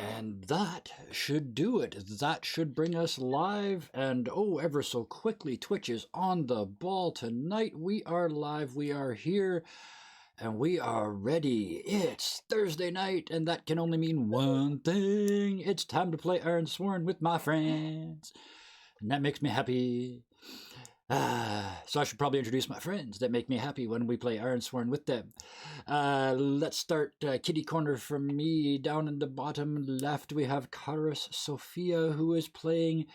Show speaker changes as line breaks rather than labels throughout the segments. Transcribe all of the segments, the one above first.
And that should do it. That should bring us live and ever so quickly. Twitch is on the ball tonight. We are live. We are here. And we are ready. It's Thursday night, and that can only mean one thing. It's time to play Ironsworn with my friends. And that makes me happy. So I should probably introduce my friends that make me happy when we play Ironsworn with them. Let's start kitty corner from me. Down in the bottom left, we have Karis Sophia, who is playing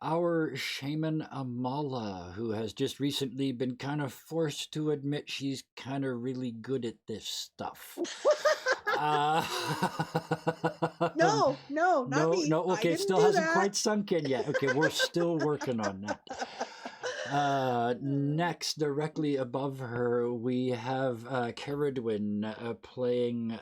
our shaman Amala, who has just recently been kind of forced to admit she's kind of really good at this stuff.
No, not me.
No, okay, it still hasn't quite sunk in yet. Okay, we're still working on that. Next, directly above her, we have Caradwin playing,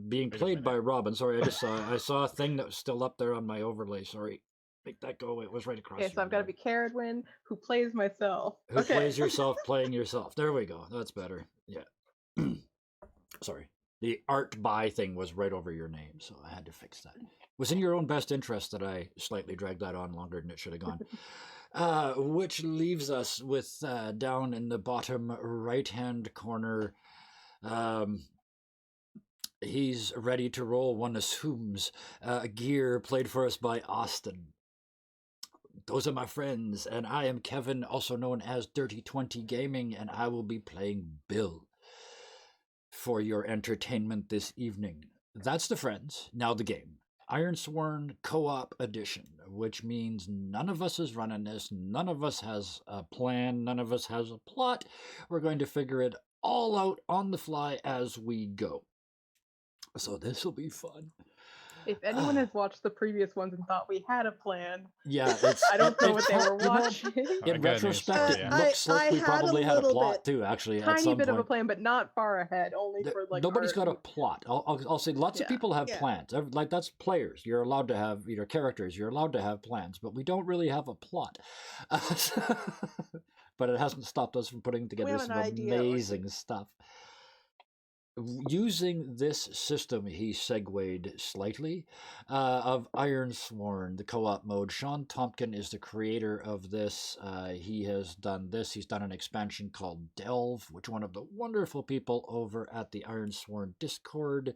being played by Robin. Sorry, I saw a thing that was still up there on my overlay. Sorry. Make that go. It was right across.
Okay, so I've got to be Caradwin, who plays myself.
Who plays yourself playing yourself. There we go. That's better. Yeah. Sorry. The art by thing was right over your name, so I had to fix that. It was in your own best interest that I slightly dragged that on longer than it should have gone. Which leaves us with, down in the bottom right-hand corner, he's ready to roll, one assumes, gear played for us by Austin. Those are my friends, and I am Kevin, also known as Dirty 20 Gaming, and I will be playing Bill for your entertainment this evening. That's the friends. Now the game. Ironsworn Co-op Edition, which means none of us is running this, none of us has a plan, none of us has a plot. We're going to figure it all out on the fly as we go. So this will be fun.
If anyone has watched the previous ones and thought we had a plan,
yeah,
I don't know what they were watching.
In retrospect, it looks like we probably had a plot too. Actually, at some
tiny bit
point.
of a plan, but not far ahead. Only for like
nobody's got a plot. I'll say lots of people have plans. Like that's players. You're allowed to have characters. You're allowed to have plans, but we don't really have a plot. But it hasn't stopped us from putting together some amazing stuff. Using this system, he segued slightly, of Ironsworn, the co-op mode. Sean Tompkin is the creator of this. He has done this. He's done an expansion called Delve, which one of the wonderful people over at the Ironsworn Discord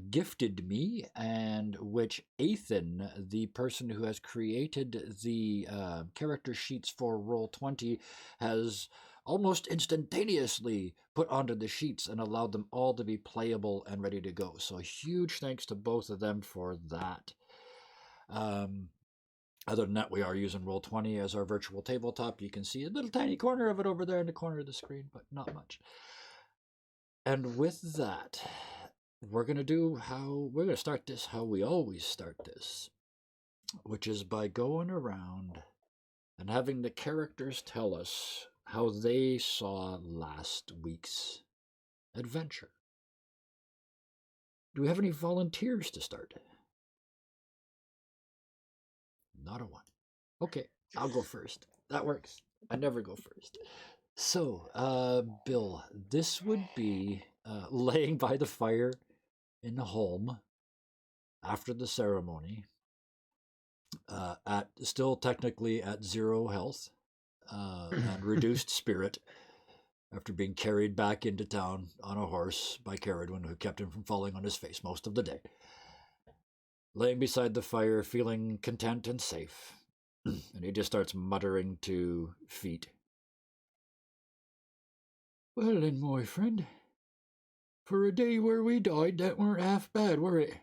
gifted me, and which Ethan, the person who has created the character sheets for Roll20, has almost instantaneously put onto the sheets and allowed them all to be playable and ready to go. So huge thanks to both of them for that. Other than that, we are using Roll20 as our virtual tabletop. You can see a little tiny corner of it over there in the corner of the screen, but not much. And with that, we're going to start this how we always start this, which is by going around and having the characters tell us how they saw last week's adventure. Do we have any volunteers to start? Not a one. Okay, I'll go first. That works. I never go first. So, Bill, this would be laying by the fire in the home after the ceremony, still technically at 0 health. And reduced spirit after being carried back into town on a horse by Caradwin, who kept him from falling on his face most of the day. Laying beside the fire, feeling content and safe, and he just starts muttering to Feet. Well then, my friend, for a day where we died, that weren't half bad, were it?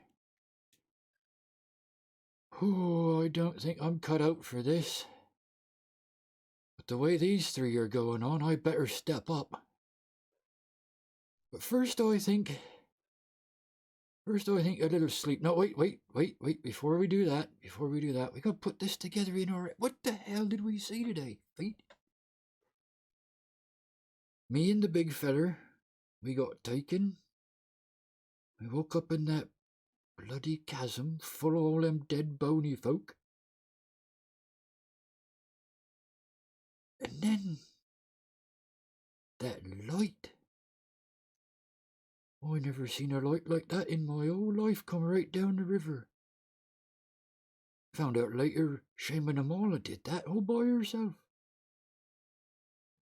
Oh, I don't think I'm cut out for this. But the way these three are going on, I better step up. But first I think a little sleep. No, wait. Before we do that, we gotta put this together in our... What the hell did we see today, Feet? Me and the big feller, we got taken. We woke up in that bloody chasm full of all them dead bony folk. And then that light. I I never seen a light like that in my whole life come right down the river. Found out later Shaman Amala did that all by herself.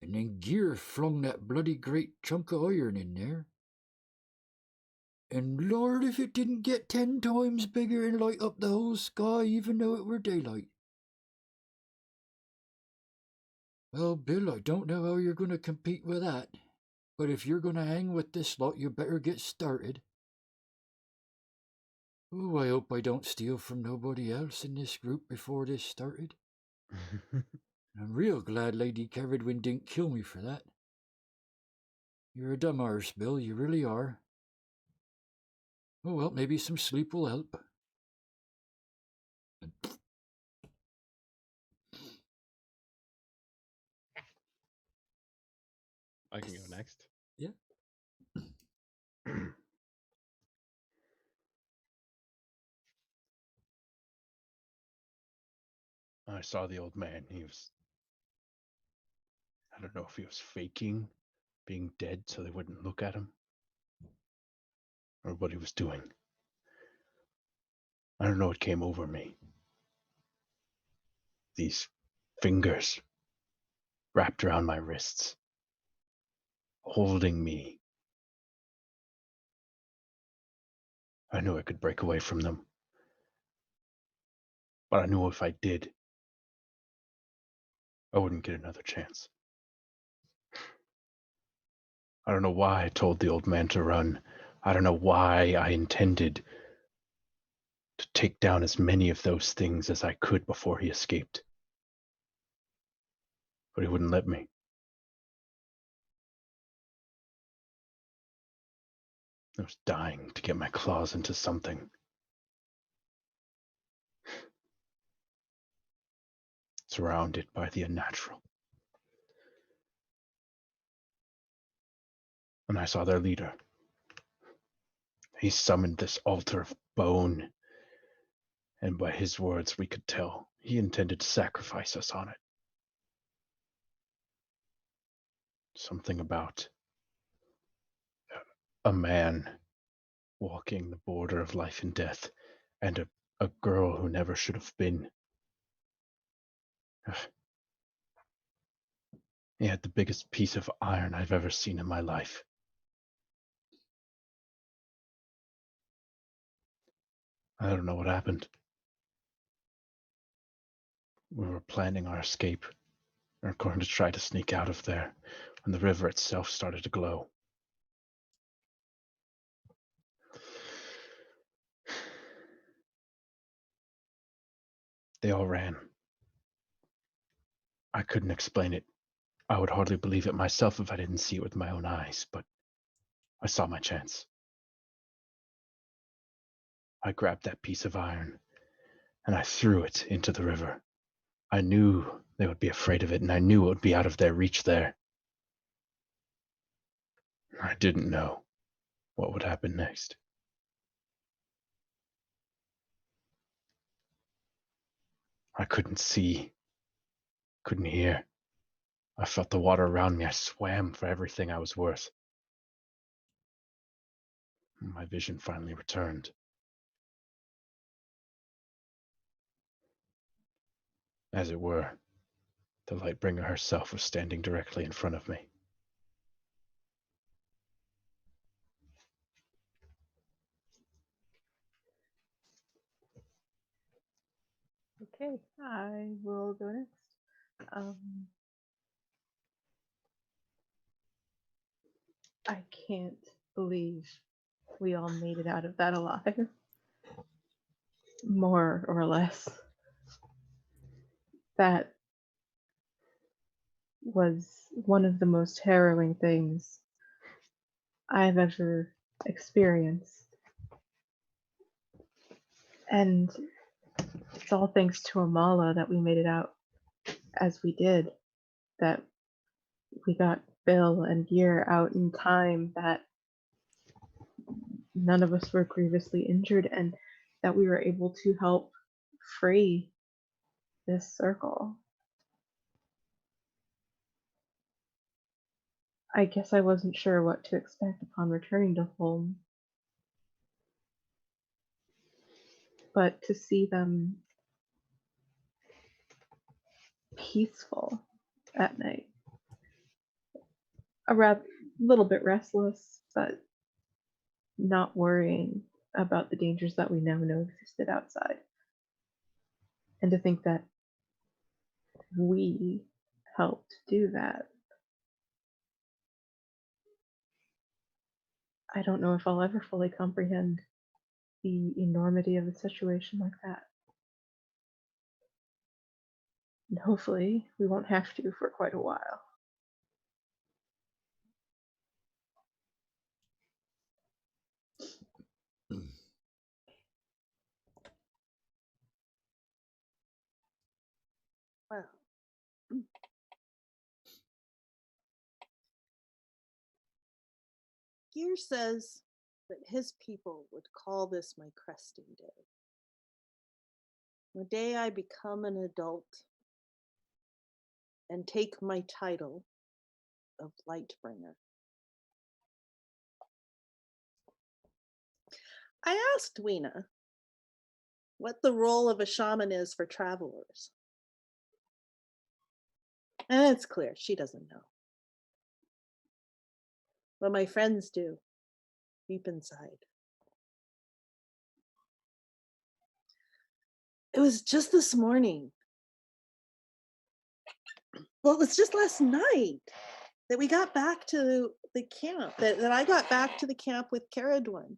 And then Gear flung that bloody great chunk of iron in there. And Lord, if it didn't get 10 times bigger and light up the whole sky even though it were daylight. Well, Bill, I don't know how you're going to compete with that, but if you're going to hang with this lot, you better get started. Oh, I hope I don't steal from nobody else in this group before this started. I'm real glad Lady Keridwin didn't kill me for that. You're a dumb arse, Bill, you really are. Oh well, maybe some sleep will help.
I can go next.
Yeah.
I saw the old man. I don't know if he was faking being dead so they wouldn't look at him, or what he was doing. I don't know what came over me. These fingers wrapped around my wrists, holding me. I knew I could break away from them, but I knew if I did, I wouldn't get another chance. I don't know why I told the old man to run. I don't know why I intended to take down as many of those things as I could before he escaped. But he wouldn't let me. I was dying to get my claws into something. Surrounded by the unnatural. And I saw their leader. He summoned this altar of bone, and by his words we could tell he intended to sacrifice us on it. Something about a man walking the border of life and death, and a girl who never should have been. He had the biggest piece of iron I've ever seen in my life. I don't know what happened. We were planning our escape. We were going to try to sneak out of there when the river itself started to glow. They all ran. I couldn't explain it. I would hardly believe it myself if I didn't see it with my own eyes, but I saw my chance. I grabbed that piece of iron and I threw it into the river. I knew they would be afraid of it, and I knew it would be out of their reach there. I didn't know what would happen next. I couldn't see, couldn't hear. I felt the water around me. I swam for everything I was worth. My vision finally returned. As it were, the Lightbringer herself was standing directly in front of me.
Okay, I will go next. I can't believe we all made it out of that alive. More or less. That was one of the most harrowing things I've ever experienced. And it's all thanks to Amala that we made it out as we did. That we got Bill and Gear out in time, that none of us were grievously injured, and that we were able to help free this circle. I guess I wasn't sure what to expect upon returning to home, but to see them peaceful at night. A little bit restless, but not worrying about the dangers that we now know existed outside. And to think that we helped do that. I don't know if I'll ever fully comprehend the enormity of a situation like that. And hopefully we won't have to for quite a while.
Well, Gear says that his people would call this my cresting day. The day I become an adult and take my title of Lightbringer. I asked Weena what the role of a shaman is for travelers. And it's clear she doesn't know. But my friends do, deep inside. It was just this morning. Well, it was just last night that we got back to the camp, that I got back to the camp with Caradwin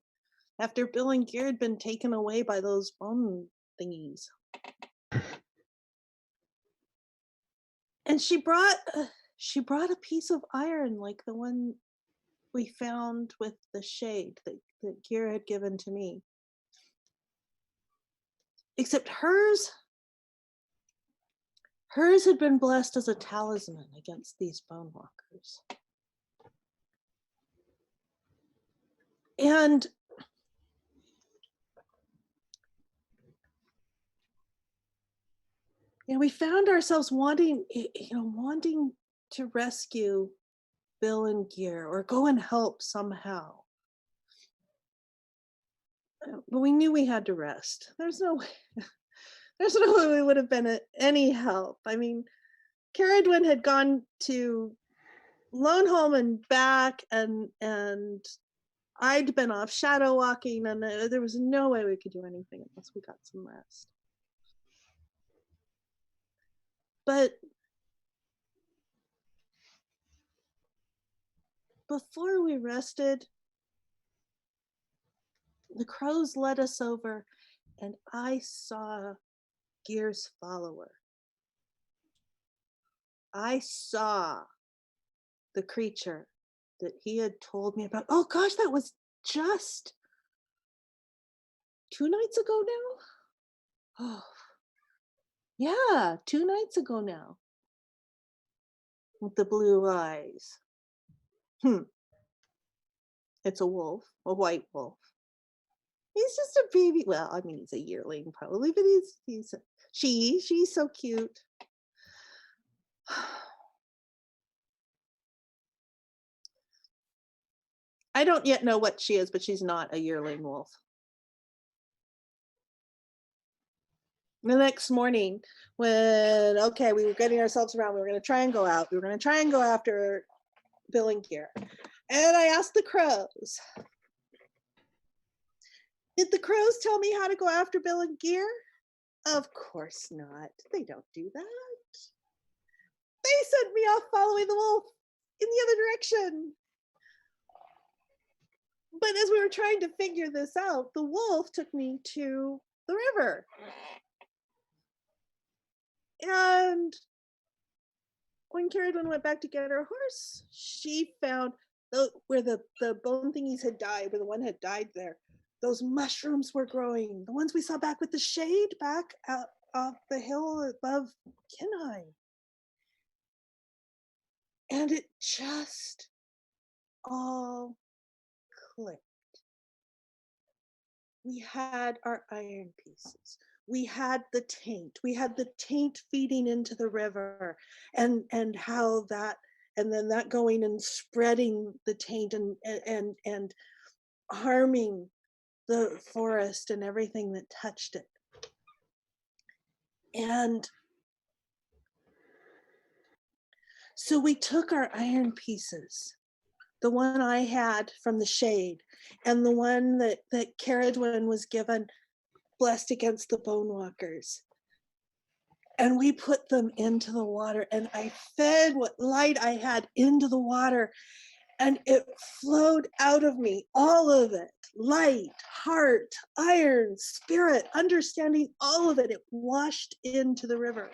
after Bill and Gear had been taken away by those bone thingies. And she brought a piece of iron like the one we found with the shade that Gear had given to me. Except hers had been blessed as a talisman against these bone walkers. And we found ourselves wanting to rescue Bill and Gear or go and help somehow. But we knew we had to rest. There's no way we would have been any help. I mean, Caradwin had gone to Lone Home and back, and I'd been off shadow walking, and there was no way we could do anything unless we got some rest. But before we rested, the crows led us over, and I saw Gear's follower. I saw the creature that he had told me about. Oh gosh, that was just 2 nights ago now? Oh, yeah, 2 nights ago now. With the blue eyes. It's a wolf, a white wolf. He's just a baby. Well, I mean, he's a yearling probably, but she's so cute. I don't yet know what she is, but she's not a yearling wolf. The next morning, when, we were getting ourselves around, we were going to try and go out. We were going to try and go after Bill and Gear. And I asked the crows, did the crows tell me how to go after Bill and Gear? Of course not. They don't do that. They sent me off following the wolf in the other direction. But as we were trying to figure this out, the wolf took me to the river. And when Caradwin went back to get her horse, she found where the bone thingies had died, where the one had died there. Those mushrooms were growing, the ones we saw back with the shade back out off the hill above Kenai. And it just all clicked. We had our iron pieces. We had the taint. We had the taint feeding into the river, and how that, and then that going and spreading the taint and harming the forest and everything that touched it. And so we took our iron pieces, the one I had from the shade and the one that Caradwin was given, blessed against the bone walkers. And we put them into the water, and I fed what light I had into the water, and it flowed out of me, all of it, light, heart, iron, spirit, understanding, all of it. It washed into the river,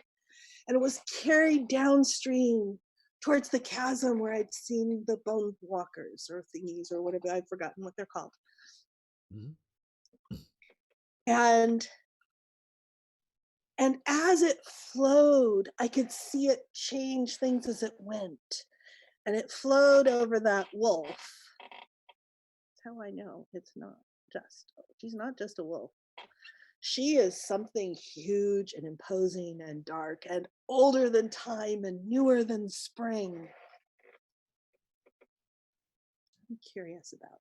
and it was carried downstream towards the chasm where I'd seen the bone walkers or thingies or whatever, I've forgotten what they're called.
Mhm.
And as it flowed, I could see it change things as it went. And it flowed over that wolf. That's how I know she's not just a wolf. She is something huge and imposing and dark and older than time and newer than spring. I'm curious about her.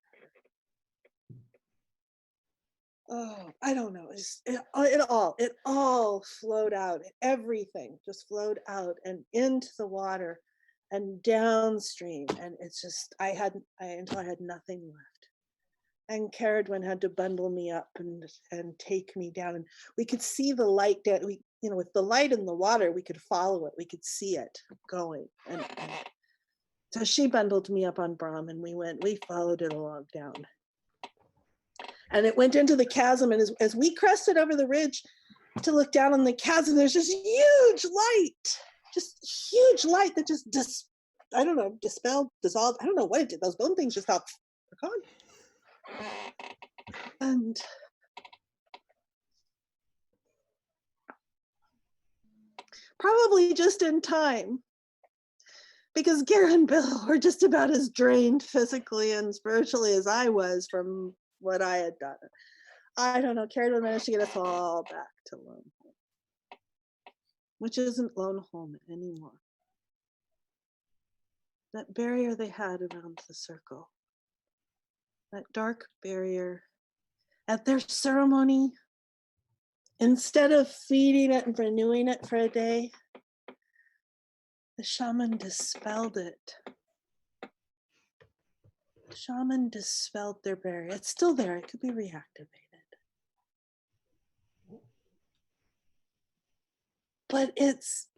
Oh, I don't know. It all flowed out. Everything just flowed out and into the water and downstream. And it's just, until I had nothing left. And Caradwin had to bundle me up and take me down. And we could see the light down. With the light in the water, we could follow it. We could see it going. And so she bundled me up on Brahm, and we followed it along down. And it went into the chasm, and as we crested over the ridge to look down on the chasm, there's this huge light that just dispelled, dissolved. I don't know what it did. Those bone things just felt gone. And probably just in time, because Garen and Bill were just about as drained physically and spiritually as I was from what I had done. I don't know. Caradwin managed to get us all back to Lone Home, which isn't Lone Home anymore. That barrier they had around the circle, that dark barrier, at their ceremony, instead of feeding it and renewing it for a day, the shaman dispelled it. The shaman dispelled their barrier. It's still there. It could be reactivated. But it's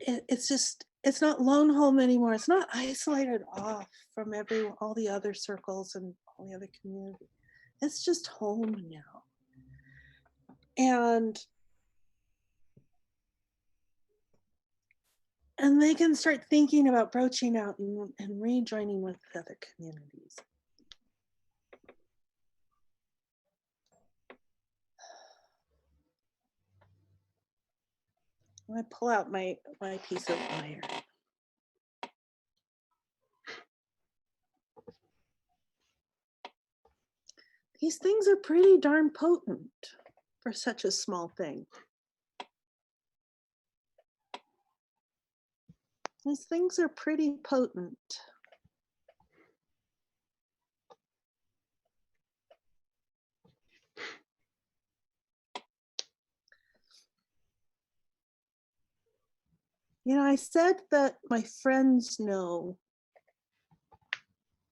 not Lone Home anymore. It's not isolated off from all the other circles and all the other communities. It's just home now. And they can start thinking about broaching out and rejoining with other communities. I pull out my piece of iron. These things are pretty darn potent for such a small thing. These things are pretty potent. I said that my friends know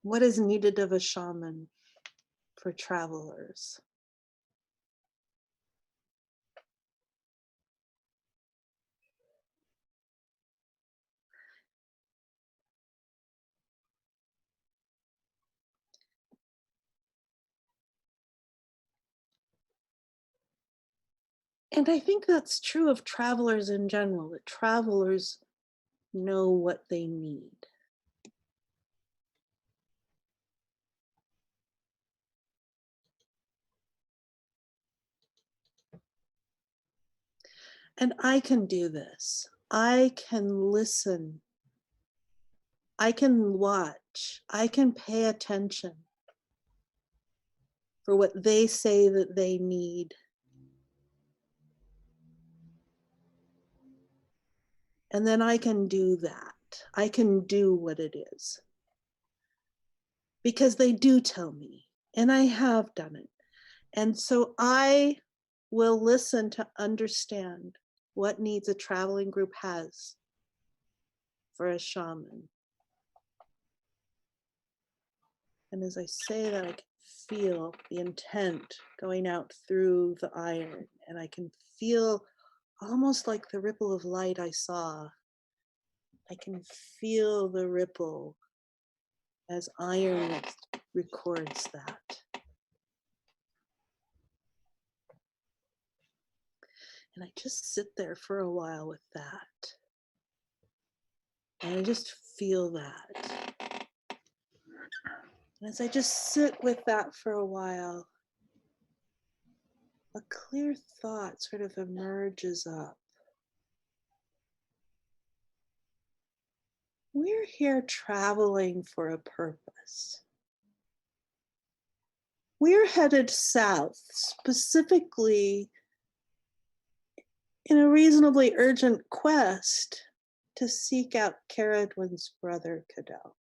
what is needed of a shaman for travelers. And I think that's true of travelers in general, that travelers know what they need. And I can do this. I can listen. I can watch. I can pay attention for what they say that they need. And then I can do that. I can do what it is. Because they do tell me, and I have done it. And so I will listen to understand what needs a traveling group has for a shaman. And as I say that, I can feel the intent going out through the iron, and I can feel almost like the ripple of light I saw. I can feel the ripple as iron records that. And I just sit there for a while with that. And I just feel that. And as I just sit with that for a while, a clear thought sort of emerges up. We're here traveling for a purpose. We're headed south, specifically in a reasonably urgent quest to seek out Caradwin's brother, Cadell.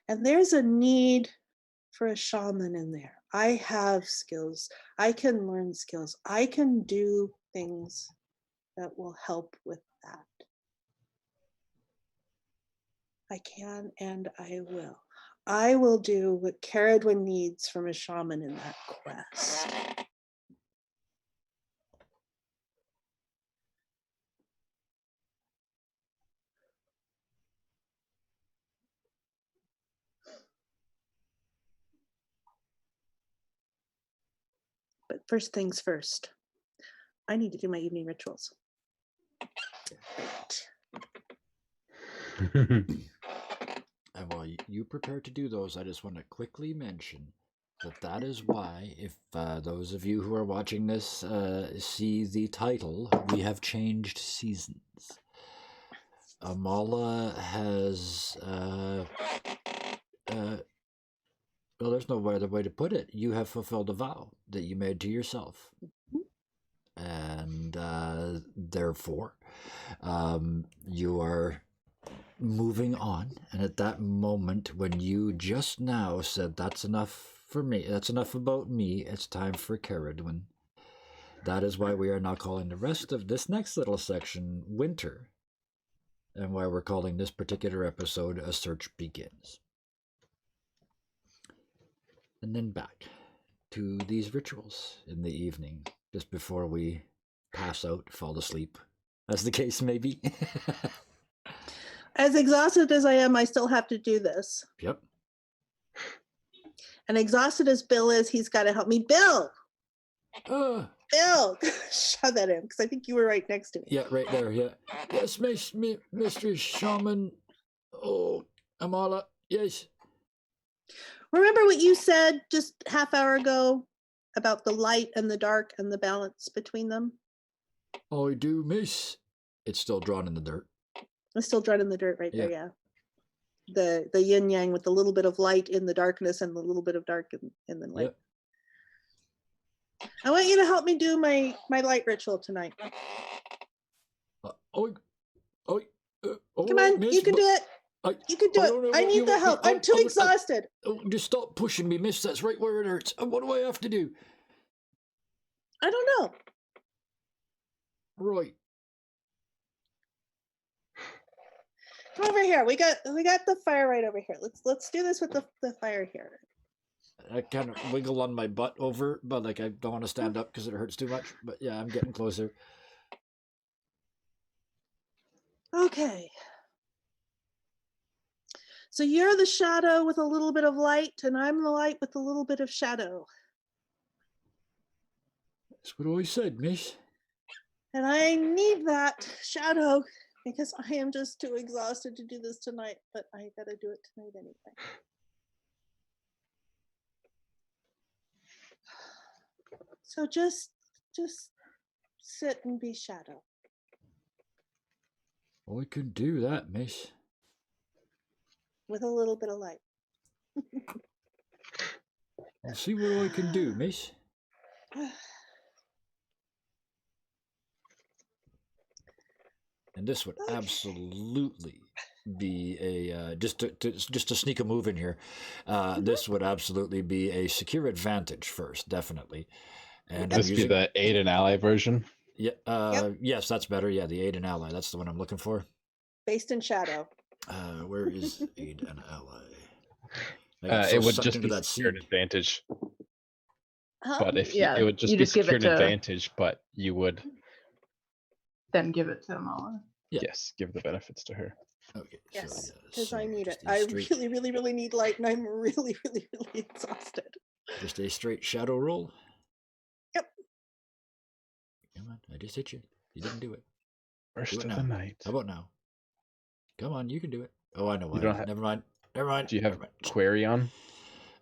And there's a need for a shaman in there. I have skills. I can learn skills. I can do things that will help with that. I can and I will. I will do what Caradwin needs from a shaman in that quest. But first things first, I need to do my evening rituals.
And while you prepare to do those, I just want to quickly mention that is why, if those of you who are watching this see the title, we have changed seasons. Amala has, well, there's no other way to put it. You have fulfilled a vow that you made to yourself. And therefore, you are moving on. And at that moment, when you just now said, that's enough for me, that's enough about me, it's time for Caradwin. That is why we are now calling the rest of this next little section Winter, and why we're calling this particular episode A Search Begins. And then back to these rituals in the evening, just before we pass out, fall asleep, as the case may be.
As exhausted as I am, I still have to do this.
Yep.
And exhausted as Bill is, he's got to help me. Bill! Bill! Shove at him, because I think you were right next to me.
Yeah, right there, yeah. Yes, Mr. Shaman. Oh, Amala, yes.
Remember what you said just half hour ago about the light and the dark and the balance between them?
I do, miss. It's still drawn in the dirt.
It's still drawn in the dirt right there, yeah. The yin yang with a little bit of light in the darkness and a little bit of dark in the light. Yep. I want you to help me do my light ritual tonight.
Come on,
miss, you can do it. You can do it. I need the help. I'm too exhausted.
Just stop pushing me, miss. That's right where it hurts. What do I have to do?
I don't know.
Right.
Come over here. We got the fire right over here. Let's do this with the fire here.
I kind of wiggle on my butt over, but like I don't want to stand up because it hurts too much. But yeah, I'm getting closer.
Okay. So you're the shadow with a little bit of light, and I'm the light with a little bit of shadow.
That's what I said, miss.
And I need that shadow because I am just too exhausted to do this tonight, but I gotta do it tonight anyway. So just sit and be shadow.
I can do that, miss.
With a little bit of light.
I'll see what I can do, miss. And this would absolutely be a just to sneak a move in here. This would absolutely be a secure advantage first, definitely. And
Would this be the aid an ally version?
Yeah.
Yep.
Yes, that's better. Yeah, the aid and ally. That's the one I'm looking for.
Based in shadow.
Where is aid and ally?
It would just be secured advantage. But if it would just be secured advantage, but you would
then give it to Amala.
Yeah.
Yes, give the benefits to her.
Okay.
Yes,
because
I need it. I really, really, really need light, and I'm really, really, really exhausted.
Just a straight shadow roll.
Yep.
Come on, I just hit you. You didn't do it.
First of the night.
How about now? Come on, you can do it. Oh, I know why. Never mind.
Do you have query on?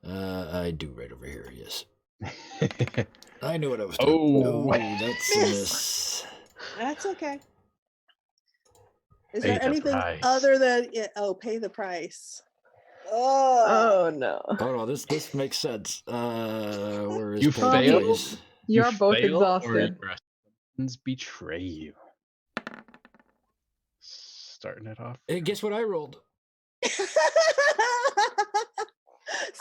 I do right over here. Yes. I knew what I was doing.
Oh,
that's a miss.
That's okay. Is
Pay
there
the
anything
price.
other than pay the price?
Oh no.
Oh no, this makes sense. Where is
You
pay the
fail?
price?
You're both
fail,
exhausted.
Or your assassins betray you. Starting it off.
Hey, guess what I rolled?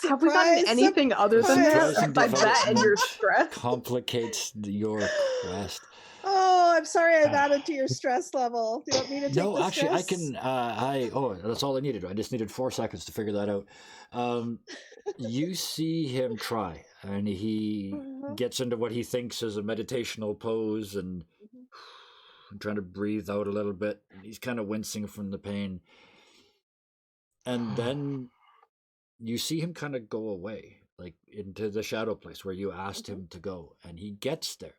Have we gotten anything other than that
Surprising
besides that and your stress?
Complicates your quest.
Oh, I'm sorry I've added to your stress level. Do you want me to take
No,
the
actually,
stress?
I can. That's all I needed. I just needed 4 seconds to figure that out. You see him try, and he gets into what he thinks is a meditational pose, and trying to breathe out a little bit. He's kind of wincing from the pain, and then you see him kind of go away, like into the shadow place where you asked him to go, and he gets there.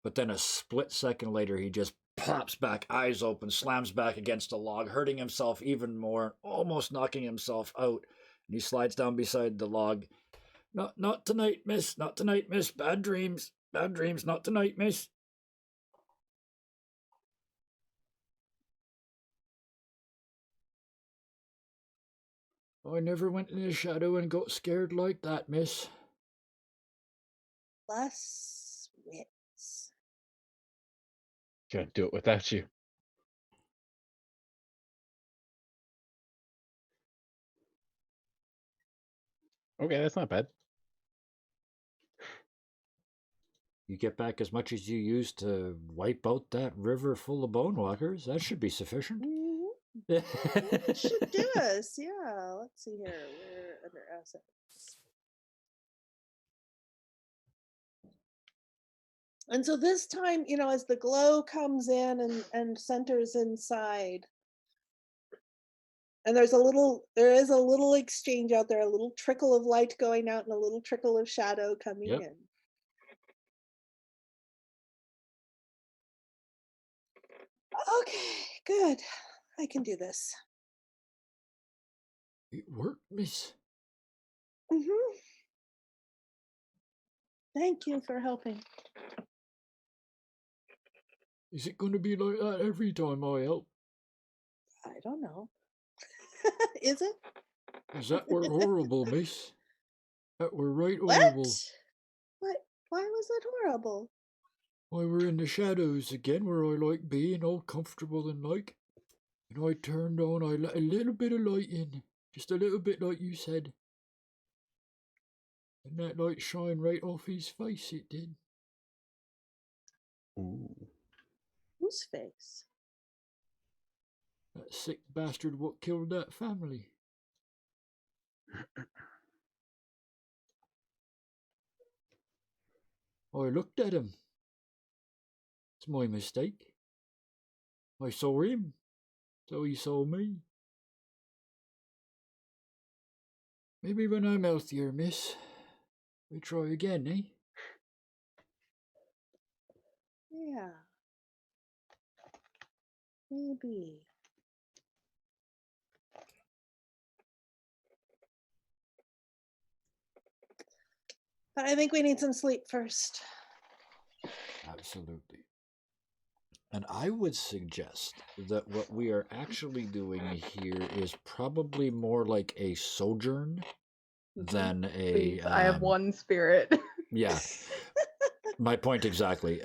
But then a split second later, he just pops back, eyes open, slams back against a log, hurting himself even more, almost knocking himself out. And he slides down beside the log. Not tonight, miss. Not tonight, miss. Bad dreams. Bad dreams. Not tonight, miss. I never went in the shadow and got scared like that, miss.
Less wits.
Can't do it without you. Okay, that's not bad.
You get back as much as you used to wipe out that river full of bone walkers. That should be sufficient.
It should do us, yeah. Let's see here. We're under assets. And so this time, as the glow comes in and centers inside, and there is a little exchange out there, a little trickle of light going out and a little trickle of shadow coming in. Okay, good. I can do this.
It worked, miss.
Thank you for helping.
Is it going to be like that every time I help?
I don't know. Is it?
Is that were horrible, miss? That were right horrible.
What? Why was it horrible?
Why, we're in the shadows again, where I like being all comfortable and like. And I turned on, I let a little bit of light in. Just a little bit like you said. And that light shined right off his face, it did.
Ooh.
Whose face?
That sick bastard what killed that family. I looked at him. It's my mistake. I saw him, so he saw me. Maybe when I'm healthier, miss, we try again, eh?
Yeah. Maybe. But I think we need some sleep first.
Absolutely. And I would suggest that what we are actually doing here is probably more like a sojourn than a...
Please, I have one spirit.
Yeah. My point exactly.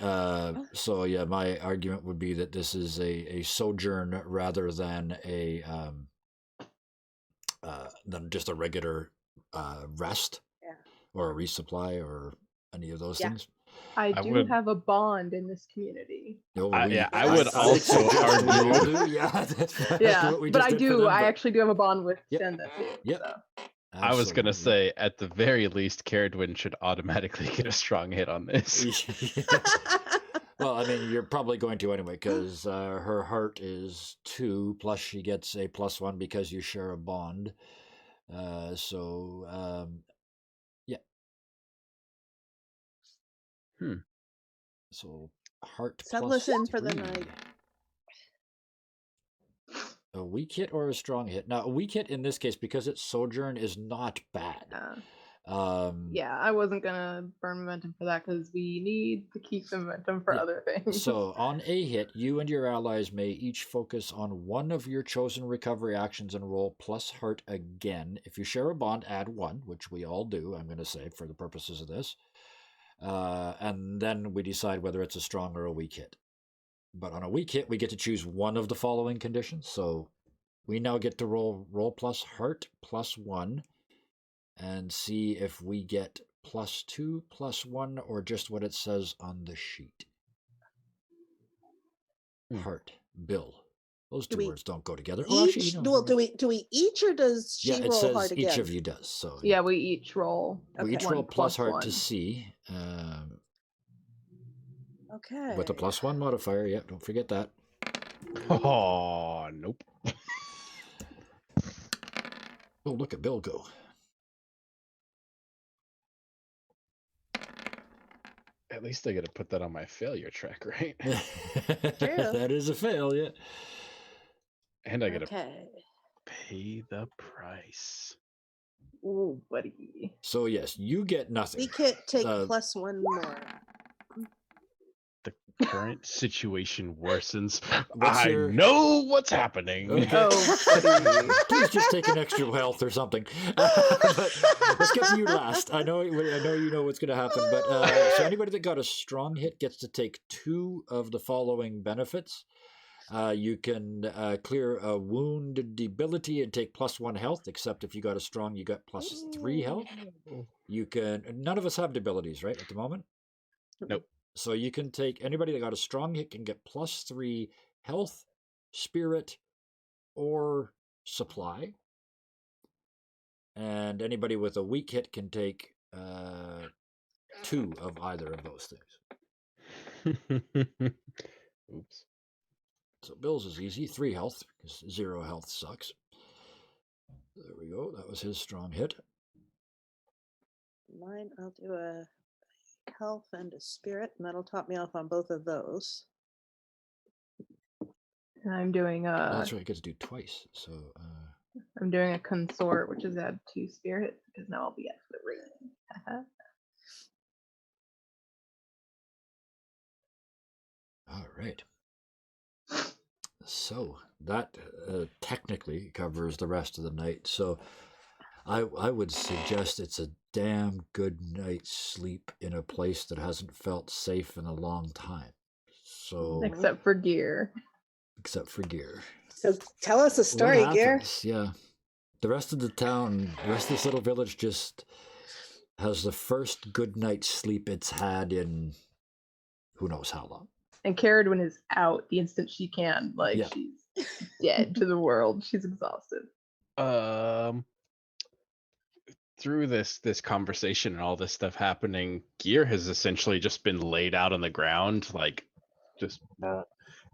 So yeah, my argument would be that this is a sojourn rather than than just a regular rest
Yeah.
or a resupply or any of those
Yeah.
things.
I
I
do
would-
have a bond in this community.
No,
yeah, I would
would
also
suggest we all
argue-
do. Yeah, that's
Yeah,
what we
but
just
I
did for
do.
them,
I
but-
actually do have a bond with
Yep.
Senda too.
Yep.
So.
I was gonna
Absolutely.
say, at the very least, Caradwin should automatically get a strong hit on this.
Well, I mean, you're probably going to anyway, because her heart is 2, plus she gets a +1 because you share a bond. Yeah.
Hmm.
So heart
Settle
plus
us in for the
3.
night.
A weak hit or a strong hit? Now, a weak hit in this case, because it's sojourn, is not bad.
Yeah, I wasn't gonna burn momentum for that because we need to keep the momentum for
Yeah.
other things.
So on a hit, you and your allies may each focus on one of your chosen recovery actions and roll plus heart again. If you share a bond, add 1, which we all do, I'm going to say, for the purposes of this. And then we decide whether it's a strong or a weak hit. But on a weak hit, we get to choose one of the following conditions. So we now get to roll plus heart +1 and see if we get +2, +1, or just what it says on the sheet. Heart, Bill. Those two words don't go together.
Each, do we each, or does she
yeah, it
roll
says
hard again?
each of you does. So
yeah, we each roll.
we each
Okay.
roll plus heart
1+1.
to see.
Okay.
With a +1 modifier. Yeah, don't forget that.
Oh, nope.
Oh, look at Bill go.
At least I got to put that on my failure track, right?
That is a fail, yeah.
And I got to
Okay.
pay the price.
Ooh, buddy.
So yes, you get nothing.
Weak hit, take
Uh,
+1 more.
The current situation worsens.
What's
I
your-
know what's happening.
Okay.
Oh, buddy.
Please just take an extra health or something. But let's get to you last. I know you know what's going to happen. But so anybody that got a strong hit gets to take 2 of the following benefits. You can clear a wound debility and take +1 health, except if you got a strong, you got +3 health. You can. None of us have debilities, right, at the moment?
Nope.
So you can take anybody that got a strong hit can get +3 health, spirit, or supply. And anybody with a weak hit can take 2 of either of those things.
Oops.
So Bill's is easy, 3 health, because 0 health sucks. There we go, that was his strong hit.
Mine, I'll do a health and a spirit, and that'll top me off on both of those.
And I'm doing
Oh, that's right, you get to do twice. So
I'm doing a consort, which is add 2 spirits because now I'll be at 3.
all right. So that technically covers the rest of the night. So I would suggest it's a damn good night's sleep in a place that hasn't felt safe in a long time. So
Except for gear.
except for gear.
So tell us a story,
What
Gear.
happens? Yeah. The rest of the town, the rest of this little village just has the first good night's sleep it's had in who knows how long.
And Caradwin is out the instant she can. Like,
Yeah.
she's dead to the world. She's exhausted.
Through this conversation and all this stuff happening, Gear has essentially just been laid out on the ground, like just,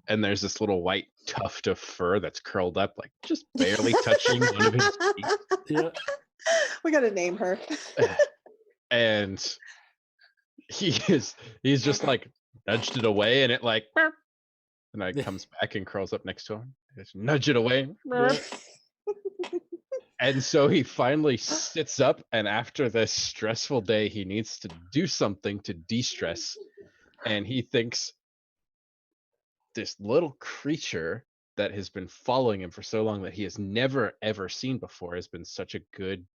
and there's this little white tuft of fur that's curled up, like just barely touching one of his feet.
Yeah.
We gotta name her.
And he's just like nudged it away, and it like, "Meow." And it comes back and curls up next to him. Just nudge it away.
Yeah.
And so he finally sits up, and after this stressful day, he needs to do something to de-stress. And he thinks this little creature that has been following him for so long that he has never ever seen before has been such a good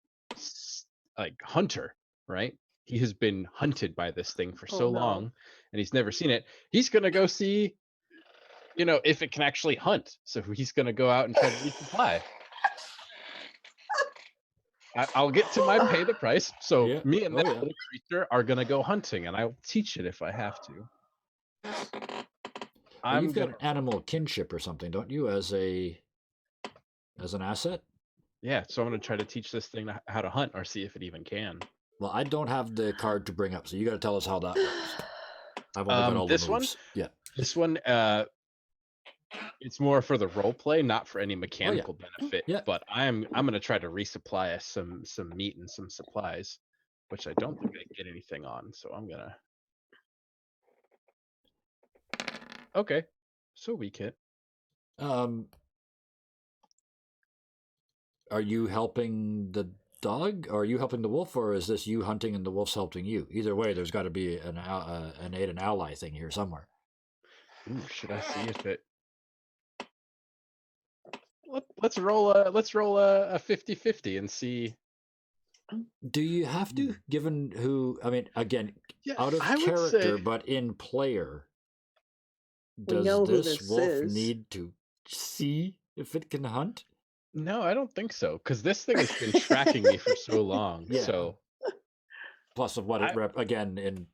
like hunter, right? he has been hunted by this thing for
Oh,
so
no.
long, and he's never seen it. He's gonna go see, if it can actually hunt. So he's gonna go out and try to resupply. I'll get to my pay the price. So
Yeah.
me and
Oh,
that
yeah.
little creature are gonna go hunting, and I'll teach it if I have to.
Well, you've got an animal kinship or something, don't you, as an asset?
Yeah, so I'm gonna try to teach this thing how to hunt, or see if it even can.
Well, I don't have the card to bring up, so you got to tell us how that works. I've only got all the
This one,
moves. Yeah.
this one, it's more for the role play, not for any mechanical benefit.
Yeah.
But I'm gonna try to resupply us some meat and some supplies, which I don't think I get anything on. So I'm gonna. Okay, so weak hit.
Are you helping the dog, or are you helping the wolf, or is this you hunting and the wolf's helping you? Either way, there's got to be an aid and ally thing here somewhere.
Ooh, should I see if it? Let's roll a 50-50 and see.
Do you have to, given who? I mean, again,
Yeah,
out of
I would
character,
say-
but in player,
We
does
know who
this
this
wolf
is.
need to see if it can hunt?
No, I don't think so, because this thing has been tracking me for so long.
Yeah.
So
Plus, of what it again in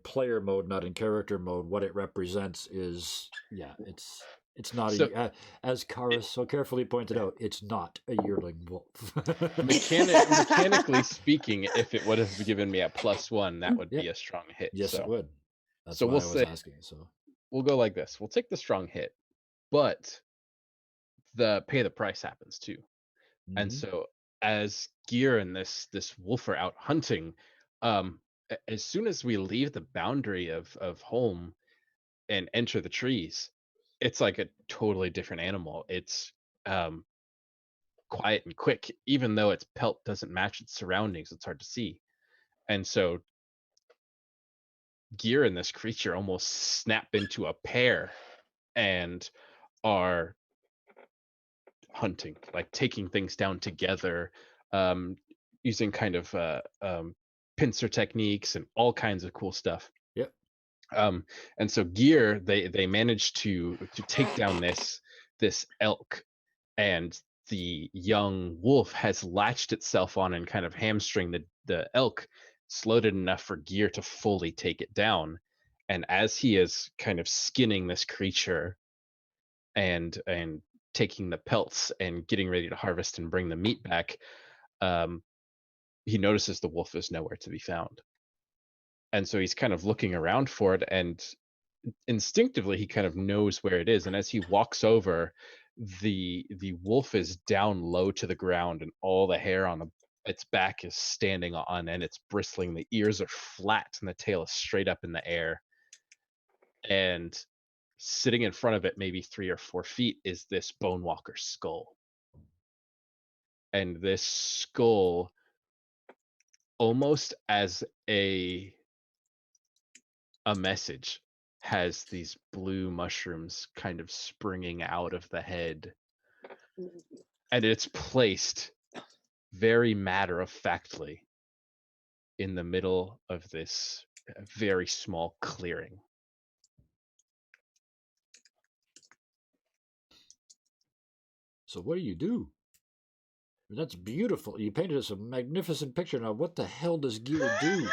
player mode, not in character mode, what it represents is it's not
So-
as Karis so carefully pointed out, it's not a yearling wolf.
mechanically speaking, if it would have given me a +1, that would
Yeah.
be a strong hit.
Yes,
so.
it would. That's
So
why
we'll
I was
say-
asking. So
We'll go like this. We'll take the strong hit, but the pay the price happens too. And
Mhm.
so as Gear and this wolf are out hunting, as soon as we leave the boundary of home and enter the trees, it's like a totally different animal. It's quiet and quick, even though its pelt doesn't match its surroundings. It's hard to see. And so Gear and this creature almost snap into a pair and are hunting, like taking things down together, using kind of pincer techniques and all kinds of cool stuff.
Yep.
And so Gear, they managed to take down this elk, and the young wolf has latched itself on and kind of hamstring the elk, slowed it enough for Gear to fully take it down. And as he is kind of skinning this creature and taking the pelts and getting ready to harvest and bring the meat back, he notices the wolf is nowhere to be found. And so he's kind of looking around for it, and instinctively he kind of knows where it is. And as he walks over, the wolf is down low to the ground, and all the hair on its back is standing on, and it's bristling. The ears are flat and the tail is straight up in the air. And sitting in front of it, maybe 3 or 4 feet, is this bone walker skull. And this skull, almost as a message, has these blue mushrooms kind of springing out of the head. And it's placed very matter-of-factly in the middle of this very small clearing.
So what do? That's beautiful. You painted us a magnificent picture. Now, what the hell does Gear do?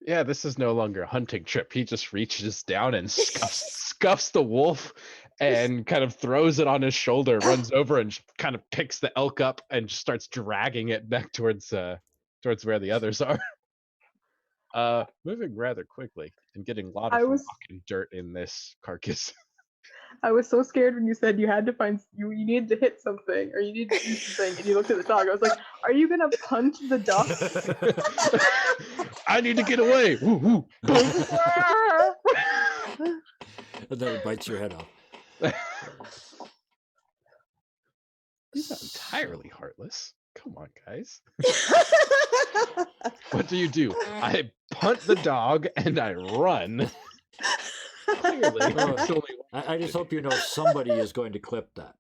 Yeah, this is no longer a hunting trip. He just reaches down and scuffs the wolf and kind of throws it on his shoulder, runs over and kind of picks the elk up and just starts dragging it back towards where the others are. Moving rather quickly and getting a lot of rock and dirt in this carcass.
I was so scared when you said you had to find you needed to hit something or you needed to do something, and you looked at the dog. I was like, "Are you gonna punch the dog?"
I need to get away. Woo, woo.
And then it bites your head off.
He's not entirely heartless. Come on, guys. What do? I punt the dog and I run. Clearly, it's only
I just hope you know somebody is going to clip that.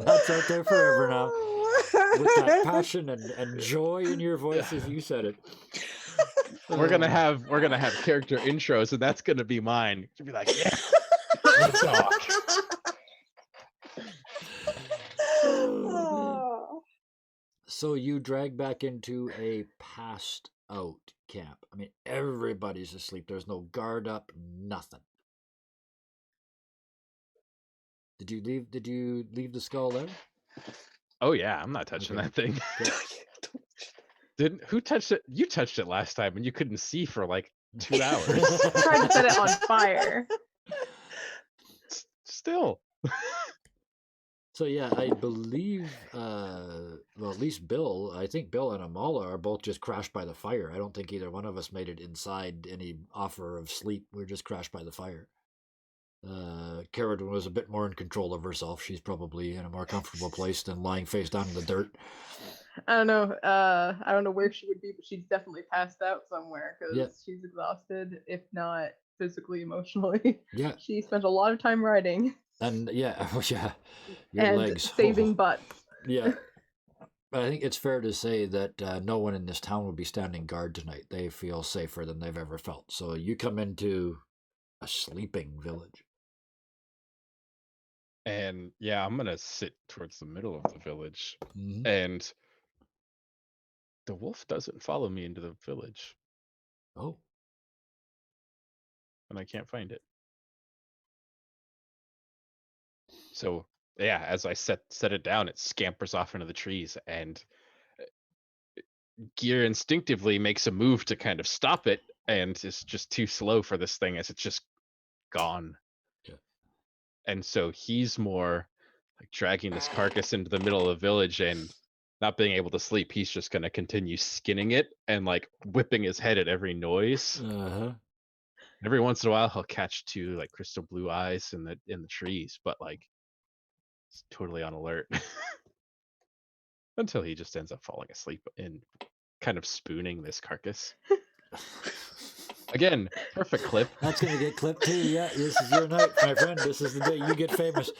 That's out there forever now. With that passion and joy in your voice as you said it.
We're gonna have character intros, and that's gonna be mine. To be like, yeah, talk.
Oh.
So you drag back into a passed out camp. I mean, everybody's asleep. There's no guard up, nothing. Did you leave the skull there?
Oh yeah, I'm not touching
Okay.
that thing. Who touched it? You touched it last time, and you couldn't see for like 2 hours.
Tried to set it on fire.
Still.
So yeah, I believe, well, at least Bill, I think Bill and Amala are both just crashed by the fire. I don't think either one of us made it inside any offer of sleep. We're just crashed by the fire. Carradine was a bit more in control of herself. She's probably in a more comfortable place than lying face down in the dirt.
I don't know. I don't know where she would be, but she's definitely passed out somewhere because
Yeah.
she's exhausted, if not physically, emotionally.
Yeah,
She spent a lot of time riding
and yeah, yeah, your
and
legs.
saving
Oh,
butts.
yeah. But I think it's fair to say that no one in this town would be standing guard tonight. They feel safer than they've ever felt. So you come into a sleeping village.
And yeah, I'm gonna sit towards the middle of the village,
Mhm.
and the wolf doesn't follow me into the village,
Oh,
and I can't find it. So yeah, as I set it down, it scampers off into the trees, and Gear instinctively makes a move to kind of stop it, and it's just too slow for this thing as it's just gone.
Yeah.
And so he's more like dragging this carcass into the middle of the village, and not being able to sleep, he's just going to continue skinning it and like whipping his head at every noise.
uh-huh.
Every once in a while he'll catch two like crystal blue eyes in the trees, but like it's totally on alert. Until he just ends up falling asleep and kind of spooning this carcass. Again, perfect clip.
That's going to get clipped too. Yeah, this is your night, my friend. This is the day you get famous.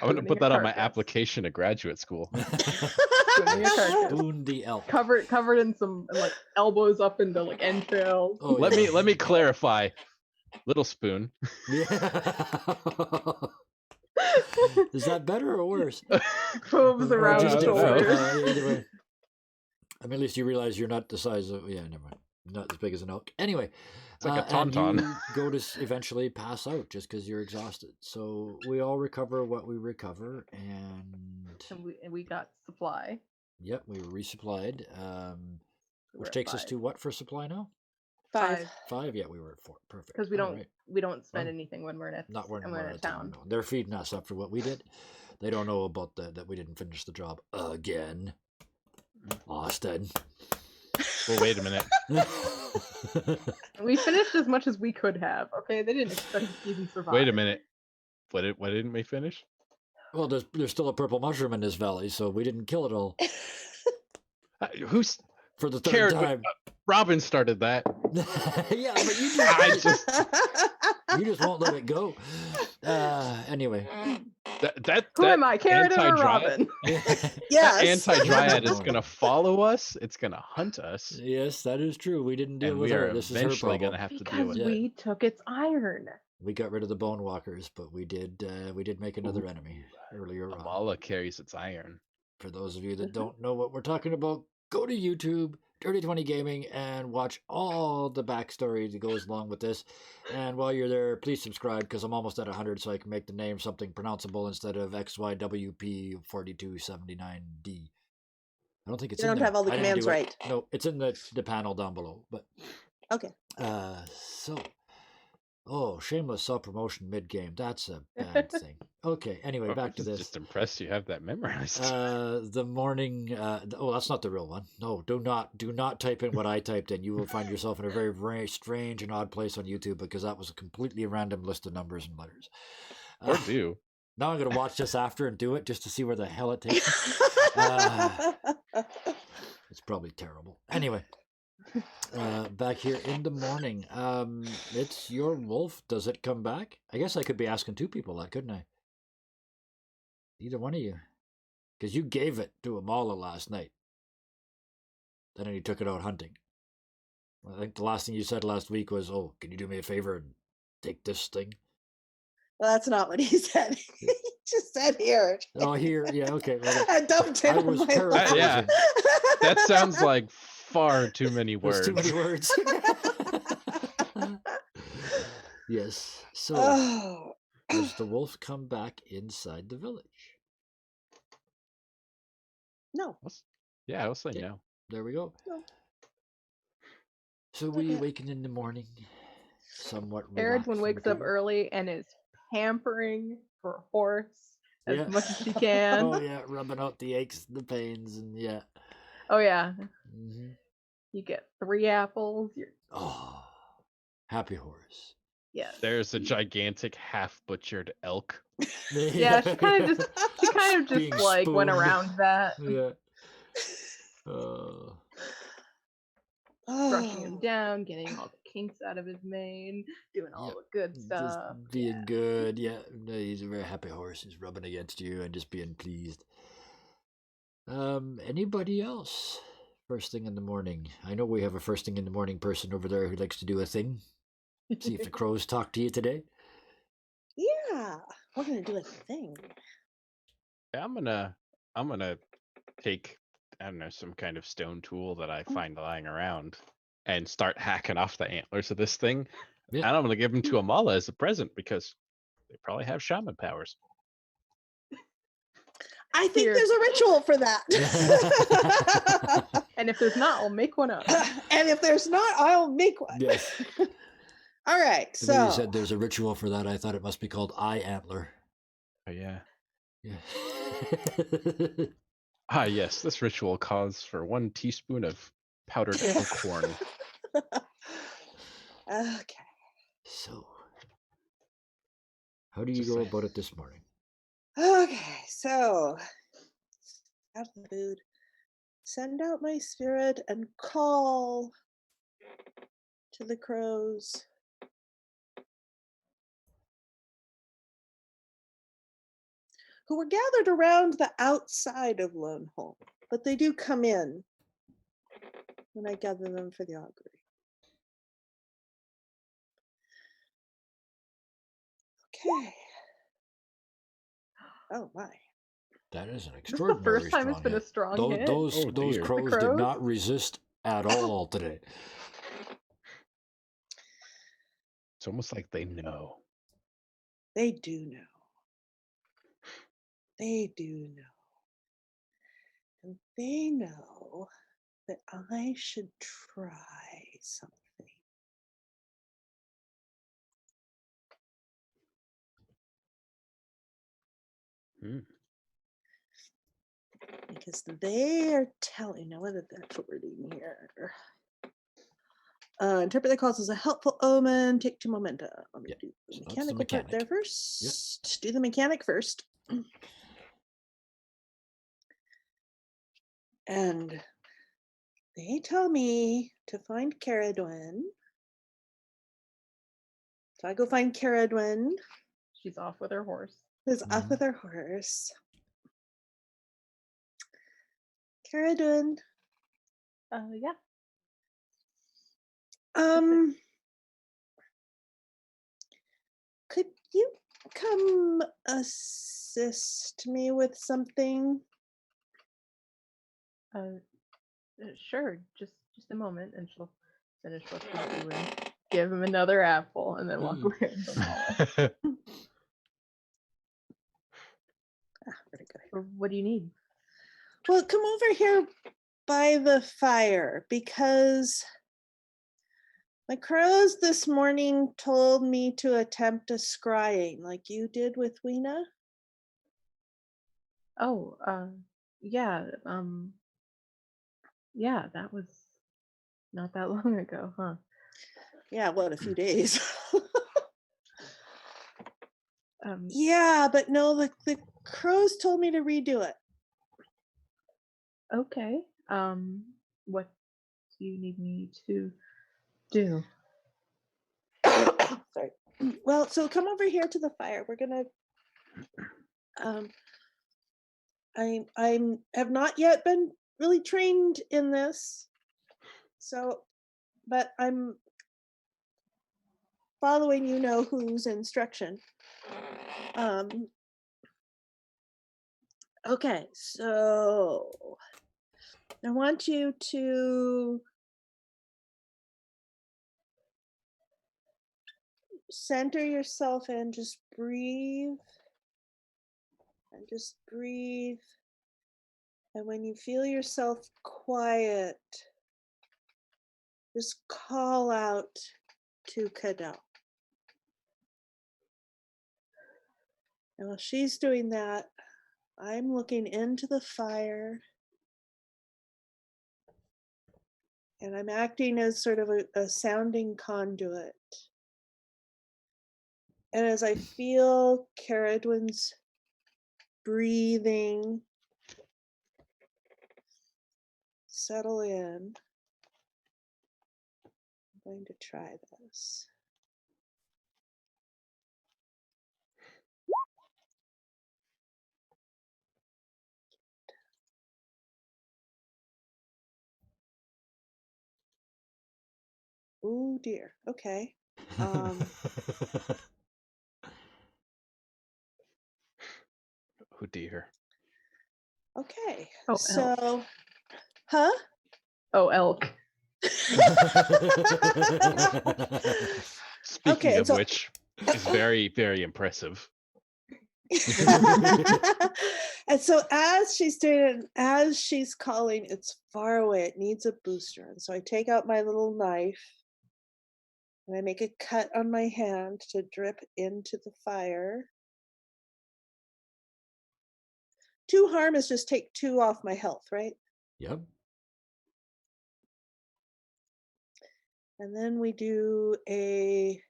I'm going to put that on my application at graduate school.
Spooning a carcass.
Spoon the elk.
Covered in some like elbows up into like entrails.
Oh,
Let
yeah.
me clarify. Little spoon.
Yeah. Is that better or worse?
Hooves
Or
around
just
the
different.
shoulders.
either way. I mean, at least you realize you're not the size of, yeah, never mind. Not as big as an elk. Anyway.
It's like a
and
tauntaun.
you go to eventually pass out just because you're exhausted. So we all recover what we recover, and
And we got supply.
yep, we were resupplied.
We're
Which
at
takes us
5.
to what for supply now?
5.
5. Yeah, we were at 4. Perfect.
Because we
All
don't
right.
we don't spend
Oh.
anything when we're in a
Not when
when
we're
we're
in
a town.
No. They're feeding us after what we did. They don't know about that we didn't finish the job again. Austin.
Well, wait a minute.
We finished as much as we could have. Okay, they didn't expect to even survive.
Wait a minute. What didn't we finish?
Well, there's still a purple mushroom in this valley, so we didn't kill it all
Who's
for the third
Carrot?
time.
Robin started that.
Yeah, but you
I
just,
just
you just won't let it go. Anyway.
that
Who am I, Carrot or
anti-dryad-
Robin?
Yes.
Anti-dryad is gonna follow us. It's gonna hunt us,
Yes, that is true. We didn't deal
and
with
we
her.
are
This is her
eventually
problem.
gonna have to deal
Because
with
Yeah.
it.
we took its iron.
We got rid of the bone walkers, but we did make another
Ooh.
enemy earlier on.
Amala carries its iron.
For those of you that don't know what we're talking about, go to YouTube, Dirty 20 Gaming, and watch all the backstory that goes along with this. And while you're there, please subscribe, because I'm almost at 100, so I can make the name something pronounceable instead of XYWP4279D. I don't think it's
You
in
don't
there.
have all the
I didn't
commands
do it.
right.
No, it's in the panel down below. But
Okay.
Oh, shameless self-promotion mid-game. That's a bad thing. Okay, anyway,
Oh,
back to
I'm
this.
Just impressed you have that memorized.
The morning. That's not the real one. No, do not type in what I typed in. You will find yourself in a very, very strange and odd place on YouTube because that was a completely random list of numbers and letters.
Or do.
Now I'm gonna watch this after and do it just to see where the hell it takes me. It's probably terrible. Anyway, back here in the morning. It's your wolf. Does it come back? I guess I could be asking two people that, couldn't I? Either one of you. Because you gave it to Amala last night. Then you took it out hunting. I think the last thing you said last week was, "Oh, can you do me a favor and take this thing?"
Well, that's not what he said. He just said here.
Oh, here, yeah, okay. Well,
I dumped it
I
on
was
my
paraphrasing.
lap.
That sounds like far too many
There's
words.
too many words. Yes. So,
Oh.
does the wolf come back inside the village?
No.
Yeah, I'll say
Okay.
no.
There we go.
No.
So we
Okay.
awaken in the morning, somewhat relaxed.
Eredwin
from the
wakes up
day.
early and is pampering her horse as
Yeah.
much as she can.
Oh yeah, rubbing out the aches, the pains, and yeah.
Oh yeah.
Mm-hmm.
You get 3 apples. You're
Oh, happy horse.
yes.
There's a gigantic half-butchered elk.
Yeah, she kind of just
Being
like went
spooned.
around that,
Yeah.
brushing him
Oh.
down, getting all the kinks out of his mane, doing all
Yep.
the good
Just
stuff.
being
Yeah.
good. Yeah. No, he's a very happy horse. He's rubbing against you and just being pleased. Anybody else? First thing in the morning. I know we have a first thing in the morning person over there who likes to do a thing. See if the crows talk to you today.
Yeah. We're gonna do a thing.
Yeah, I'm gonna take, I don't know, some kind of stone tool that I find lying around and start hacking off the antlers of this thing.
Yeah.
And I'm gonna give them to Amala as a present because they probably have shaman powers.
I think
Here.
there's a ritual for that.
And if there's not, I'll make one up.
And if there's not, I'll make one.
Yes.
All right.
And then you
So
said there's a ritual for that. I thought it must be called eye antler.
Oh yeah.
Yeah.
Ah yes, this ritual calls for 1 teaspoon of powdered elk horn.
okay.
So, how do you
Just
go
saying.
about it this morning?
Okay. So out of the food. Send out my spirit and call to the crows. Who were gathered around the outside of Lone Home, but they do come in when I gather them for the augury. Okay. Oh my.
That is an
This is the
extraordinary
first time it's
strong
been a
hit.
strong
Those
hit.
those
Oh,
those
dear.
crows,
The
did
crows?
not resist at all today.
It's almost like they know.
They do know. They do know. And they know that I should try something.
Hmm.
Because they are telling, now whether that's what we're doing here. Interpret the cause as a helpful omen. Take 2 momenta. Let me
Yep.
do the
So that's the
mechanical part there
mechanic.
first. Do the mechanic first. And they tell me to find Caradwin. So I go find Caradwin,
She's off with her horse.
who's off with her horse. Caradwin,
Yeah.
could you come assist me with something?
Sure. Just a moment, and she'll finish what she's doing. Give him another apple, and then walk away from them all.
Very good.
Or what do you need?
Well, come over here by the fire because my crows this morning told me to attempt a scrying like you did with Weena.
Oh, yeah. Yeah, that was not that long ago, huh?
Yeah, what, a few days.
Um,
Yeah, but no, the crows told me to redo it.
okay. What do you need me to do?
Sorry. Well, so come over here to the fire. We're gonna. I have not yet been really trained in this, so, but I'm following you know whose instruction. Okay, so I want you to center yourself in, just breathe and just breathe. And when you feel yourself quiet, just call out to Cadell. And while she's doing that, I'm looking into the fire and I'm acting as sort of a sounding conduit. And as I feel Caradwin's breathing settle in, I'm going to try this. Oh dear. Okay.
Oh dear.
Okay.
Oh,
So, huh?
Oh, elk.
Speaking
Okay,
of
so
which, is very, very impressive.
and so as she's doing it, as she's calling, it's far away. It needs a booster. And so I take out my little knife and I make a cut on my hand to drip into the fire. 2 harm is just take 2 off my health, right?
Yep.
And then we do a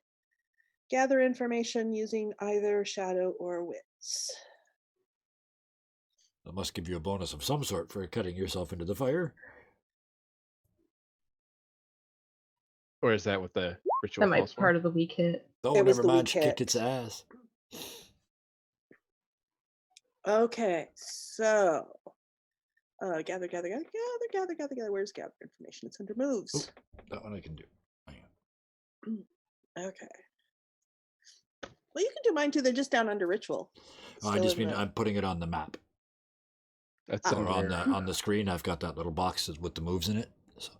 gather information using either shadow or wits.
That must give you a bonus of some sort for cutting yourself into the fire.
Or is that what the ritual
That might
calls
be
for?
part of the weak hit.
Oh,
It was
never
the
mind.
weak
She kicked
hit.
its ass.
Okay, so gather. Where's gather information? It's under moves.
That one I can do. Hang on.
Okay. Well, you can do mine too. They're just down under ritual.
Oh, I
Still
just
in
mean
the-
I'm putting it on the map.
That's
Or
under,
on the screen. I've got that little box with the moves in it. So.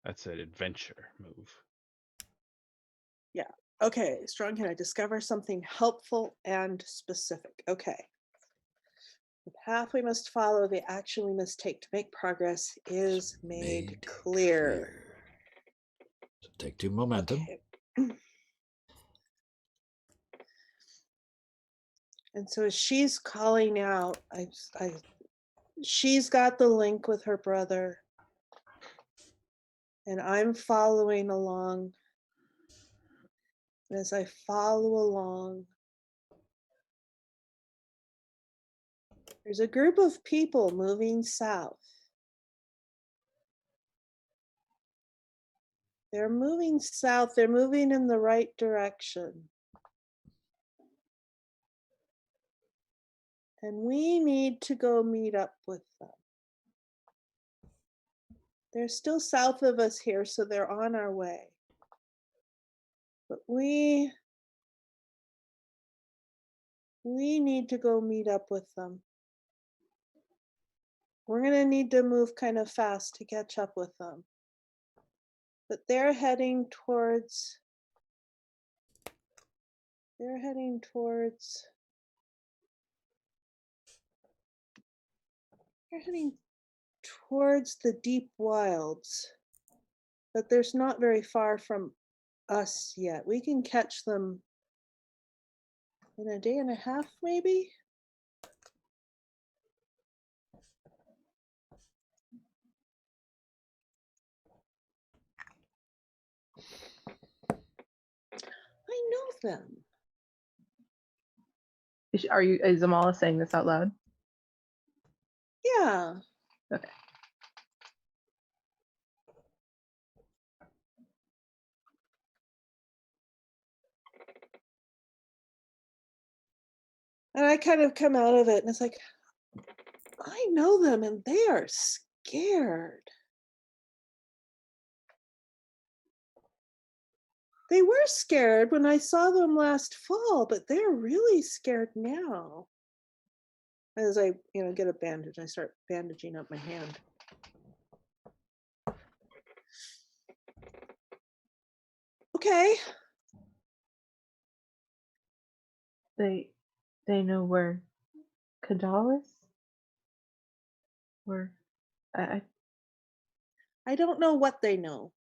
that's an adventure move.
Yeah. Okay. Strong can I discover something helpful and specific? Okay. The path we must follow, the action we must take to make progress is made clear.
So take 2 momentum.
Okay. And so as she's calling out, she's got the link with her brother, and I'm following along. And as I follow along, there's a group of people moving south. They're moving south. They're moving in the right direction. And we need to go meet up with them. They're still south of us here, so they're on our way. But we need to go meet up with them. We're going to need to move kind of fast to catch up with them. But they're heading towards the deep wilds. But there's not very far from us yet. We can catch them in a day and a half, maybe? I know them.
Is Amala saying this out loud?
Yeah.
Okay.
And I kind of come out of it and it's like, I know them and they are scared. They were scared when I saw them last fall, but they're really scared now. As I, get a bandage, I start bandaging up my hand. Okay.
They know where Kadal is? Or
I don't know what they know.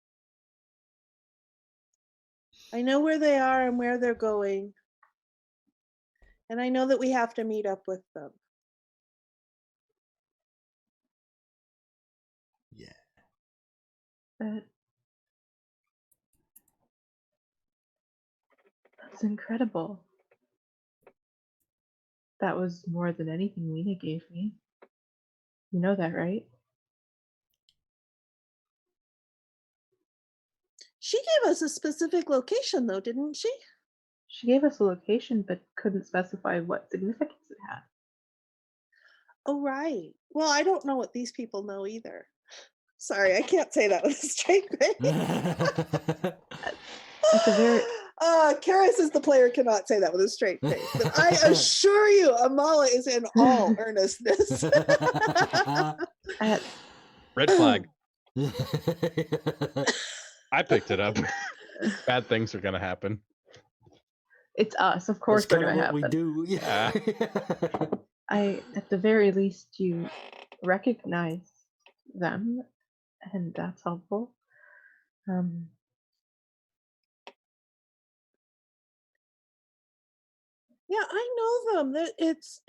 I know where they are and where they're going. And I know that we have to meet up with them.
Yeah.
That's incredible. That was more than anything Lena gave me. You know that, right?
She gave us a specific location, though, didn't she?
She gave us a location, but couldn't specify what significance it had.
Oh, right. Well, I don't know what these people know either. Sorry, I can't say that with a straight face.
At the very
Karis as the player cannot say that with a straight face. But I assure you, Amala is in all earnestness.
Red flag. I picked it up. Bad things are gonna happen.
It's us, of course.
That's
They're
kind of
gonna
what
happen.
we do. Yeah.
At the very least, you recognize them, and that's helpful.
Yeah, I know them. It's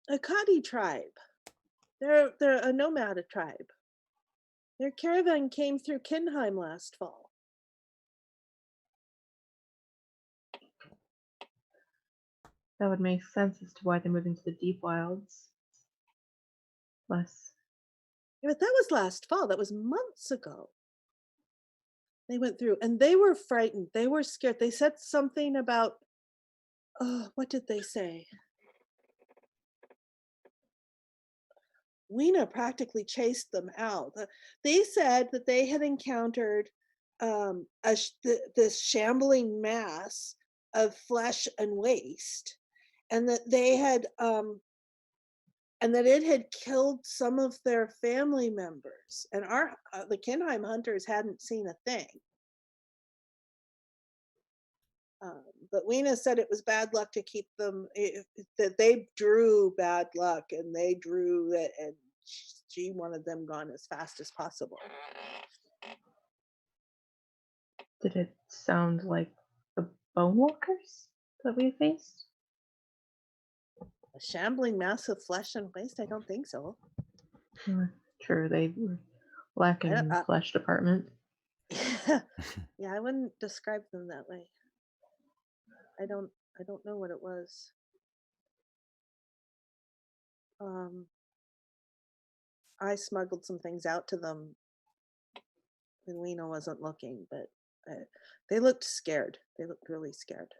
a Kadi tribe. They're a nomad tribe. Their caravan came through Kinheim last fall.
That would make sense as to why they moved into the deep wilds. Less.
Yeah, but that was last fall. That was months ago. They went through and they were frightened. They were scared. They said something about, what did they say? Weena practically chased them out. They said that they had encountered this shambling mass of flesh and waste, and that they had and that it had killed some of their family members. And the Kinheim hunters hadn't seen a thing. But Weena said it was bad luck to keep them, that they drew bad luck and they drew it, and she wanted them gone as fast as possible.
Did it sound like the bone walkers that we faced?
A shambling mass of flesh and waste? I don't think so.
True, they were lacking in the flesh department.
Yeah, I wouldn't describe them that way. I don't know what it was. I smuggled some things out to them when Weena wasn't looking, but they looked scared. They looked really scared.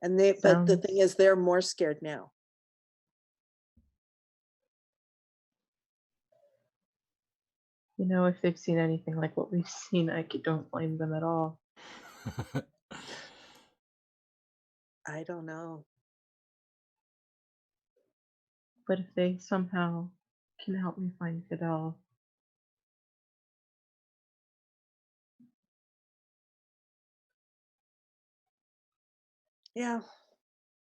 And but the thing is, they're more scared now.
If they've seen anything like what we've seen, I don't blame them at all.
I don't know.
But if they somehow can help me find Fidel.
Yeah.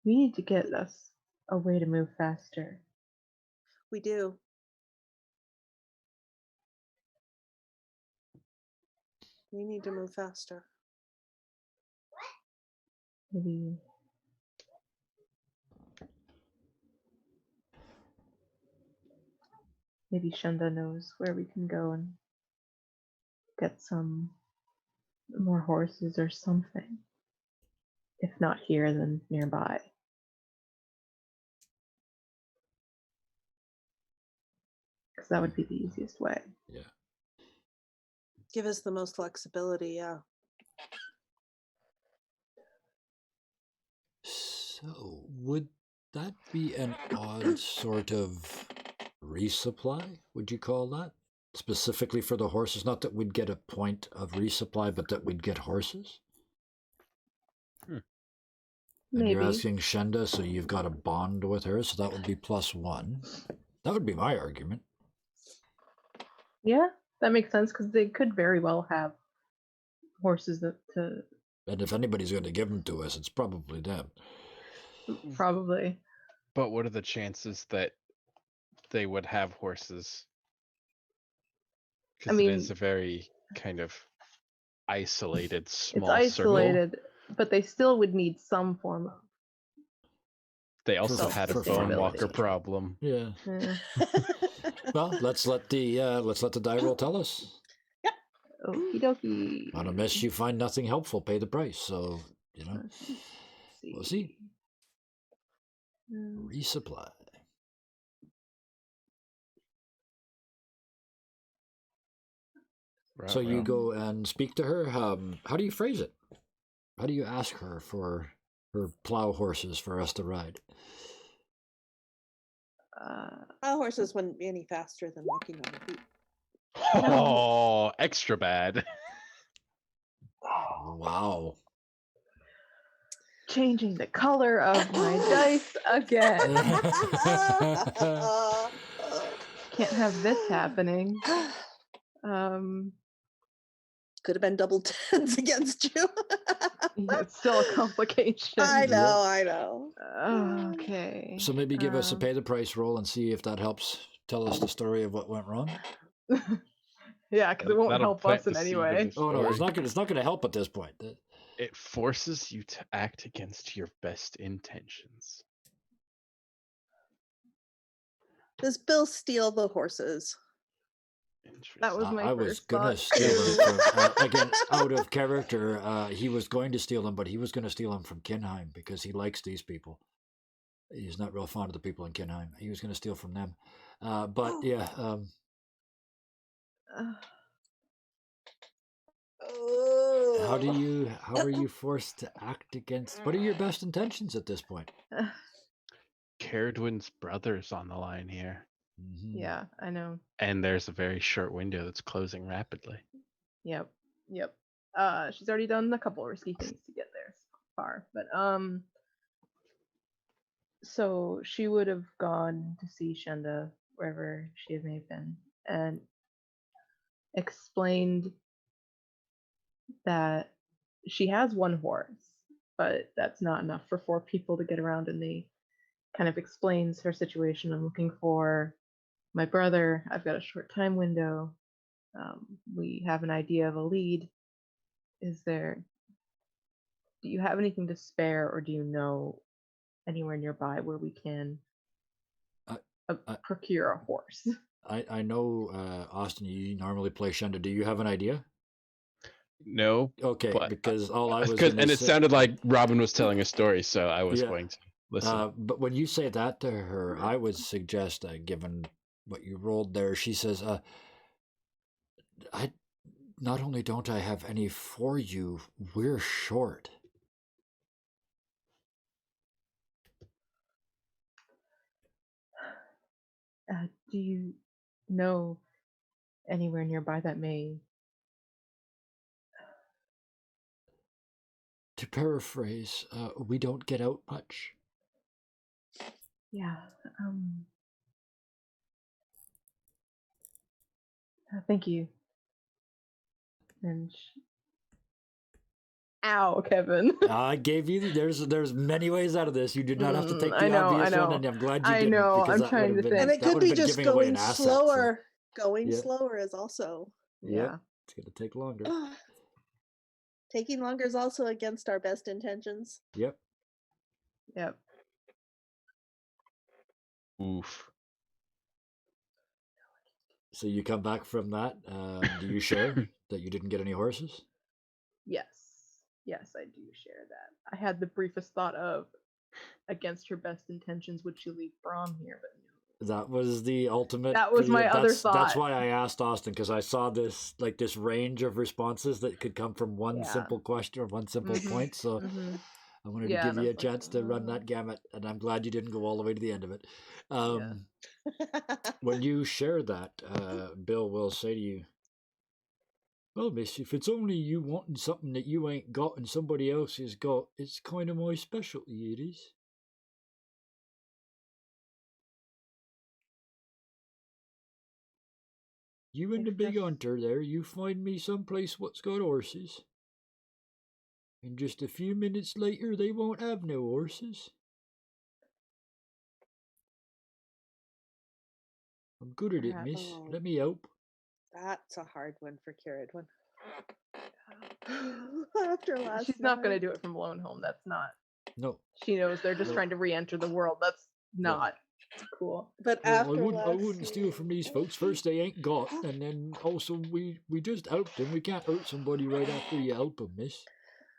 We need to get us a way to move faster.
We do. We need to move faster.
Maybe Shunda knows where we can go and get some more horses or something. If not here, then nearby. Because that would be the easiest way.
Yeah.
Give us the most flexibility, yeah.
So, would that be an odd sort of resupply? Would you call that? Specifically for the horses? Not that we'd get a point of resupply, but that we'd get horses? And
Maybe.
you're asking Shenda, so you've got a bond with her, so that would be +1. That would be my argument.
Yeah, that makes sense because they could very well have horses to
And if anybody's going to give them to us, it's probably them.
probably.
But what are the chances that they would have horses? Because
mean,
it is a very kind of isolated,
It's
small
isolated,
circle.
but they still would need some form of.
They also
For-
had a
for
bone
farm
walker
etc.
problem.
Yeah.
eh.
Well, let's let the die roll tell us.
Okie dokie.
And unless you find nothing helpful, pay the price. So,
Let's
we'll see.
Um,
Resupply. So you
Ruh-roh.
go and speak to her. How do you phrase it? How do you ask her for her plow horses for us to ride?
Our horses wouldn't be any faster than walking on the feet.
Oh, extra bad.
Wow.
Changing the color of my dice again. Can't have this happening.
Could have been double tens against you.
It's still a complication.
I know,
Yeah.
I know.
Okay.
So maybe give us a pay the price roll and see if that helps tell us the story of what went wrong.
Yeah, because it won't
That'll
help
plant
us in
the
any
seed of
way.
the
Oh no, it's
story.
not going to help at this point.
It forces you to act against your best intentions.
Does Bill steal the horses?
That was
Interesting.
my
I was
first
gonna
thought,
steal
too.
them from again out of character. He was going to steal them, but he was going to steal them from Kinheim because he likes these people. He's not real fond of the people in Kinheim. He was going to steal from them, but yeah. How are you forced to act against? What are your best intentions at this point?
Caradwin's brother's on the line here.
Mhm.
Yeah, I know.
And there's a very short window that's closing rapidly.
Yep. She's already done a couple risky things to get there so far, but so she would have gone to see Shenda wherever she may have been and explained that she has one horse, but that's not enough for 4 people to get around, and they kind of explains her situation. I'm looking for my brother. I've got a short time window. We have an idea of a lead. Do you have anything to spare, or do you know anywhere nearby where we can procure a horse?
I know, Austin, you normally play Shenda. Do you have an idea?
No,
Okay,
but
because all I was
because
gonna
and it
say,
sounded like Robin was telling a story, so I was
Yeah.
going to listen.
but when you say that to her, I would suggest, given what you rolled there, she says, I not only don't I have any for you, we're short.
Do you know anywhere nearby that may?
To paraphrase, we don't get out much.
Yeah. Thank you. And ow, Kevin.
I gave you. There's many ways out of this. You did not have to take the
I know,
obvious
I know.
one, and I'm glad you
I
didn't.
know,
Because
I'm
that
trying
would
to
have been,
And it
think.
that
could
would
be
have been
just
giving away an
going
asset.
slower. Going
Yeah.
slower is also
Yeah.
It's gonna take longer.
taking longer is also against our best intentions.
Yep.
Yep.
Oof.
So you come back from that. Do you share that you didn't get any horses?
Yes. Yes, I do share that. I had the briefest thought of against her best intentions would she leave Brahm here, but no.
That was the ultimate.
That was my other
That's
thought.
why I asked Austin, because I saw this range of responses that could come from one
Yeah.
simple question or one simple
Mhm.
point. So
Mhm.
I wanted
Yeah,
to give you a
that's like,
chance to run that gamut, and I'm glad you didn't go all the way to the end of it.
Yeah.
When you share that, Bill will say to you, "Well, miss, if it's only you wanting something that you ain't got and somebody else has got, it's kind of my specialty, it is." You and the big
Except-
hunter there, you find me someplace what's got horses. And just a few minutes later, they won't have no horses. I'm good at it,
Perhaps.
miss.
Oh.
Let me help.
That's a hard one for Caradwin. After last
She's not going to
night.
do it from Lone Home. That's not.
No.
She knows they're just
No.
trying to re-enter the world. That's not cool.
But
Well,
after
I wouldn't steal from these folks. First, they ain't got, and then also we just helped them. We can't hurt somebody right after you help them, miss.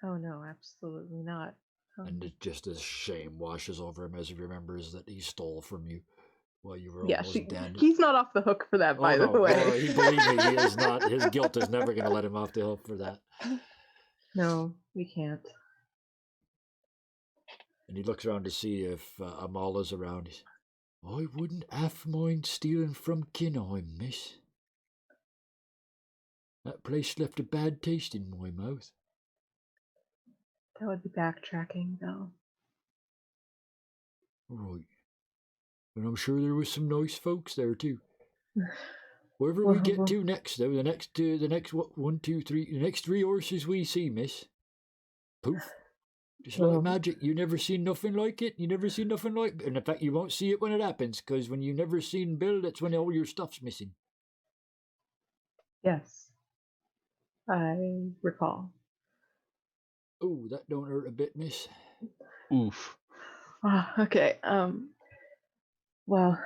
Oh no, absolutely not.
And it just as shame washes over him as he remembers that he stole from you while you were
Yeah,
almost dead.
he's not off the hook for that, by the way.
Oh, believe me, he is not. His guilt is never going to let him off the hook for that.
No, we can't.
And he looks around to see if Amala's around. He's, I wouldn't half mind stealing from Kinheim, miss. That place left a bad taste in my mouth.
That would be backtracking, though.
Right. And I'm sure there was some nice folks there too. Wherever we
Well,
get
well-
to next, though, the next what, 1, 2, 3, the next 3 horses we see, miss. Poof. Just like
Well-
magic. You never seen nothing like it. You never seen nothing like it. And in fact, you won't see it when it happens, because when you never seen Bill, that's when all your stuff's missing.
Yes. I recall.
Oh, that don't hurt a bit, miss.
Oof.
Okay. Well,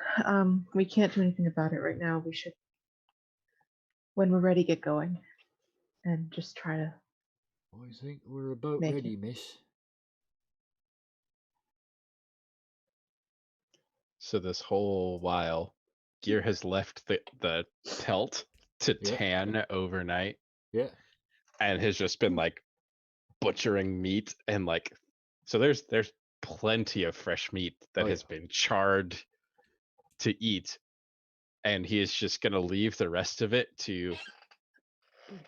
we can't do anything about it right now. We should, when we're ready, get going, and just try to.
I think we're about
Make
ready,
it.
miss.
So this whole while, Gear has left the telt to
Yeah.
tan overnight
Yeah.
and has just been like butchering meat and like, so there's plenty of fresh meat that
Oh,
has been charred to eat, and he is just gonna leave the rest of it to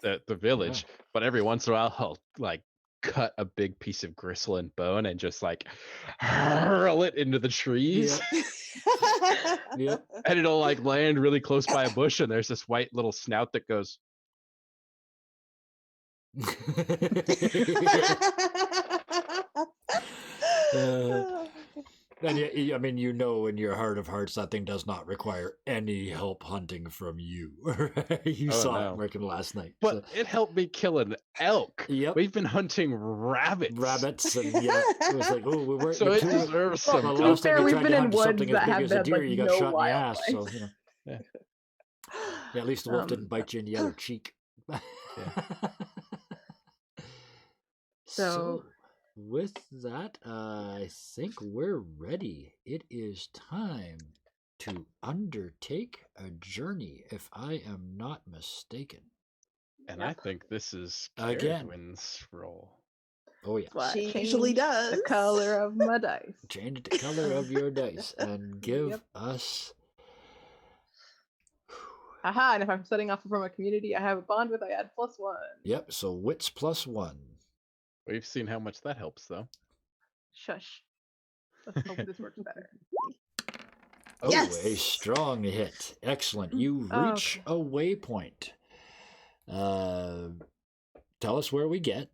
the village. But every once in a while, he'll like cut a big piece of gristle and bone and just like hurl it into the trees.
Yep.
And it'll like land really close by a bush, and there's this white little snout that goes,
And I mean, you know, in your heart of hearts, that thing does not require any help hunting from you. You
Oh,
saw
no.
it working last night.
but it helped me kill an elk.
Yep.
We've been hunting rabbits.
Rabbits, and yeah, it was like, oh, we weren't.
So it
too-
deserves
well,
some
the
to be
last time
fair,
you
we've
tried
been
to
in
hunt
woods
something as
that
big
have
as a
had,
deer,
like,
you got
no
shot in the ass. So
wildlife.
you know,
Yeah.
yeah, at least the wolf didn't bite you in the other cheek. So, with that, I think we're ready. It is time to undertake a journey, if I am not mistaken.
And I think this is
Again.
Caradwin's role.
Oh yeah,
Why I
She usually
changed
does.
the color of my dice.
change the color of your dice and give
Yep.
us.
Aha, and if I'm setting off from a community I have a bond with, I add +1.
Yep. So wits +1.
We've seen how much that helps, though.
Shush. Let's hope this works better.
Oh, a
Yes!
strong hit. Excellent. You
Oh,
reach
okay.
a waypoint. Tell us where we get.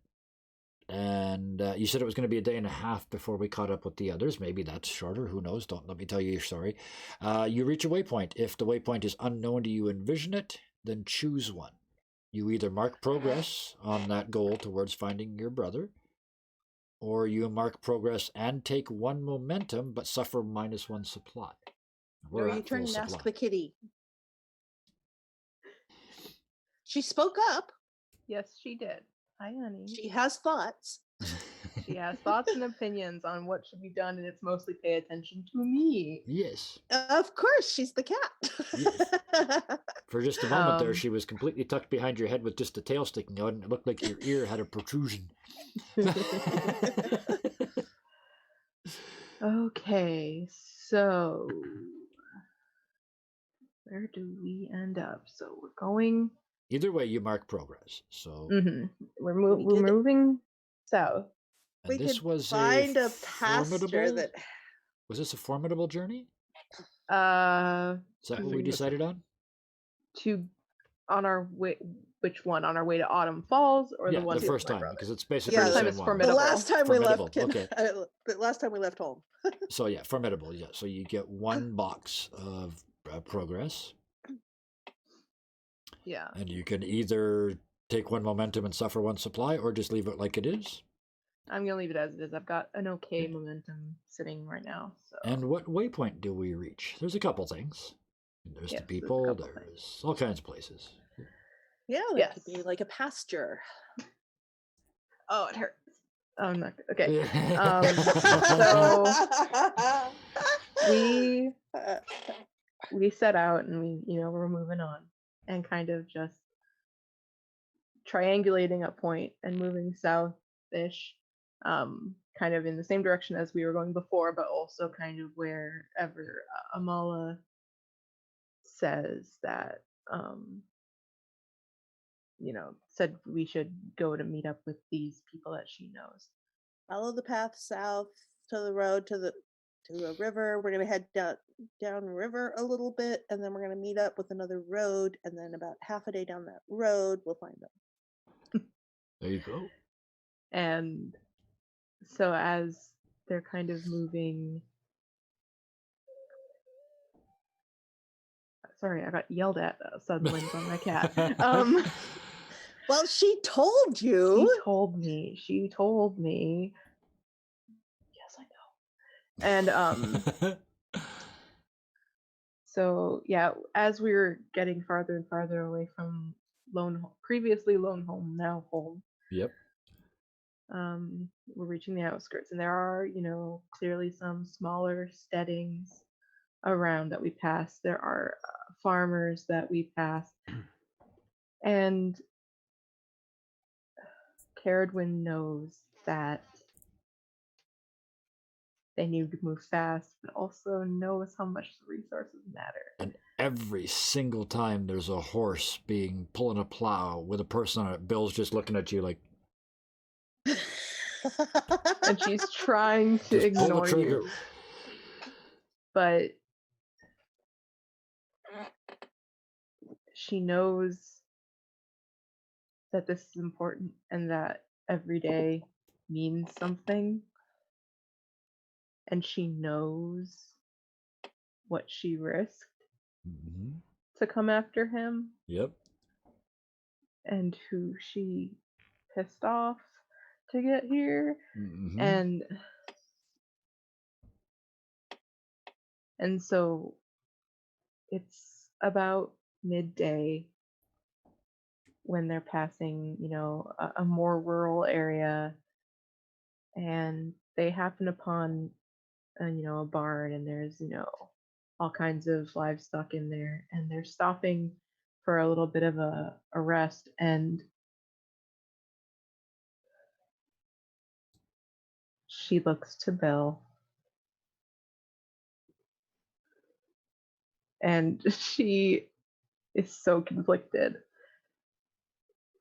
And you said it was going to be a day and a half before we caught up with the others. Maybe that's shorter. Who knows? Don't let me tell you you're sorry. You reach a waypoint. If the waypoint is unknown to you, envision it, then choose one. You either mark progress on that goal towards finding your brother, or you mark progress and take 1 momentum but suffer -1 supply. We're
Or you
at
turn
full
and ask
supply.
the kitty. She spoke up.
Yes, she did. Hi, honey.
She has thoughts.
She has thoughts and opinions on what should be done, and it's mostly pay attention to me.
Yes.
Of course, she's the cat.
Yes. For just a moment there,
Um,
she was completely tucked behind your head with just the tail sticking out, and it looked like your ear had a protrusion.
Okay, so where do we end up? So we're going.
Either way, you mark progress. So,
We're
We could-
moving south.
and
We
this
could
was
find a
formidable.
pasture that.
Was this a formidable journey?
Uh,
Is that what we decided on?
to on our way. Which one? On our way to Autumn Falls, or
Yeah,
the one
the
to
first
my
time,
brother?
because it's basically
Yeah,
the
First time
same
is
one.
formidable.
The last time we left.
Formidable, okay.
The last time we left home.
So yeah, formidable. Yeah, so you get one box of progress,
Yeah.
and you can either take one momentum and suffer one supply, or just leave it like it is.
I'm gonna leave it as it is. I've got an okay momentum sitting right now. So.
And what waypoint do we reach? There's a couple things. There's
Yes,
the
there's a
people.
couple
There's
things.
all kinds of places.
Yeah, that
Yes.
could be like a pasture.
Oh, it hurts. Oh, I'm not okay.
So
We set out, and we're moving on, and kind of just triangulating a point and moving south-ish, kind of in the same direction as we were going before, but also kind of wherever Amala says that, said we should go to meet up with these people that she knows.
follow the path south to the road to a river. We're gonna head down river a little bit, and then we're gonna meet up with another road, and then about half a day down that road, we'll find them.
There you go.
And so as they're kind of moving. Sorry, I got yelled at suddenly by my cat.
Well, she told you.
She told me. Yes, I know. And so yeah, as we were getting farther and farther away from previously lone home, now home.
Yep.
We're reaching the outskirts, and there are, clearly some smaller steadings around that we pass. There are farmers that we pass, and Caradwin knows that they need to move fast, but also knows how much the resources matter.
And every single time there's a horse pulling a plow with a person on it, Bill's just looking at you like.
And she's trying to
Just pull the
ignore
trigger.
you. But she knows that this is important and that every day means something. And she knows what she risked to come after him.
Yep.
And who she pissed off to get here. And so it's about midday when they're passing, a more rural area, and they happen upon, a barn, and there's, all kinds of livestock in there, and they're stopping for a little bit of a rest, and she looks to Bill, and she is so conflicted,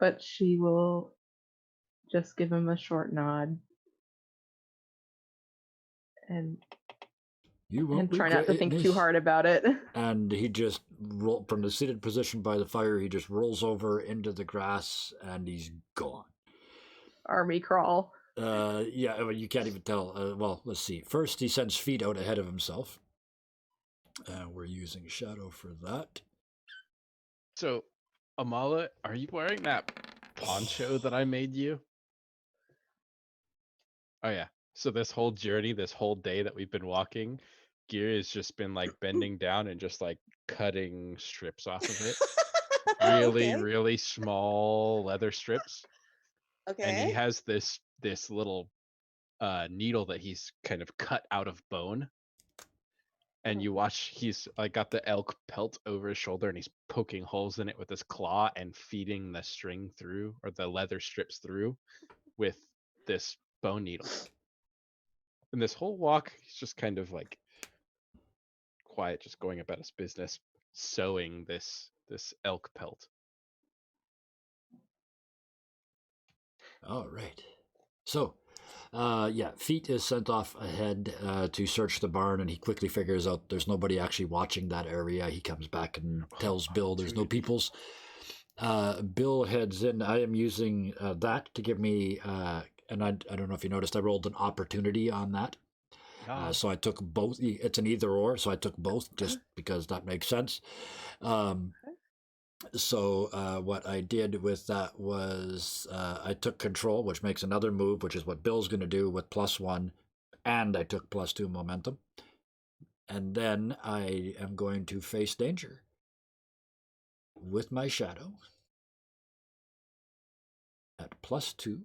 but she will just give him a short nod and try not to think too hard about it.
And he just from the seated position by the fire, he just rolls over into the grass and he's gone.
Army crawl.
Yeah, I mean, you can't even tell. Well, let's see. First, he sends feet out ahead of himself. We're using shadow for that.
So, Amala, are you wearing that poncho that I made you? Oh yeah. So this whole journey, this whole day that we've been walking, Gear has just been like bending down and just like cutting strips off of it. Really, really small leather strips.
Okay.
And he has this little needle that he's kind of cut out of bone. And you watch, he's like got the elk pelt over his shoulder and he's poking holes in it with his claw and feeding the string through, or the leather strips through, with this bone needle. And this whole walk, he's just kind of like quiet, just going about his business, sewing this elk pelt.
All right. So, Feet is sent off ahead to search the barn, and he quickly figures out there's nobody actually watching that area. He comes back and tells Bill there's no peoples. Bill heads in. I am using that to give me, and I don't know if you noticed, I rolled an opportunity on that. So I took both. It's an either or, so I took both just because that makes sense. So what I did with that was I took control, which makes another move, which is what Bill's going to do with +1, and I took +2 momentum. And then I am going to face danger with my shadow at +2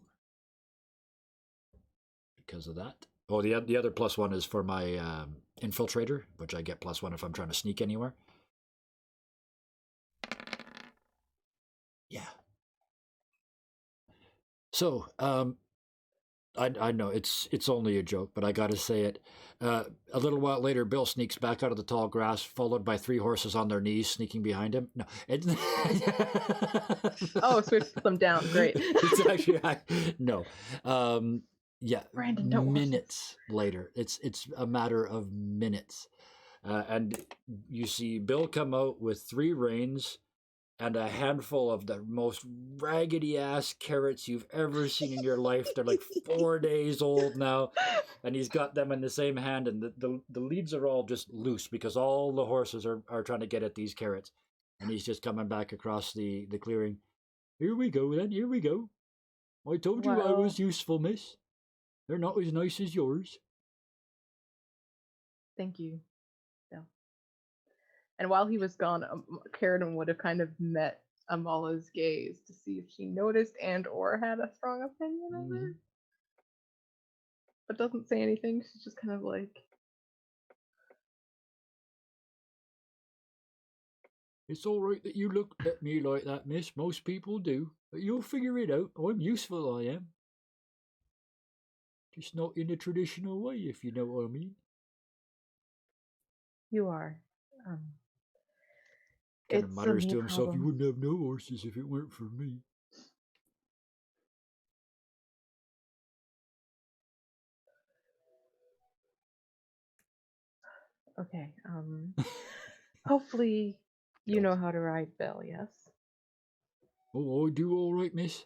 because of that. Oh, the other +1 is for my infiltrator, which I get +1 if I'm trying to sneak anywhere. Yeah. So, I know it's only a joke, but I got to say it. A little while later, Bill sneaks back out of the tall grass, followed by 3 horses on their knees, sneaking behind him. No,
Oh, switch them down. Great.
It's actually no. Yeah,
Brandon, don't watch
minutes later. It's a matter of minutes, and you see Bill come out with 3 reins and a handful of the most raggedy ass carrots you've ever seen in your life. They're like 4 days old now, and he's got them in the same hand, and the leads are all just loose because all the horses are trying to get at these carrots, and he's just coming back across the clearing. Here we go then, here we go. I told you I was useful, miss. They're not as nice as yours.
Thank you, Bill. And while he was gone, Carradine would have kind of met Amala's gaze to see if she noticed and or had a strong opinion of her. But doesn't say anything. She's just kind of like,
It's all right that you look at me like that, miss. Most people do. But you'll figure it out. I'm useful, I am. Just not in a traditional way, if you know what I mean.
you are.
Kind of
It's
mutters
me
to himself,
problem.
you wouldn't have no horses if it weren't for me.
Okay. Hopefully you know how to ride Bill, yes?
Oh, I do all right, miss.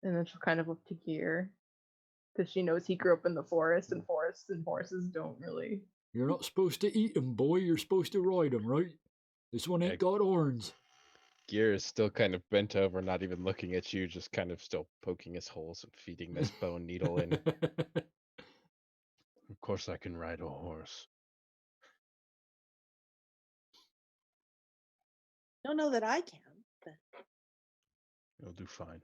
And then she'll kind of look to Gear because she knows he grew up in the forest, and forests and horses don't really.
You're not supposed to eat 'em, boy. You're supposed to ride 'em, right? This one ain't got horns.
Gear is still kind of bent over, not even looking at you, just kind of still poking his holes and feeding this bone needle in. Of course I can ride a horse.
Don't know that I can. But
You'll do fine.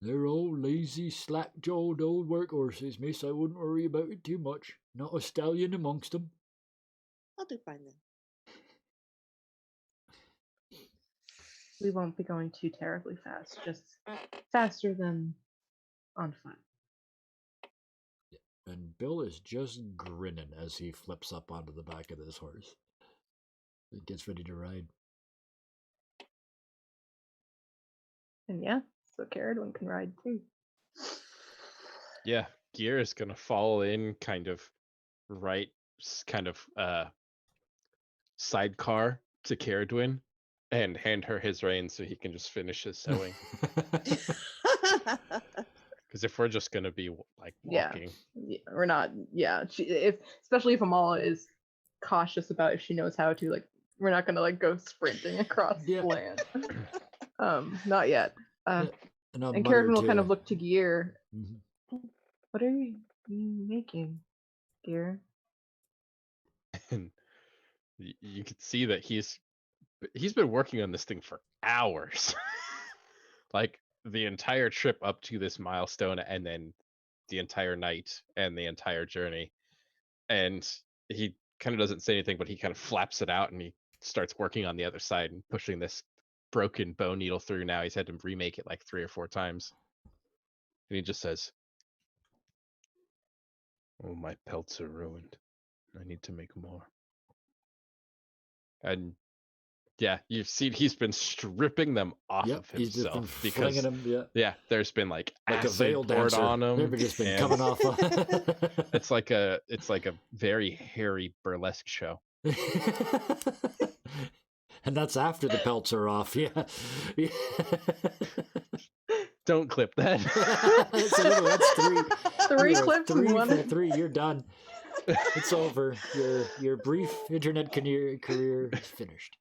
They're all lazy, slack-jawed old workhorses, miss. I wouldn't worry about it too much. Not a stallion amongst 'em.
I'll do fine then.
We won't be going too terribly fast, just faster than on foot.
And Bill is just grinning as he flips up onto the back of this horse. He gets ready to ride.
And yeah, so Carradine can ride too.
Yeah, Gear is gonna fall in kind of right, sidecar to Carradine and hand her his reins so he can just finish his sewing. Because if we're just gonna be like walking,
Yeah, we're not. Yeah, especially if Amala is cautious about if she knows how to. Like, we're not gonna like go sprinting across
Yeah.
land. Not yet.
And
And Carradine will kind of look to Gear.
Mhm.
What are you making, Gear?
and you can see that he's been working on this thing for hours. Like the entire trip up to this milestone, and then the entire night and the entire journey. And he kind of doesn't say anything, but he kind of flaps it out and he starts working on the other side and pushing this broken bone needle through. Now he's had to remake it like 3 or 4 times. And he just says, "Oh, my pelts are ruined. I need to make more." And yeah, you've seen he's been stripping them off
Yep,
of
he's just been
himself
flinging
because
them. Yeah,
there's been like
like a
acid
veil
poured
dancer.
on him.
They've just been
and
coming off.
it's like a very hairy burlesque show.
And that's after the pelts are off. Yeah. Yeah.
Don't clip that.
So literally, that's three.
Three
You are
clips in
three
one.
for 3. You're done. It's over. Your brief internet career is finished.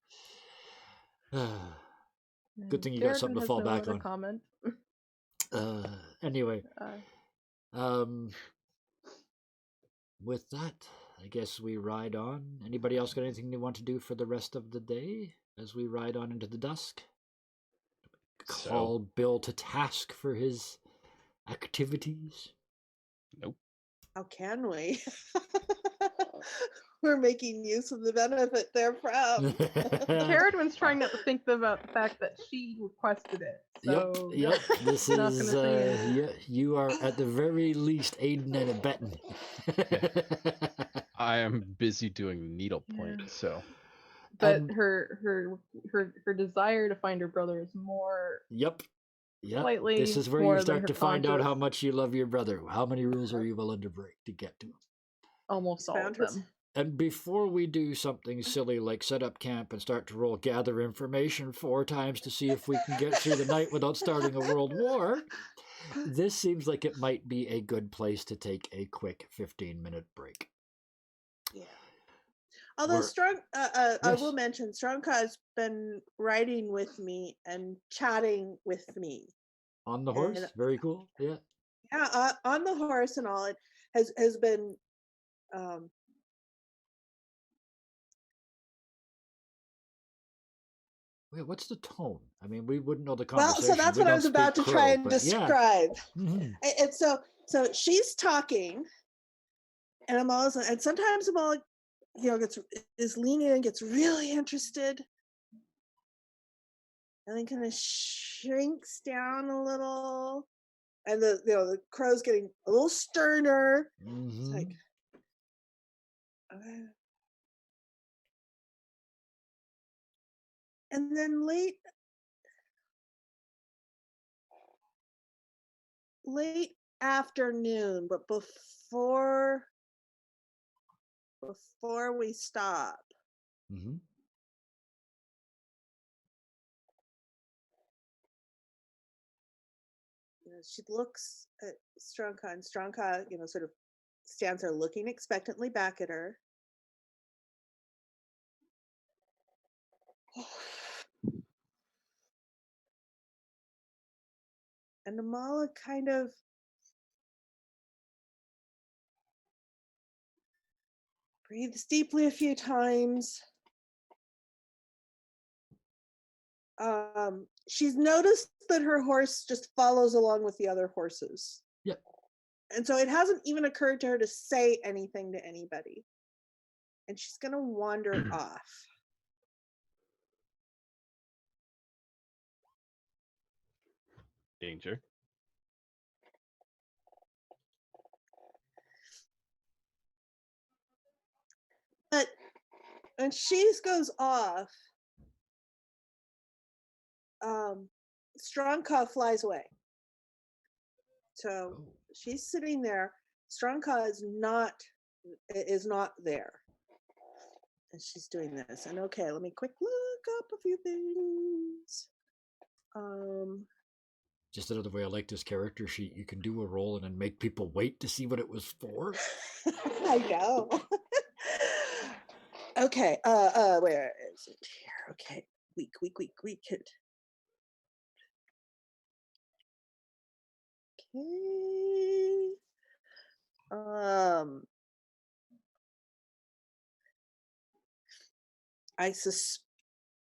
Good thing you got something to
Garrett
fall
has no
back
other
on.
comment.
Anyway,
Uh,
with that, I guess we ride on. Anybody else got anything they want to do for the rest of the day as we ride on into the dusk? Call Bill to task for his activities?
Nope.
How can we? We're making use of the benefit therefrom.
Carradwin's trying not to think about the fact that she requested it. So
Yep. This
not
is
gonna say anything.
you are at the very least aiding and abetting.
I am busy doing needlepoint,
Yeah.
so
But
And-
her desire to find her brother is more
Yep.
slightly
This is where
more
you
than
start
her
to find out
conscious.
how much you love your brother. How many rules are you willing to break to get to him?
Almost all of
Found her-
them.
And before we do something silly like set up camp and start to roll gather information 4 times to see if we can get through the night without starting a world war, this seems like it might be a good place to take a quick 15-minute break.
Yeah. Although
We're-
Strong, I
Yes.
will mention, Strongka has been riding with me and chatting with me.
On the horse?
And-
Very cool. Yeah.
Yeah, on the horse and all. It has been.
Wait, what's the tone? I mean, we wouldn't know the
Well,
conversation.
so that's
We
what I
don't
was about to
speak
try
Crow,
and
but yeah.
describe.
Mhm.
And so she's talking, and I'm always, and sometimes I'm all, is leaning and gets really interested, and then kind of shrinks down a little, and the crow's getting a little sterner. It's
Mhm.
like, okay. And then late afternoon, but before we stop,
Mhm.
she looks at Strongka, and Strongka, sort of stands there looking expectantly back at her. And Amala kind of breathes deeply a few times. She's noticed that her horse just follows along with the other horses.
Yep.
And so it hasn't even occurred to her to say anything to anybody. And she's going to wander off.
danger.
But when she goes off, Strongka flies away. So
Oh.
she's sitting there. Strongka is not there. And she's doing this. And okay, let me quick look up a few things.
Just another way I like this character sheet. You can do a roll and then make people wait to see what it was for.
I know. Okay, where is it here? Okay, weak. Okay. I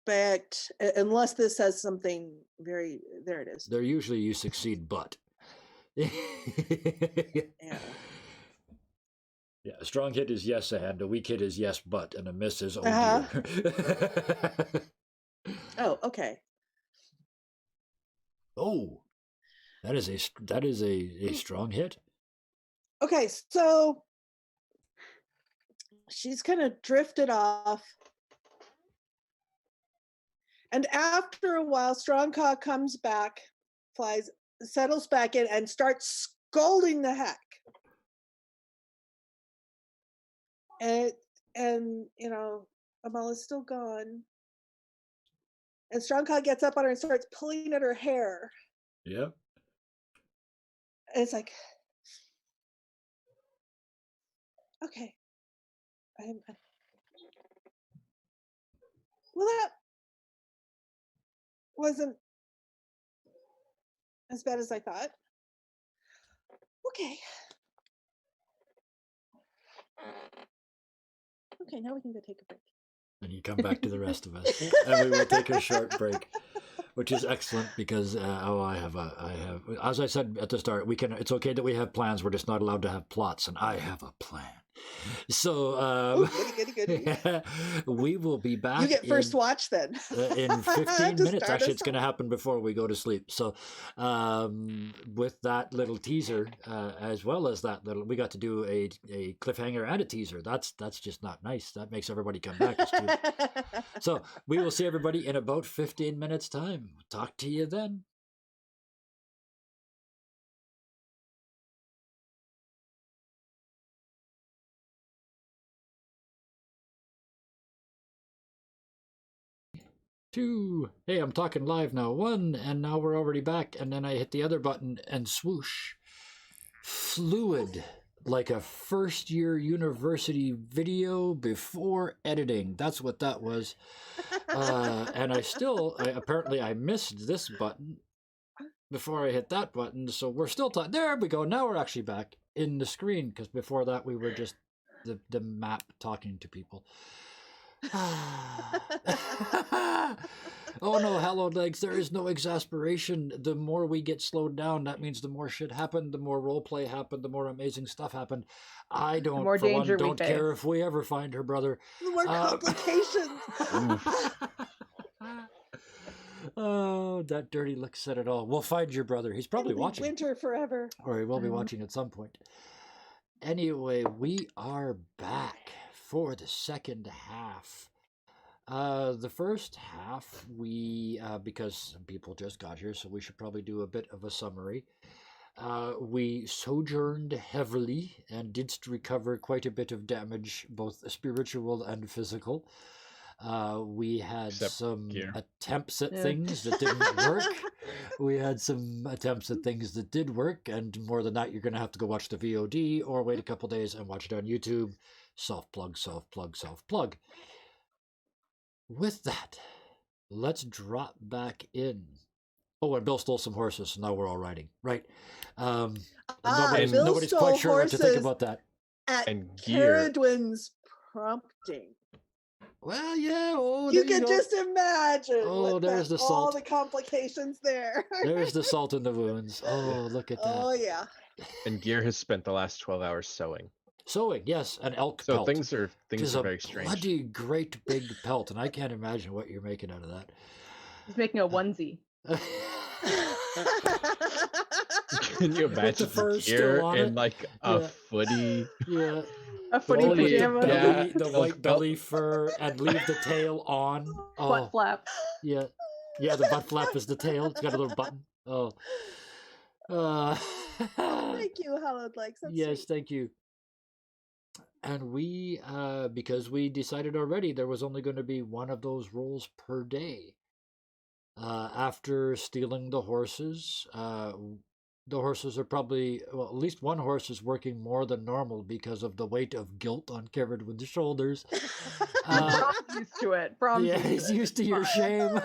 expect, unless this says something very, there it is.
They're usually you succeed, but.
Yeah.
Yeah, a strong hit is yes and, a weak hit is yes but, and a miss is oh
Uh-huh.
dear.
Oh, okay.
Oh, that is a strong hit.
Okay, so she's kind of drifted off. And after a while, Strongcaw comes back, settles back in, and starts scolding the heck. And Amal is still gone. And Strongcaw gets up on her and starts pulling at her hair.
Yep.
And it's like, okay. Well, that wasn't as bad as I thought. Okay. Okay, now we can go take a break.
And you come back to the rest of us, and we will take a short break, which is excellent because I have as I said at the start, it's okay that we have plans, we're just not allowed to have plots, and I have a plan. So
Goody.
we will be back.
You get first watch then.
In 15 minutes. Actually, it's
us
going to happen before we go to sleep. So with that little teaser, as well as that little, we got to do a cliffhanger and a teaser. That's just not nice. That makes everybody come back. So we will see everybody in about 15 minutes time. Talk to you then. Two. Hey, I'm talking live now. One, and now we're already back. And then I hit the other button, and swoosh, fluid, like a first-year university video before editing. That's what that was. And apparently I missed this button before I hit that button. So we're still talking. There we go. Now we're actually back in the screen, because before that we were just the map talking to people. Oh no, hallowed legs, there is no exasperation. The more we get slowed down, that means the more shit happened, the more roleplay happened, the more amazing stuff happened. I don't,
more
for one,
danger we
don't care
face.
if we ever find her brother.
The more complications.
Oh, that dirty look said it all. We'll find your brother. He's probably
It'll be
watching.
winter forever.
Or he will be watching at some point. Anyway, we are back for the second half. The first half, we, because some people just got here, so we should probably do a bit of a summary. We sojourned heavily and did recover quite a bit of damage, both spiritual and physical. We had some attempts at things that didn't work. We had some attempts at things that did work, and more than that, you're going to have to go watch the VOD or wait a couple days and watch it on YouTube. Soft plug. With that, let's drop back in. Oh, and Bill stole some horses, so now we're all riding. Right. Nobody's quite sure what to think about that.
And Caradwin's prompting.
Well, yeah. Oh,
you can just imagine.
Oh, there's the salt.
All the complications there.
There's the salt in the wounds. Oh, look at that.
Oh, yeah.
And Gear has spent the last 12 hours sewing.
Sewing, yes, an elk
so
pelt.
Things are very strange.
Bloody great big pelt, and I can't imagine what you're making out of that.
He's making a onesie.
Can you imagine Gear in like a footy?
Yeah.
A footy pajama.
The white belly fur, and leave the tail on.
Butt flap.
Yeah. Yeah, the butt flap is the tail. It's got a little button. Oh.
Thank you, Hallowed Legs.
Yes,
sweet.
Thank you. And we, because we decided already there was only going to be one of those rolls per day. After stealing the horses are probably, well, at least one horse is working more than normal because of the weight of guilt on Caradwin's shoulders.
Brom's used to it.
He's used to your shame.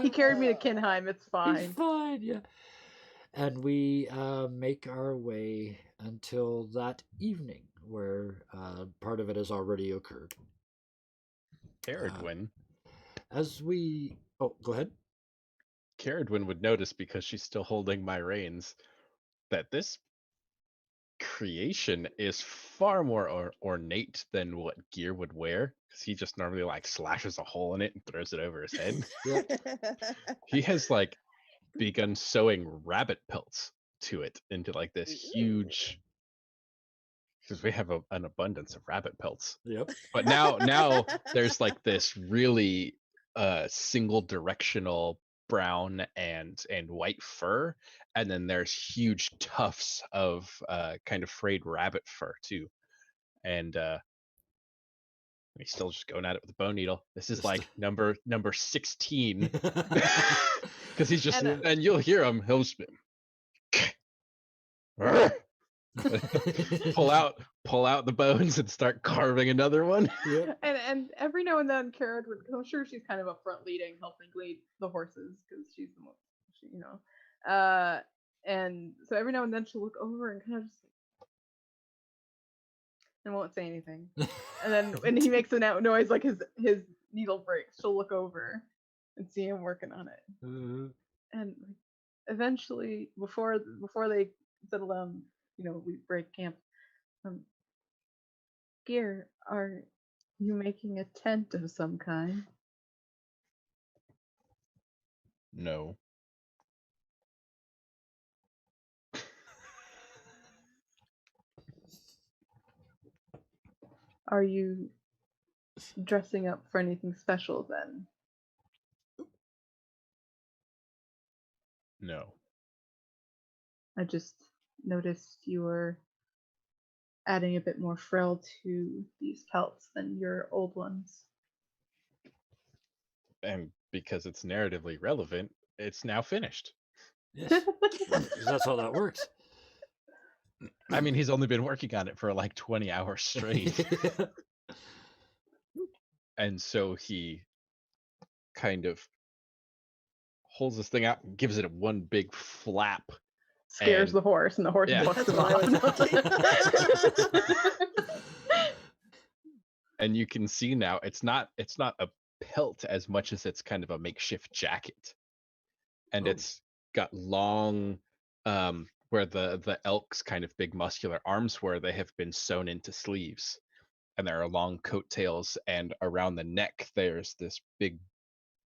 He carried me to Kinheim. It's fine.
It's fine, yeah. And we make our way until that evening, where part of it has already occurred.
Caradwin.
As we... Oh, go ahead.
Caradwin would notice, because she's still holding my reins, that this creation is far more ornate than what Gear would wear, because he just normally like slashes a hole in it and throws it over his head. He has like begun sewing rabbit pelts to it into like this huge, because we have an abundance of rabbit pelts.
Yep.
But now there's like this really single directional brown and white fur, and then there's huge tufts of kind of frayed rabbit fur too. And he's still just going at it with a bone needle. This is
Just
like number 16.
Yeah.
Because he's just,
And,
and you'll hear him, he'll just pull out the bones and start carving another one.
Yep.
And every now and then, Kara would, because I'm sure she's kind of up front leading, helping lead the horses, because she's the most, you know. And so every now and then she'll look over and kind of just, and won't say anything. And then when he makes a noise like his needle breaks, she'll look over and see him working on it. And eventually, before they settle down, you know, we break camp. Gear, are you making a tent of some kind?
No.
Are you dressing up for anything special then?
No.
I just noticed you were adding a bit more frill to these pelts than your old ones.
And because it's narratively relevant, it's now finished.
Yes. That's how that works.
I mean, he's only been working on it for like 20 hours straight. And so he kind of holds this thing out and gives it one big flap.
Scares
And-
the horse, and the horse
Yeah.
bucks
That's
him
what I was
off.
thinking.
And you can see now it's not a pelt as much as it's kind of a makeshift jacket. And
Oh.
it's got long where the elk's kind of big muscular arms were, they have been sewn into sleeves. And there are long coattails, and around the neck there's this big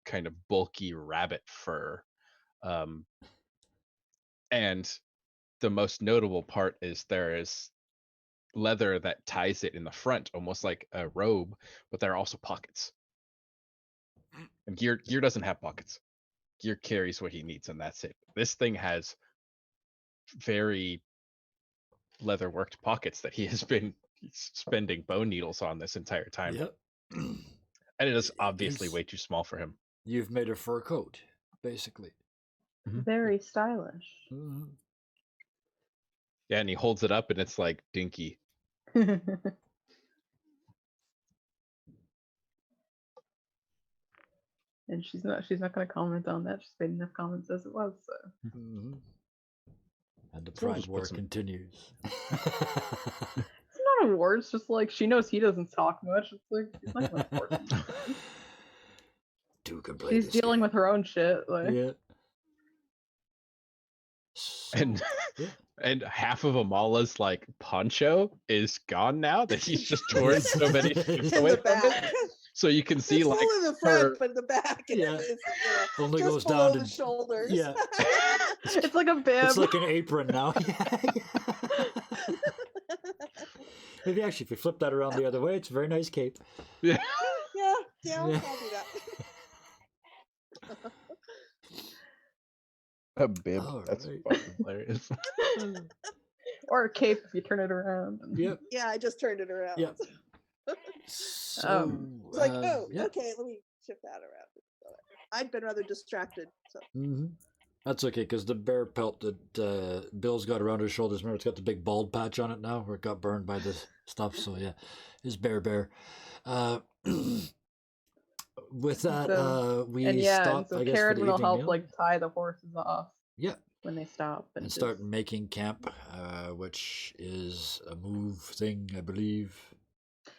kind of bulky rabbit fur. And the most notable part is there is leather that ties it in the front, almost like a robe, but there are also pockets. And Gear doesn't have pockets. Gear carries what he needs, and that's it. This thing has very leather worked pockets that he has been spending bone needles on this entire time.
Yep.
And it is obviously
It's-
way too small for him.
You've made a fur coat, basically.
Very stylish.
Mhm.
Yeah, and he holds it up and it's like dinky.
And she's not going to comment on that. She's made enough comments as it was. So
Mhm. And the
So we'll
pride
just put
war
some-
continues.
it's not a war. It's just like she knows he doesn't talk much. It's like he's not going to force him.
Two can play
She's
this
dealing
game.
with her own shit. Like
Yeah. So,
And
yeah.
and half of Amala's like poncho is gone now that he's just torn so many strips
In
away
the
from
back.
it. So you can see
It's
like
full in the front,
her-
but in the back,
Yeah.
it's
Only
just
goes
below
down
the
to
shoulders.
yeah.
it's like a bib.
It's like an apron now. Maybe actually, if you flip that around the other way, it's a very nice cape.
yeah.
yeah,
Yeah.
I'll do that.
A bib.
All
That's
right.
fucking hilarious.
Or a cape if you turn it around.
Yep.
Yeah, I just turned it around.
Yep. So,
It's like,
yeah.
okay, let me shift that around. I'd been rather distracted. So
Hmm. That's okay, because the bear pelt that Bill's got around his shoulders, remember, it's got the big bald patch on it now, where it got burned by the stuff. So yeah, his bear. With that, we
And yeah,
stop.
and so
I guess for
Karen
the
will
evening
help
meal.
like tie the horses off
Yeah,
when they stop
and
just-
start making camp, which is a move thing, I believe.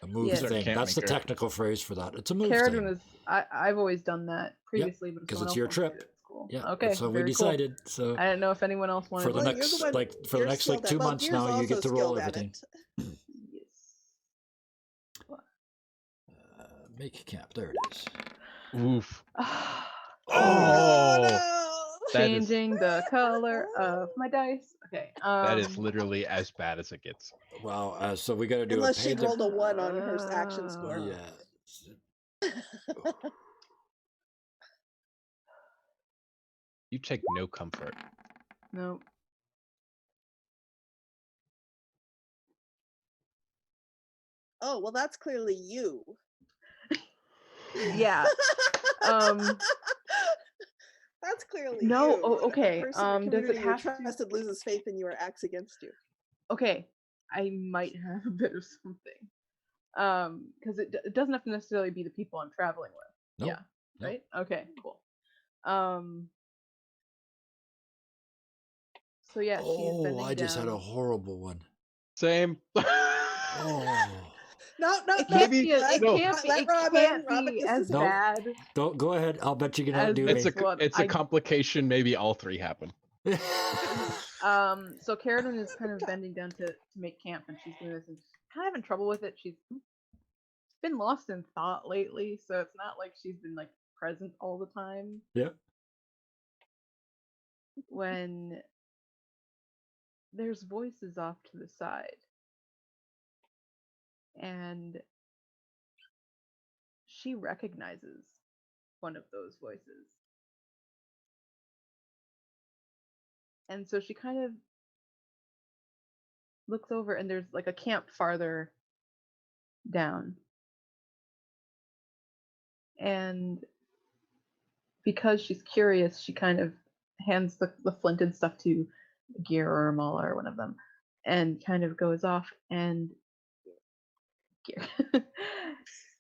A move
Yes.
Our
thing.
camp
That's the
maker.
technical phrase for that. It's a move
Carradine
thing.
is. I've always done that previously, but if
'cause
someone
it's
else
your
wants to do
trip.
it, it's cool.
Yeah.
Okay.
That's what we
very cool.
decided. So
I didn't know if anyone else wanted
for the
to.
Well, you're
next
the one-
for the
you're
next
skilled at
2
it. Well,
months
Gear's
now, you
also
get to roll
skilled at
everything.
it.
Yes.
Make camp. There it is.
Oof.
Oh,
Oh,
no!
that is
changing the color of my dice. Okay.
that is literally as bad as it gets.
Wow. So we got to do
Unless
a
she
pay the
rolled a 1 on her action score.
Yeah.
You take no comfort.
No.
Oh, well, that's clearly you.
Yeah.
That's clearly
No,
you.
oh,
A
okay,
person or
does it
community you
have to-
trusted loses faith in you or acts against you.
Okay. I might have a bit of something. Because it doesn't have to necessarily be the people I'm traveling with.
Nope.
Yeah.
Nope.
Right. Okay. Cool. So yeah, she's bending
Oh, I just had a
down.
horrible one.
Same.
Oh.
No,
It can't
Maybe-
be. It
no.
can't be.
Let
It
Robin-
can't
Robin
be
gets
as
to
No.
bad.
Don't go ahead. I'll bet you can outdo
As
me.
It's a complication. Maybe all three happen.
So Carradine is kind of bending down to make camp, and she's doing this, and she's kind of having trouble with it. She's been lost in thought lately, so it's not like she's been like present all the time.
Yeah.
When there's voices off to the side, and she recognizes one of those voices. And so she kind of looks over, and there's like a camp farther down. And because she's curious, she kind of hands the flint and stuff to Gear or Mala or one of them, and kind of goes off and Gear.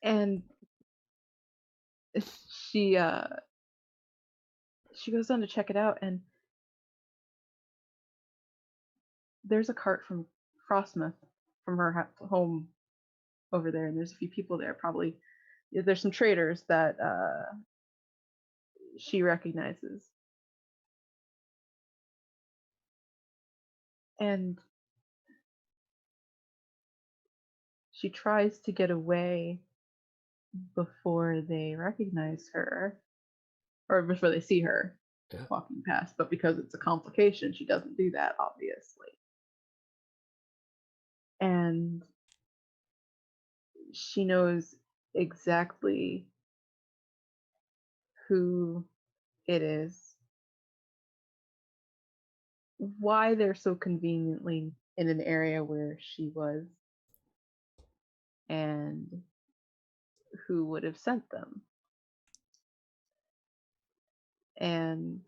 And she goes down to check it out, and there's a cart from Frostmouth from her home over there, and there's a few people there. Probably there's some traders that she recognizes, and she tries to get away before they recognize her, or before they see her walking past. But because it's a complication, she doesn't do that, obviously. And she knows exactly who it is, why they're so conveniently in an area where she was, and who would have sent them. And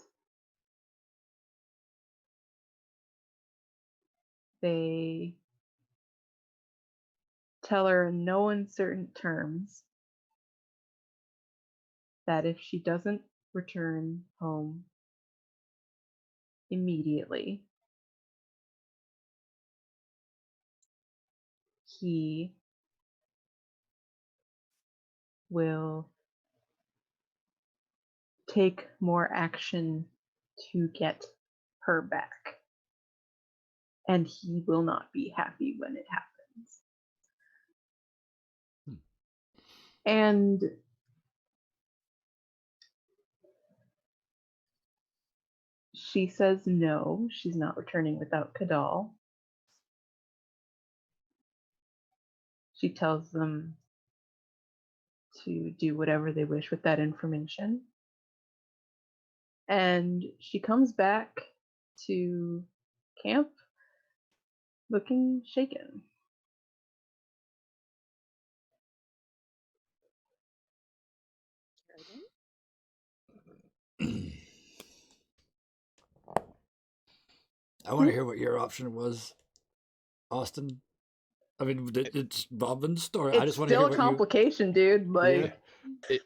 they tell her in no uncertain terms that if she doesn't return home immediately, he will take more action to get her back. And he will not be happy when it happens. And she says no, she's not returning without Kadal. She tells them to do whatever they wish with that information. And she comes back to camp looking shaken.
I want to hear what your option was, Austin. I mean, it's Robin's story.
It's
I just want to
still
hear
a
what
complication, dude. Like,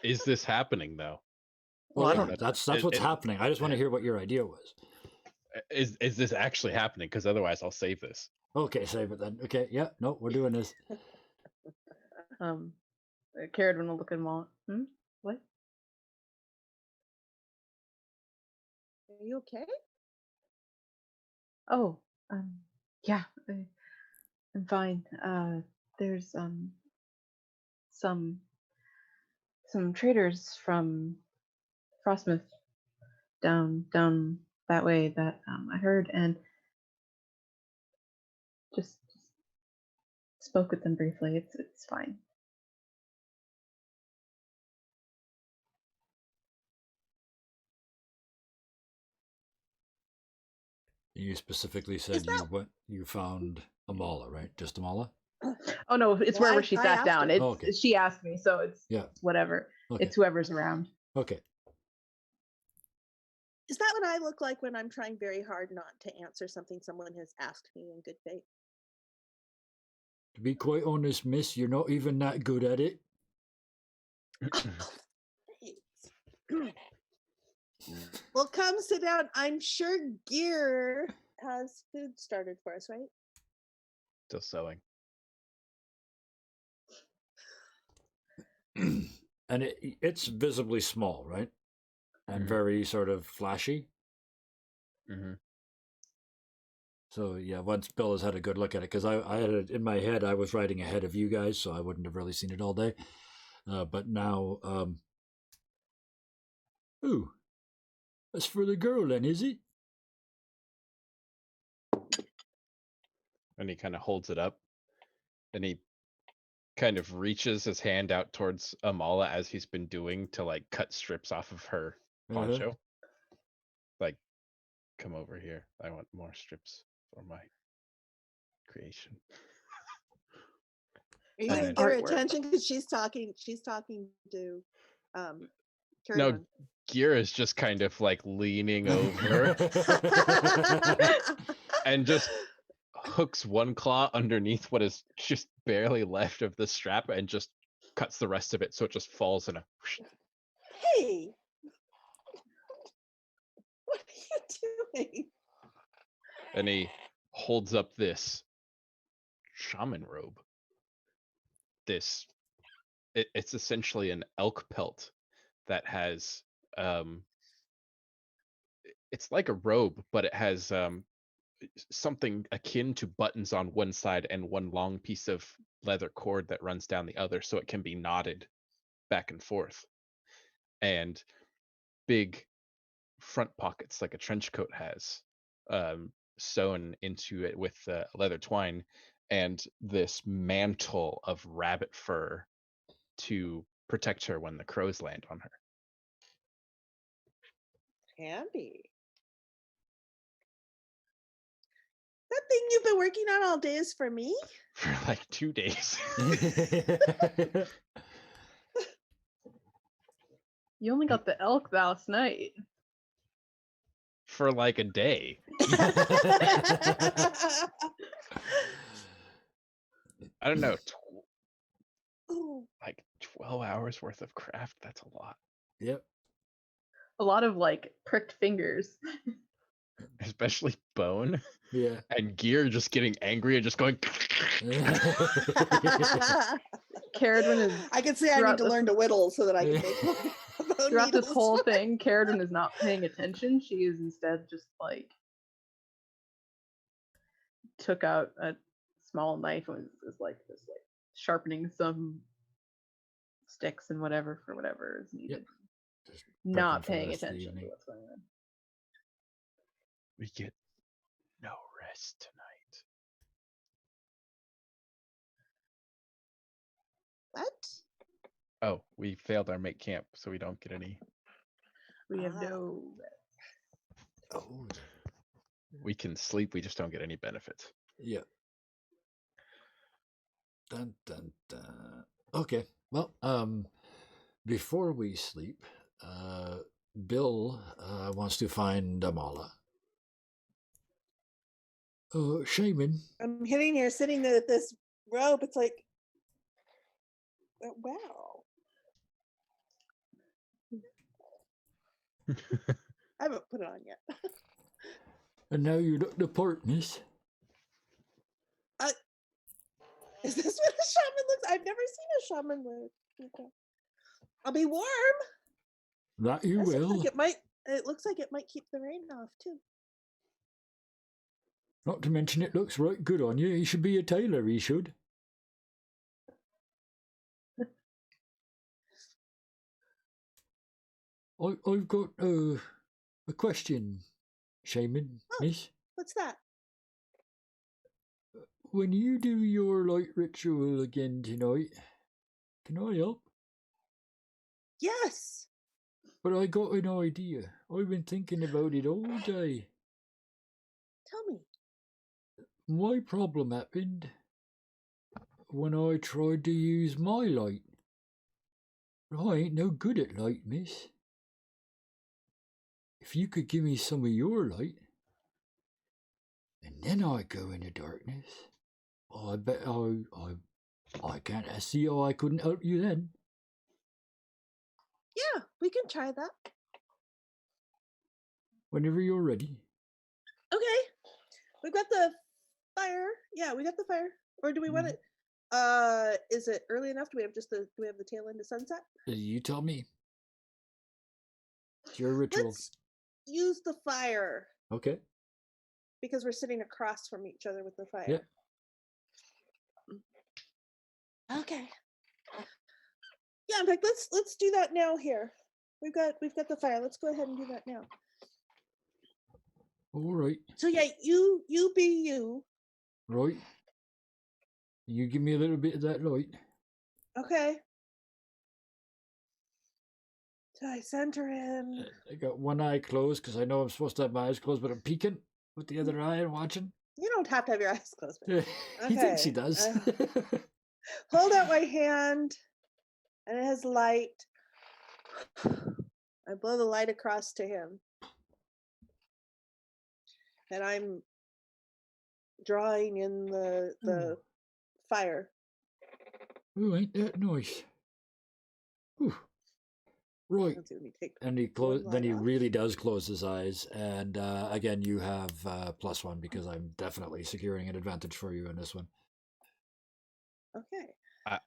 Is this happening though?
Well,
I
yeah,
don't-
that's what's happening. I just want to hear what your idea was.
Is this actually happening? Because otherwise, I'll save this.
Okay, save it then. Okay, yeah, no, we're doing this.
Caradwin will look at them all. What?
Are you okay?
Oh, yeah, I'm fine. There's some traders from Frostmouth down that way that I heard, and just spoke with them briefly. It's fine.
You specifically said
that-
you found Amala, right? Just Amala?
Oh no, it's
Well,
wherever she
I
sat
asked
down.
her.
It's
Oh, okay.
she asked me, so it's
Yeah.
whatever.
Okay.
It's whoever's around.
Okay.
Is that what I look like when I'm trying very hard not to answer something someone has asked me in good faith?
To be quite honest, miss, you're not even that good at it.
Well, come sit down. I'm sure Gear has food started for us, right?
Still sewing.
And it's visibly small, right? And
Mhm.
very sort of flashy.
Mm-hmm.
So yeah, once Bill has had a good look at it, because I had it in my head, I was writing ahead of you guys, so I wouldn't have really seen it all day. But now, ooh, that's for the girl then, is it?
And he kind of holds it up. And he kind of reaches his hand out towards Amala as he's been doing to like cut strips off of her poncho. Like, come over here. I want more strips for my creation.
Are you
And
giving
then-
her
Artwork.
attention because she's talking to
No,
Carrie.
Gear is just kind of like leaning over and just hooks one claw underneath what is just barely left of the strap and just cuts the rest of it so it just falls in a
Hey, what are you doing?
and he holds up this shaman robe. This it's essentially an elk pelt that has it's like a robe, but it has something akin to buttons on one side and one long piece of leather cord that runs down the other so it can be knotted back and forth, and big front pockets like a trench coat has sewn into it with leather twine, and this mantle of rabbit fur to protect her when the crows land on her.
Handy. That thing you've been working on all day is for me?
For like 2 days.
You only got the elk last night.
For like a day. I don't know,
Ooh,
like 12 hours worth of craft. That's a lot.
Yep.
A lot of like pricked fingers.
Especially bone
Yeah.
and Gear just getting angry and just going.
Caradwin is
I can say I
throughout
need to
this-
learn to whittle so that I can make more bone
throughout this
needles.
whole thing. Caradwin is not paying attention. She is instead just like took out a small knife and was like just like sharpening some sticks and whatever for whatever is needed.
Just
Not
prepping for the
paying
rest of the
attention to
evening.
what's going on.
We get no rest tonight.
What?
Oh, we failed our make camp, so we don't get any.
We have
Ah.
no.
Oh.
We can sleep, we just don't get any benefits.
Yeah. Dun dun dun. Okay. Well, before we sleep, Bill wants to find Amala. Shaman.
I'm hitting here, sitting there with this robe. It's like, wow. I haven't put it on yet.
And now you look the part, miss.
Is this what a shaman looks? I've never seen a shaman look. Okay. I'll be warm.
That you
This looks
will.
like it might. It looks like it might keep the rain off too.
Not to mention it looks right good on you. He should be a tailor, he should. I've got a question, Shaman,
Oh.
miss.
What's that?
When you do your light ritual again tonight, can I help?
Yes.
But I got an idea. I've been thinking about it all day.
Tell me.
My problem happened when I tried to use my light. I ain't no good at light, miss. If you could give me some of your light, and then I go into darkness, I bet I can't see how I couldn't help you then.
Yeah, we can try that.
Whenever you're ready.
Okay. We've got the fire. Yeah, we got the fire. Or do we want it? Is it early enough? Do we have do we have the tail end of sunset?
You tell me. It's your ritual.
Let's use the fire
Okay.
because we're sitting across from each other with the fire.
Yeah.
Okay. Yeah, in fact, let's do that now here. We've got the fire. Let's go ahead and do that now.
All right.
So yeah, you be you.
Right. You give me a little bit of that light.
Okay. So I center in.
I got one eye closed because I know I'm supposed to have my eyes closed, but I'm peeking with the other eye and watching.
You don't have to have your eyes closed. Man.
He thinks he
Okay.
does.
Hold out my hand, and it has light. I blow the light across to him. And I'm drawing in the fire.
Ooh, ain't that nice? Ooh. Right.
Let's see, let me take
And he
one
then
light
he
off.
really does close his eyes. And again, you have +1 because I'm definitely securing an advantage for you in this one.
Okay.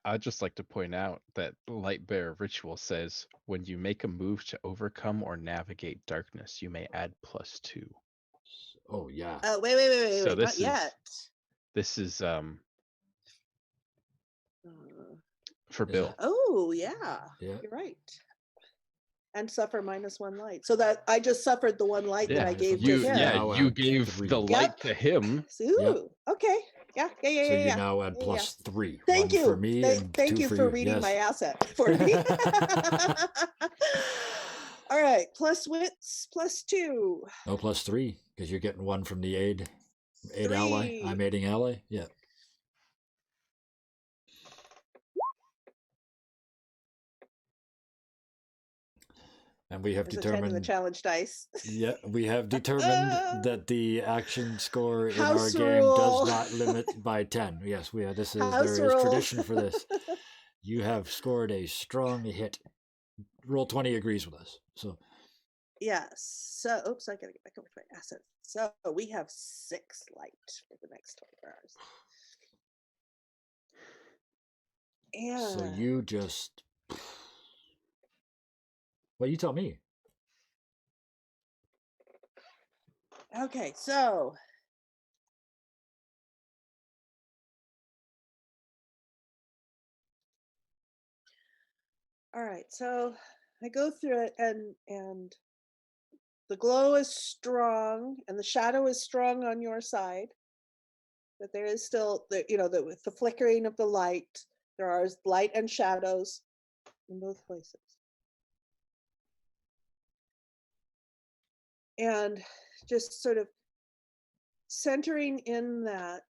I'd just like to point out that Light Bearer Ritual says when you make a move to overcome or navigate darkness, you may add +2.
Oh yeah.
Oh, wait,
So
not
this is
yet.
this is for
Is
Bill.
it?
Oh, yeah.
Yeah.
You're right. And suffer -1 light. So that I just suffered the one light that
Yeah,
I gave
you-
to him.
yeah.
Yeah,
Now
you
add
gave
3.
the light
Yep.
to him.
Ooh, okay. Yeah.
So you
Yeah.
now add
Yeah.
+3.
Thank
One
you.
for me and
Thank
2
you
for
for
you.
reading
Yes.
my asset for me. All right. Plus wits, +2.
No, +3 because you're getting 1 from the aid ally.
3.
I'm aiding ally. Yeah. And we have
There's a 10 in the
determined.
challenge dice.
Yeah, we have determined that the action score in our
House
game
rule.
does not limit by 10. Yes, we are.
House
there is
rules.
tradition for this. You have scored a strong hit. Roll 20 agrees with us. So
Yes. So, oops, I gotta get back over to my assets. So we have 6 light for the next 24 hours. And
so you just. Well, you tell me.
okay, so all right, so I go through it and the glow is strong and the shadow is strong on your side. But there is still with the flickering of the light, there are light and shadows in both places. And just sort of centering in that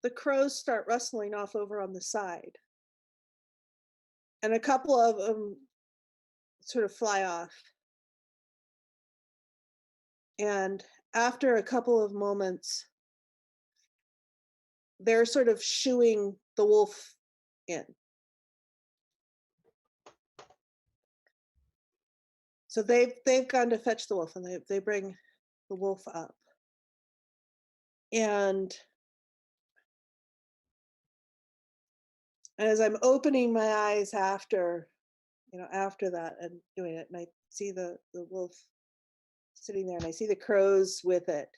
the crows start rustling off over on the side. And a couple of them sort of fly off. And after a couple of moments, they're sort of shooing the wolf in. So they've gone to fetch the wolf, and they bring the wolf up. And as I'm opening my eyes after that and doing it, and I see the wolf sitting there, and I see the crows with it.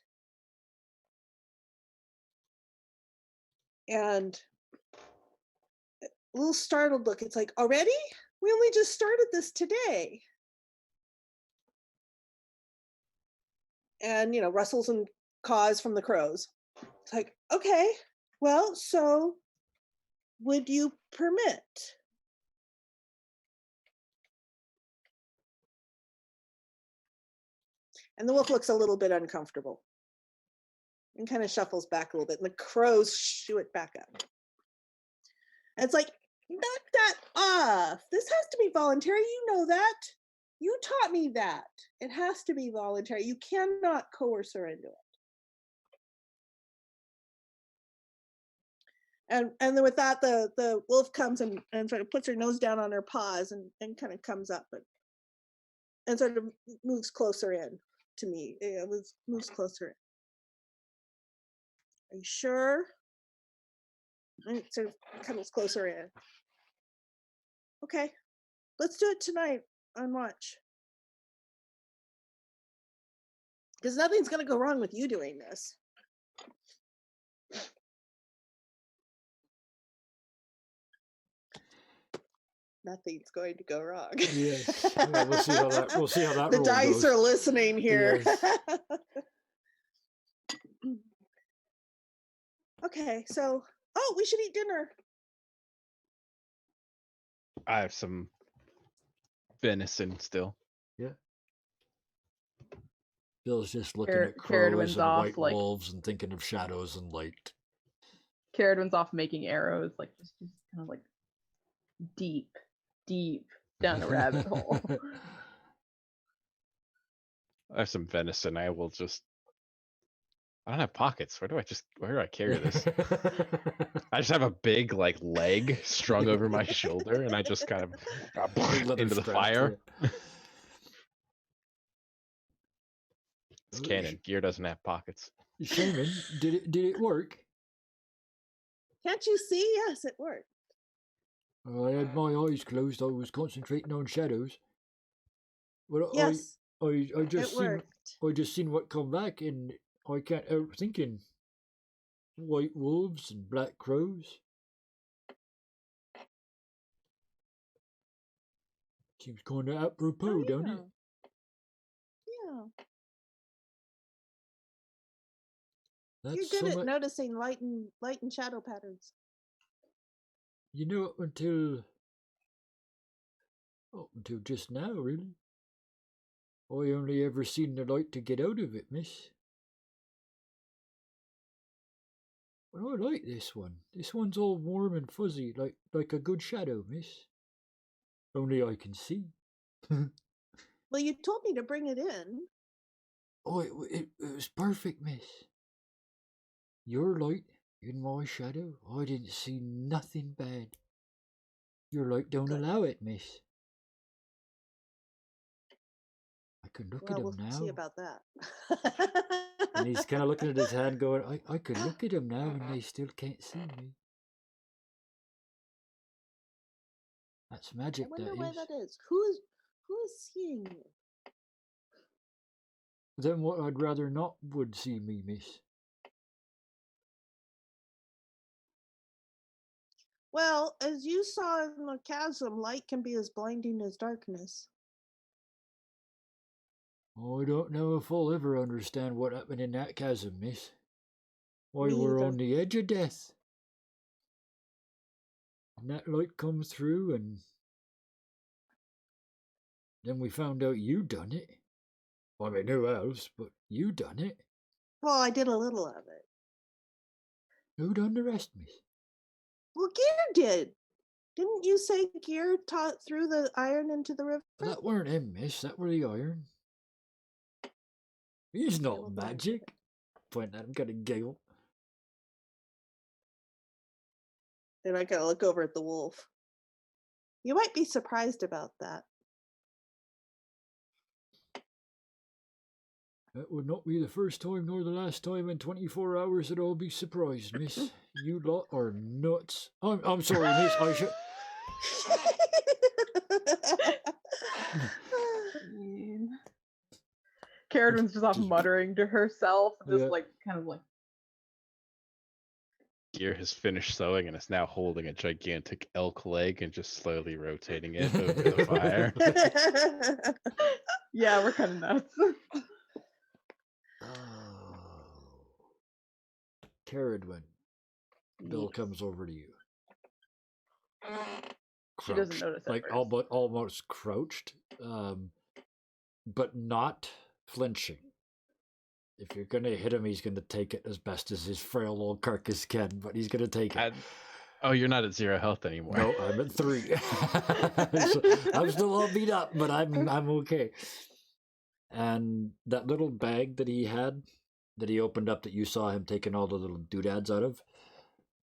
And a little startled look. It's like, already? We only just started this today. And, rustles and caws from the crows. It's like, okay, well, so would you permit? And the wolf looks a little bit uncomfortable and kind of shuffles back a little bit, and the crows shoo it back up. And it's like, knock that off. This has to be voluntary. You know that. You taught me that. It has to be voluntary. You cannot coerce her into it. And then with that, the wolf comes and sort of puts her nose down on her paws and kind of comes up and sort of moves closer in to me. It moves closer in. Are you sure? And it sort of comes closer in. Okay, let's do it tonight on watch. Because nothing's going to go wrong with you doing this. Nothing's going to go wrong.
Yes. Yeah, we'll see how that
The
roll
dice
goes.
are listening here.
Yes.
Okay, so we should eat dinner.
I have some venison still.
Yeah. Bill's just looking at
Caradwin's
crows and
off,
white
like-
wolves and thinking of shadows and light.
Caradwin's off making arrows, like just kind of like deep down a rabbit hole.
I have some venison. I will just. I don't have pockets. Where do I carry this? I just have a big leg strung over my shoulder, and I just kind of
Leather
into the
strap,
fire.
yeah.
It's canon. Gear doesn't have pockets.
Shaman, did it work?
Can't you see? Yes, it worked.
I had my eyes closed. I was concentrating on shadows. Well,
Yes,
I
it
just seen
worked.
I just seen what come back, and I can't help thinking white wolves and black crows. Seems kind of apropos, don't it?
Yeah.
That's
You're good at
somewhat,
noticing light and shadow patterns.
until just now, really. I only ever seen the light to get out of it, miss. But I like this one. This one's all warm and fuzzy, like a good shadow, miss. Only I can see.
Well, you told me to bring it in.
Oh, it was perfect, miss. Your light in my shadow, I didn't see nothing bad. Your light don't
Good.
allow it, miss. I could look at
Well,
him
we'll
now.
see about that.
And he's kind of looking at his hand going, I could look at him now and they still can't see me. That's
I
magic,
wonder
that
why
is.
that is. Who is seeing you?
Then what I'd rather not would see me, miss.
Well, as you saw in the chasm, light can be as blinding as darkness.
I don't know if I'll ever understand what happened in that chasm, miss. Why,
Me
we're
either.
on the edge of death. And that light come through, and then we found out you done it. I mean, who else, but you done it.
Well, I did a little of it.
Who done the rest, miss?
Well, Gear did. Didn't you say Gear threw the iron into the river?
Well, that weren't him, miss. That were the iron. He's not
well, then I did
magic.
it.
Point at him, kind of giggle.
And I gotta look over at the wolf. You might be surprised about that.
That would not be the first time nor the last time in 24 hours that I'll be surprised, miss. You lot are nuts. I'm sorry, miss. I should...
Carradwin's just off
Just-
muttering to herself, just
Yeah.
like kind of like
Gear has finished sewing and is now holding a gigantic elk leg and just slowly rotating it over the fire.
yeah, we're kind of nuts.
Oh. Carradwin, Bill
Yes.
comes over to you.
She doesn't
Crouched,
notice at
like
first.
almost crouched, but not flinching. If you're gonna hit him, he's gonna take it as best as his frail old carcass can, but he's gonna take it.
Oh, you're not at 0 health anymore.
No, I'm at 3. So I'm still all beat up, but I'm okay. And that little bag that he had, that he opened up, that you saw him taking all the little doodads out of,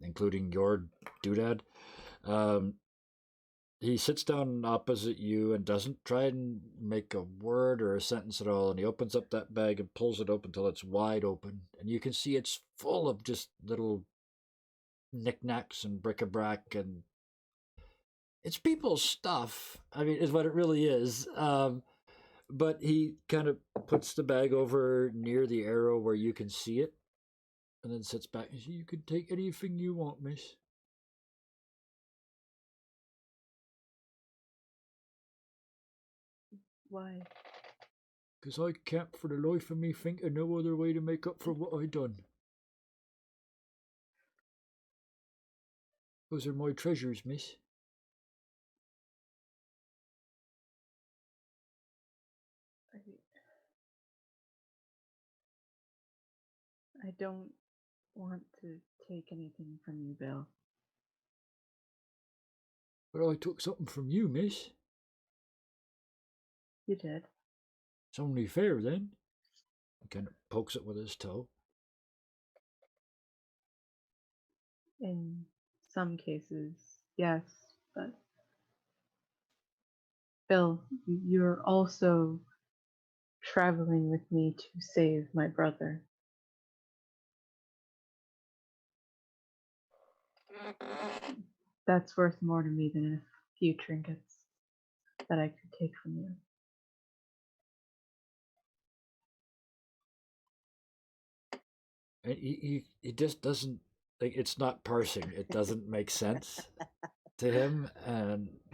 including your doodad, he sits down opposite you and doesn't try and make a word or a sentence at all. And he opens up that bag and pulls it open till it's wide open. And you can see it's full of just little knickknacks and bric-a-brac, and it's people's stuff. I mean, is what it really is. But he kind of puts the bag over near the arrow where you can see it, and then sits back and says, "You can take anything you want, miss."
Why?
"'Cause I can't for the life of me think of no other way to make up for what I done. Those are my treasures, miss."
I don't want to take anything from you, Bill.
"But I took something from you, miss.
You did.
It's only fair, then." He kind of pokes it with his toe.
In some cases, yes, but Bill, you're also traveling with me to save my brother. That's worth more to me than a few trinkets that I could take from you.
And he just doesn't, like, it's not parsing. It doesn't make sense to him,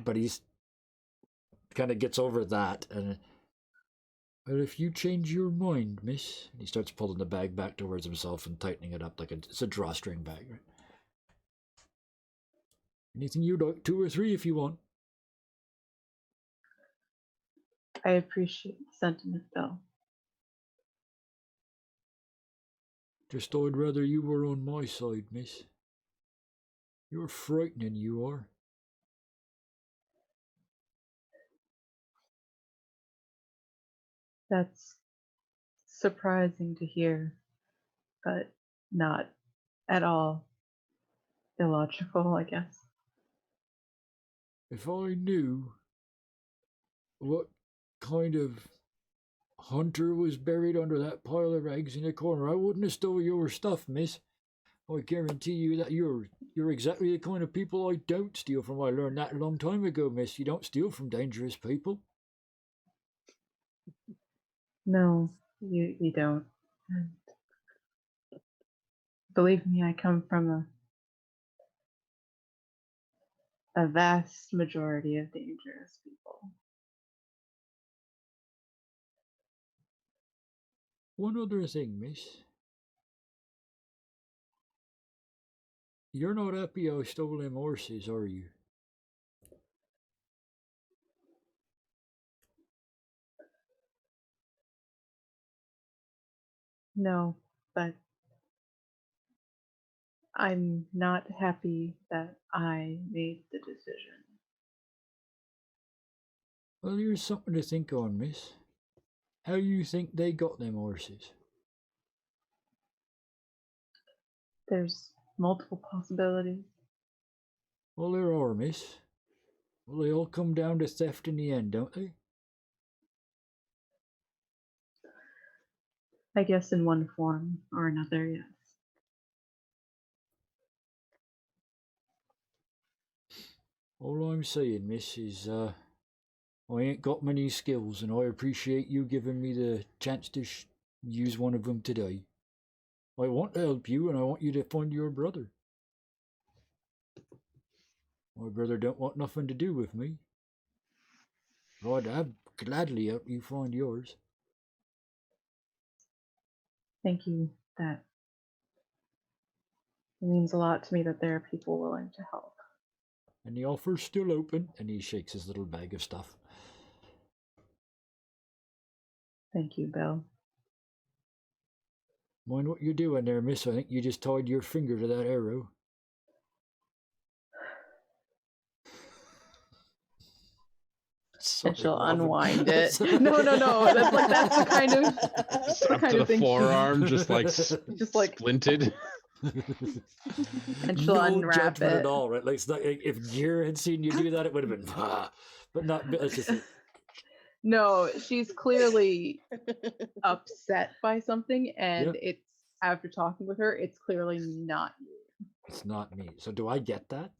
but he's kind of gets over that. And "Well, if you change your mind, miss," and he starts pulling the bag back towards himself and tightening it up like it's a drawstring bag, right? "Anything you like, 2 or 3 if you want."
I appreciate the sentiment, Bill.
"Just I'd rather you were on my side, miss. You're frightening, you are."
That's surprising to hear, but not at all illogical, I guess.
"If I knew what kind of hunter was buried under that pile of rags in the corner, I wouldn't have stole your stuff, miss. I guarantee you that you're exactly the kind of people I don't steal from. I learned that a long time ago, miss. You don't steal from dangerous people."
No, you don't. And believe me, I come from a vast majority of dangerous people.
"One other thing, miss. You're not happy I stole them horses, are you?"
No, but I'm not happy that I made the decision.
"Well, here's something to think on, miss. How you think they got them horses?"
There's multiple possibilities.
"Well, there are, miss. Well, they all come down to theft in the end, don't they?"
I guess in one form or another, yes.
All I'm saying, miss, is I ain't got many skills, and I appreciate you giving me the chance to use one of them today. I want to help you, and I want you to find your brother. My brother don't want nothing to do with me. But I'd gladly help you find yours.
Thank you. That it means a lot to me that there are people willing to help.
And the offer's still open, and he shakes his little bag of stuff.
Thank you, Bill.
Mind what you're doing there, miss? I think you just tied your finger to that arrow. Sorry,
And she'll
Robin.
unwind it. No. That's the kind of
Just up
kind
to
of
the
thing she-
forearm, just like
just like
splinted.
And she'll
no
unwrap
judgment
it.
at all, right? Like, it's not, if Gear had seen you do that, it would have been, but not. It's just like,
No, she's clearly upset by something, and
Yeah.
it's after talking with her, it's clearly not you.
it's not me. So do I get that?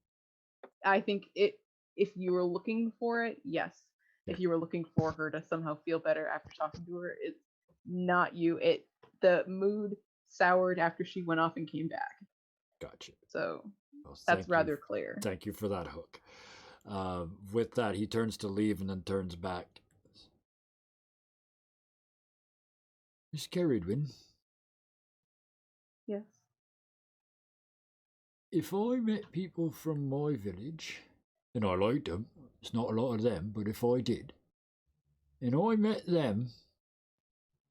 I think if you were looking for it, yes.
Yeah.
If you were looking for her to somehow feel better after talking to her, it's not you. The mood soured after she went off and came back.
Gotcha.
So
Well,
that's
thank you.
rather clear.
Thank you for that hook. With that, he turns to leave and then turns back. Miss Carridwin,
Yes.
if I met people from my village, and I liked them, it's not a lot of them, but if I did, and I met them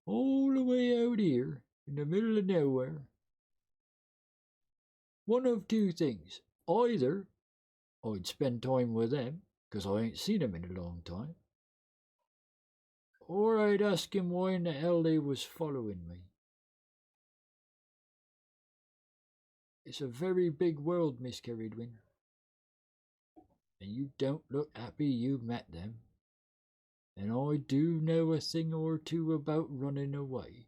all the way out here in the middle of nowhere, one of two things. Either I'd spend time with them, because I ain't seen them in a long time, or I'd ask him why in the hell they was following me. It's a very big world, Miss Carridwin. And you don't look happy you met them. And I do know a thing or two about running away.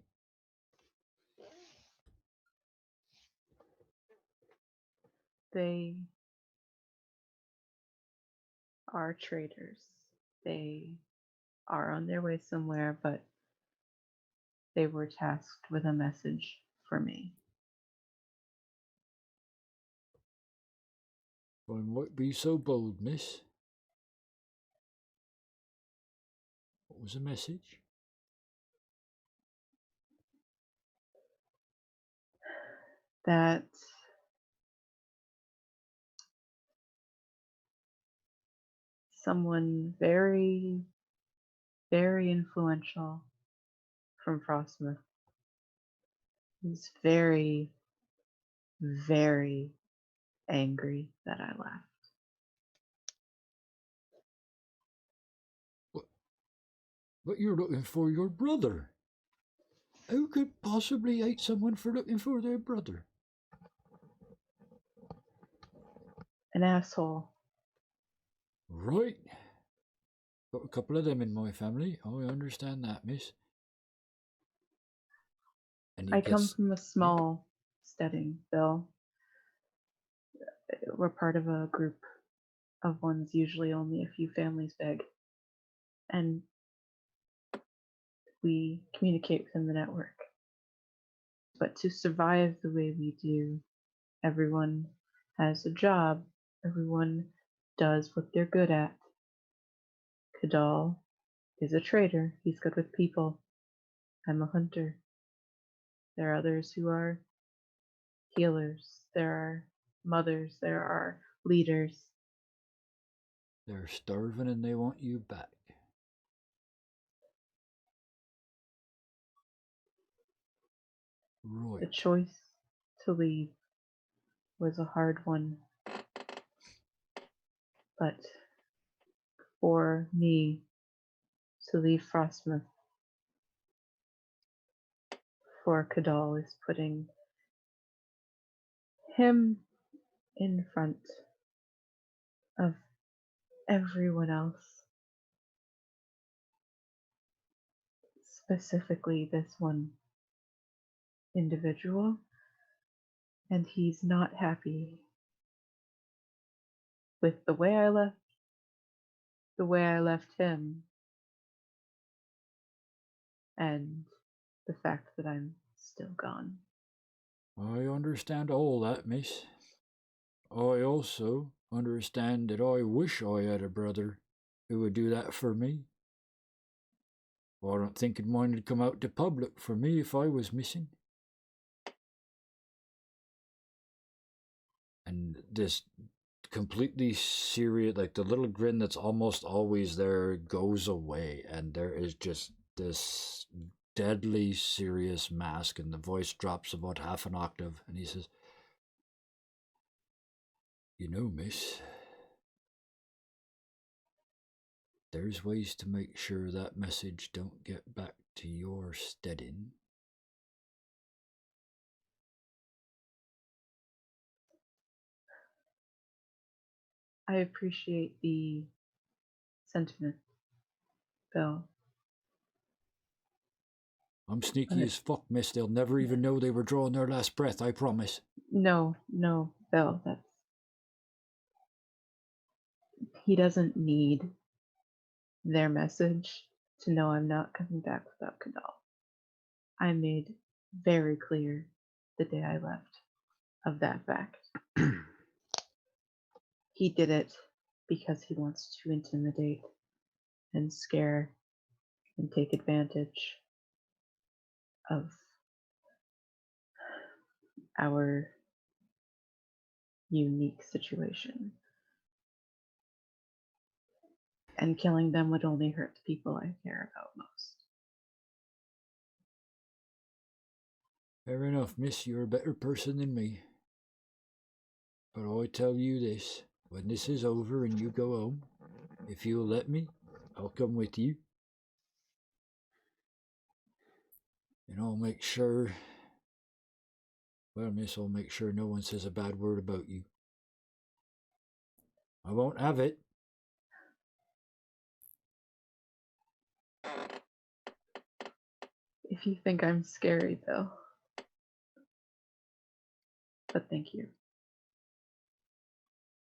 They are traitors. They are on their way somewhere, but they were tasked with a message for me.
I might be so bold, miss. What was the message?
That someone very, very influential from Frostmouth is very, very angry that I left.
But you're looking for your brother. Who could possibly hate someone for looking for their brother?
An asshole.
Right. Got a couple of them in my family. I understand that, miss. And
I come from a small steading, Bill. We're part of a group of ones, usually only a few families big. And we communicate within the network. But to survive the way we do, everyone has a job. Everyone does what they're good at. Kadal is a trader. He's good with people. I'm a hunter. There are others who are healers. There are mothers. There are leaders.
They're starving and they want you back. Right.
The choice to leave was a hard one. But for me to leave Frostmouth for Kadal is putting him in front of everyone else. Specifically this one individual, and he's not happy with the way I left him, and the fact that I'm still gone.
I understand all that, miss. I also understand that I wish I had a brother who would do that for me. I don't think mine would come out to public for me if I was missing. And this completely serious, like the little grin that's almost always there, goes away, and there is just this deadly serious mask, and the voice drops about half an octave, and he says, "You know, miss, there's ways to make sure that message don't get back to your steading."
I appreciate the sentiment, Bill.
I'm sneaky as fuck, miss. They'll never even know they were drawing their last breath, I promise.
No, Bill, he doesn't need their message to know I'm not coming back without Kadal. I made very clear the day I left of that fact. He did it because he wants to intimidate and scare and take advantage of our unique situation. And killing them would only hurt the people I care about most.
Fair enough, miss. You're a better person than me. But I tell you this, when this is over and you go home, if you'll let me, I'll come with you. And I'll make sure, well, miss, I'll make sure no one says a bad word about you. I won't have it.
If you think I'm scary, Bill. But thank you.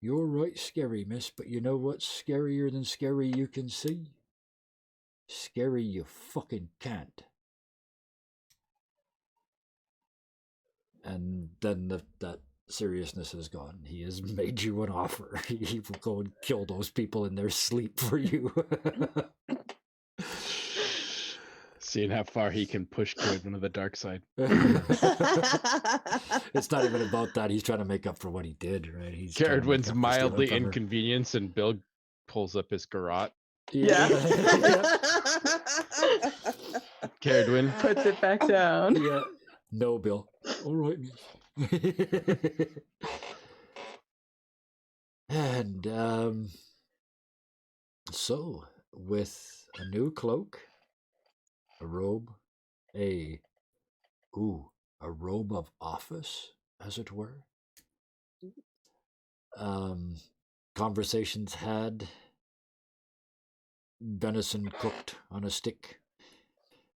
You're right scary, miss, but you know what's scarier than scary you can see? Scary you fucking can't. And then that seriousness is gone. He has made you an offer. He will go and kill those people in their sleep for you.
Seeing how far he can push Carradwin to the dark side.
It's not even about that. He's trying to make up for what he did, right? He's trying to make
Carradwin's
up for stealing
mildly
from her.
inconvenienced, and Bill pulls up his garrote.
Yeah.
Carradwin,
Puts it back down.
Yeah. No, Bill. All right, miss. And so with a new cloak, a robe, a robe of office, as it were. Conversations had, venison cooked on a stick.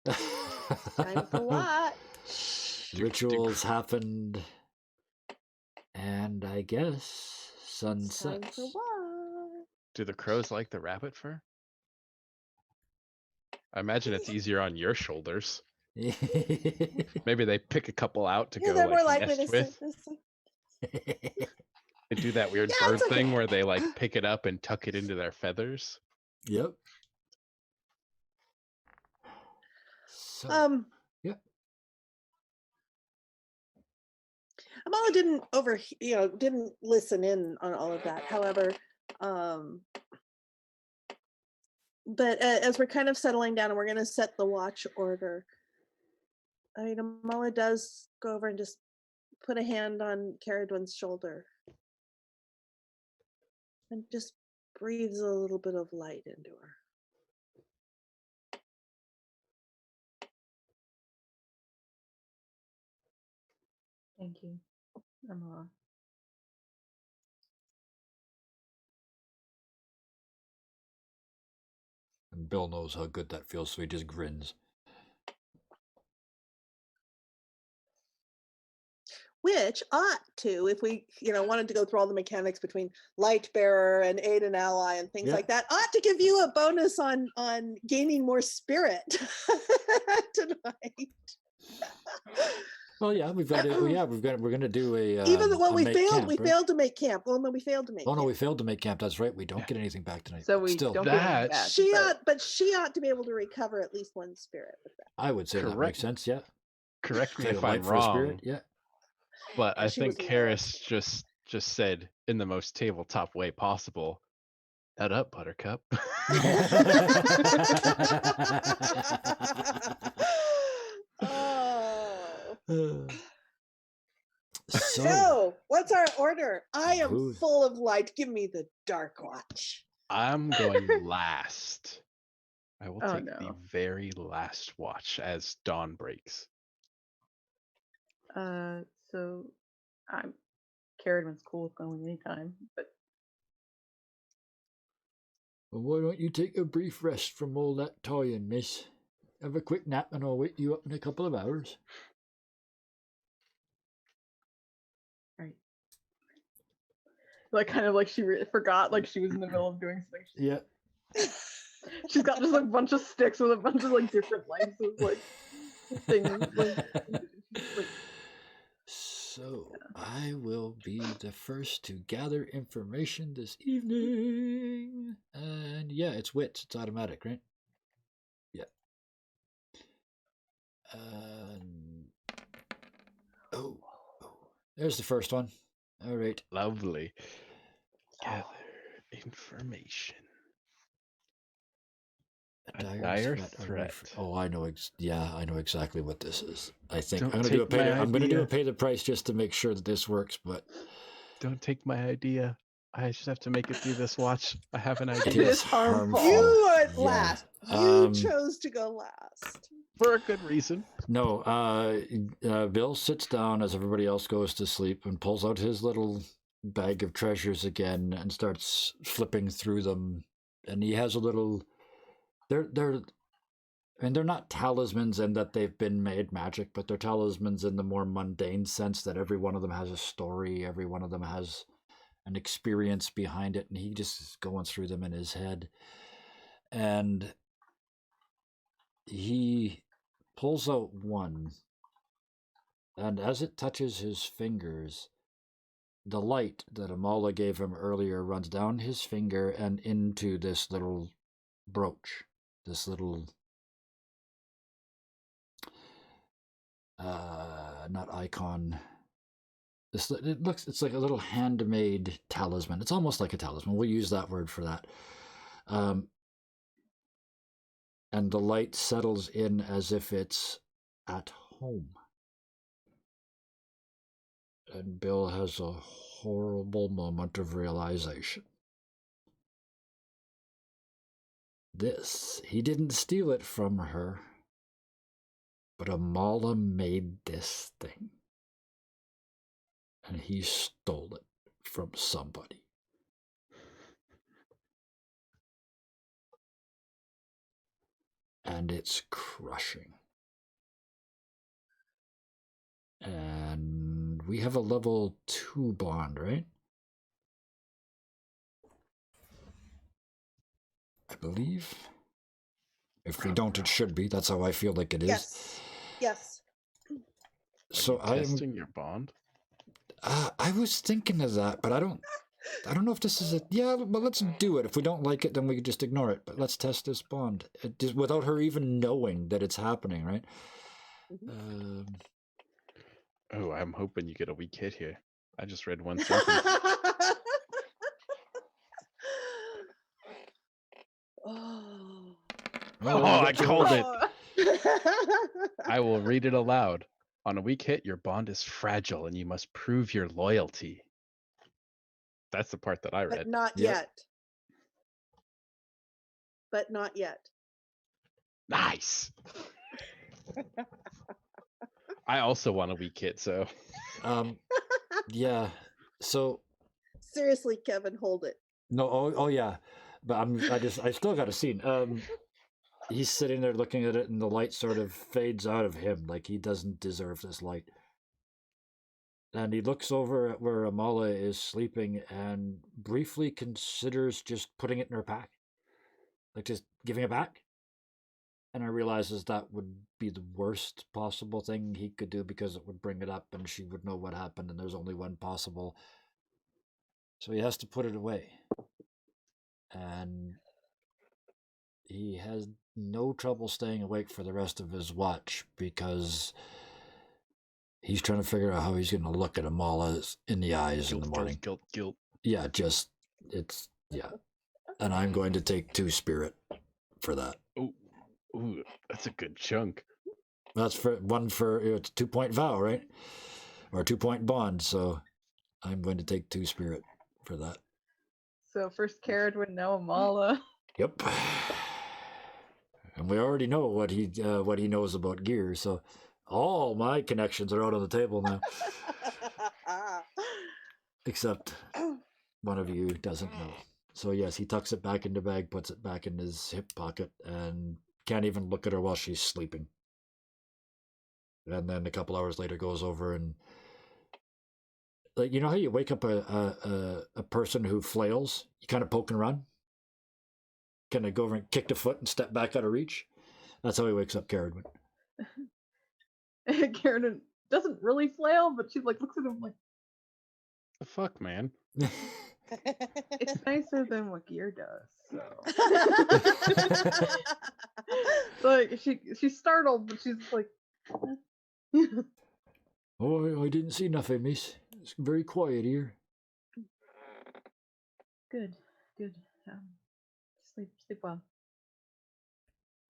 Time for what?
Rituals happened, and I guess
It's time
sunsets.
for what?
do the crows like the rabbit fur? I imagine it's easier on your shoulders. Maybe they pick a couple out to
Yeah,
go
they're more
like
likely
nest
to
with.
sit.
They do that weird
Yeah,
bird
it's okay.
thing where they like pick it up and tuck it into their feathers.
Yep. So, yeah.
Amala didn't listen in on all of that. However, but as we're kind of settling down and we're going to set the watch order, I mean, Amala does go over and just put a hand on Carradwin's shoulder and just breathes a little bit of light into her.
Thank you, Amala.
And Bill knows how good that feels, so he just grins.
which ought to, if we, wanted to go through all the mechanics between light bearer and aid and ally and things
Yeah.
like that, ought to give you a bonus on gaining more spirit tonight.
Well, yeah, we're gonna do a
Even though
a
we
make
failed,
camp,
we
right?
failed to make camp. Well, no, we failed to make
Oh no,
camp.
we failed to make camp. That's right. We don't get anything back tonight.
So
but
we
still,
don't get anything
That-
back,
She
but
ought to be able to recover at least one spirit with that.
I would say that
Correct.
makes sense. Yeah,
Correct me
Trade a
if
light
I'm
for a spirit.
wrong,
Yeah.
but
Yeah,
I
she
think
was low.
Karis just said in the most tabletop way possible, "Head up, Buttercup."
Oh.
So,
So, what's our order? I am
Ooh.
full of light. Give me the dark watch.
I'm going last. I will
Oh,
take the
no.
very last watch as dawn breaks.
so Carradin's cool with going anytime, but
well, why don't you take a brief rest from all that toying, miss? Have a quick nap, and I'll wake you up in a couple of hours.
right. Like kind of like she forgot, like she was in the middle of doing something.
Yeah.
She's got just like a bunch of sticks with a bunch of like different lengths of like things. Like,
So I will be the first to gather information this evening, and yeah, it's wits. It's automatic, right? Yeah. Oh, there's the first one. All right.
Lovely. Gather information. A dire threat.
Oh, I know. I know exactly what this is. I think
Don't
I'm gonna do a
take my
I'm gonna do a
idea.
pay the price just to make sure that this works. But
Don't take my idea. I just have to make it through this watch. I have an
it
It
idea
is
is
harmful.
harmful.
You went
Yeah.
last. You
Um,
chose to go last.
for a good reason.
No, Bill sits down as everybody else goes to sleep and pulls out his little bag of treasures again and starts flipping through them. And he has a little. They're not talismans in that they've been made magic, but they're talismans in the more mundane sense that every one of them has a story, every one of them has an experience behind it, and he just is going through them in his head. And he pulls out one, and as it touches his fingers, the light that Amala gave him earlier runs down his finger and into this little brooch, this little not icon. It's like a little handmade talisman. It's almost like a talisman. We'll use that word for that. And the light settles in as if it's at home. And Bill has a horrible moment of realization. He didn't steal it from her, but Amala made this thing. And he stole it from somebody. And it's crushing. And we have a level 2 bond, right? I believe. If we don't, it should be. That's how I feel like it is.
Yes. Yes.
So
Are you testing your bond?
I was thinking of that, but I don't know if this is a. Yeah, well, let's do it. If we don't like it, then we can just ignore it. But let's test this bond without her even knowing that it's happening, right?
Oh, I'm hoping you get a weak hit here. I just read one sentence.
Oh.
Oh, I called it.
Oh.
I will read it aloud. On a weak hit, your bond is fragile and you must prove your loyalty. That's the part that I read.
But not
Yep.
yet. But not yet.
Nice. I also want a weak hit, so.
Yeah. So
Seriously, Kevin, hold it.
no. Oh yeah. But I still got a scene. He's sitting there looking at it, and the light sort of fades out of him, like he doesn't deserve this light. And he looks over at where Amala is sleeping and briefly considers just putting it in her pack. Like just giving it back. And I realizes that would be the worst possible thing he could do because it would bring it up and she would know what happened and there's only one possible. So he has to put it away. And he has no trouble staying awake for the rest of his watch because he's trying to figure out how he's going to look at Amala in the eyes in the morning.
Guilt.
Yeah, just, it's, yeah. And I'm going to take 2 spirit for that.
Ooh, that's a good chunk.
That's for one for, it's a 2-point vow, right? Or a 2-point bond, so I'm going to take 2 spirit for that.
So first Caradwin, now Amala.
Yep. And we already know what he knows about gear, so all my connections are out on the table now. Except one of you doesn't know. So yes, he tucks it back in the bag, puts it back in his hip pocket, and can't even look at her while she's sleeping. And then a couple hours later goes over and, like, you know how you wake up a person who flails? You kind of poke and run? Kind of go over and kick the foot and step back out of reach? That's how he wakes up Caradwin.
Caradwin doesn't really flail, but she like looks at him like,
The fuck, man.
it's nicer than what gear does. So like she's startled, but she's like,
Oh, I didn't see nothing, miss. It's very quiet here.
good. Sleep well.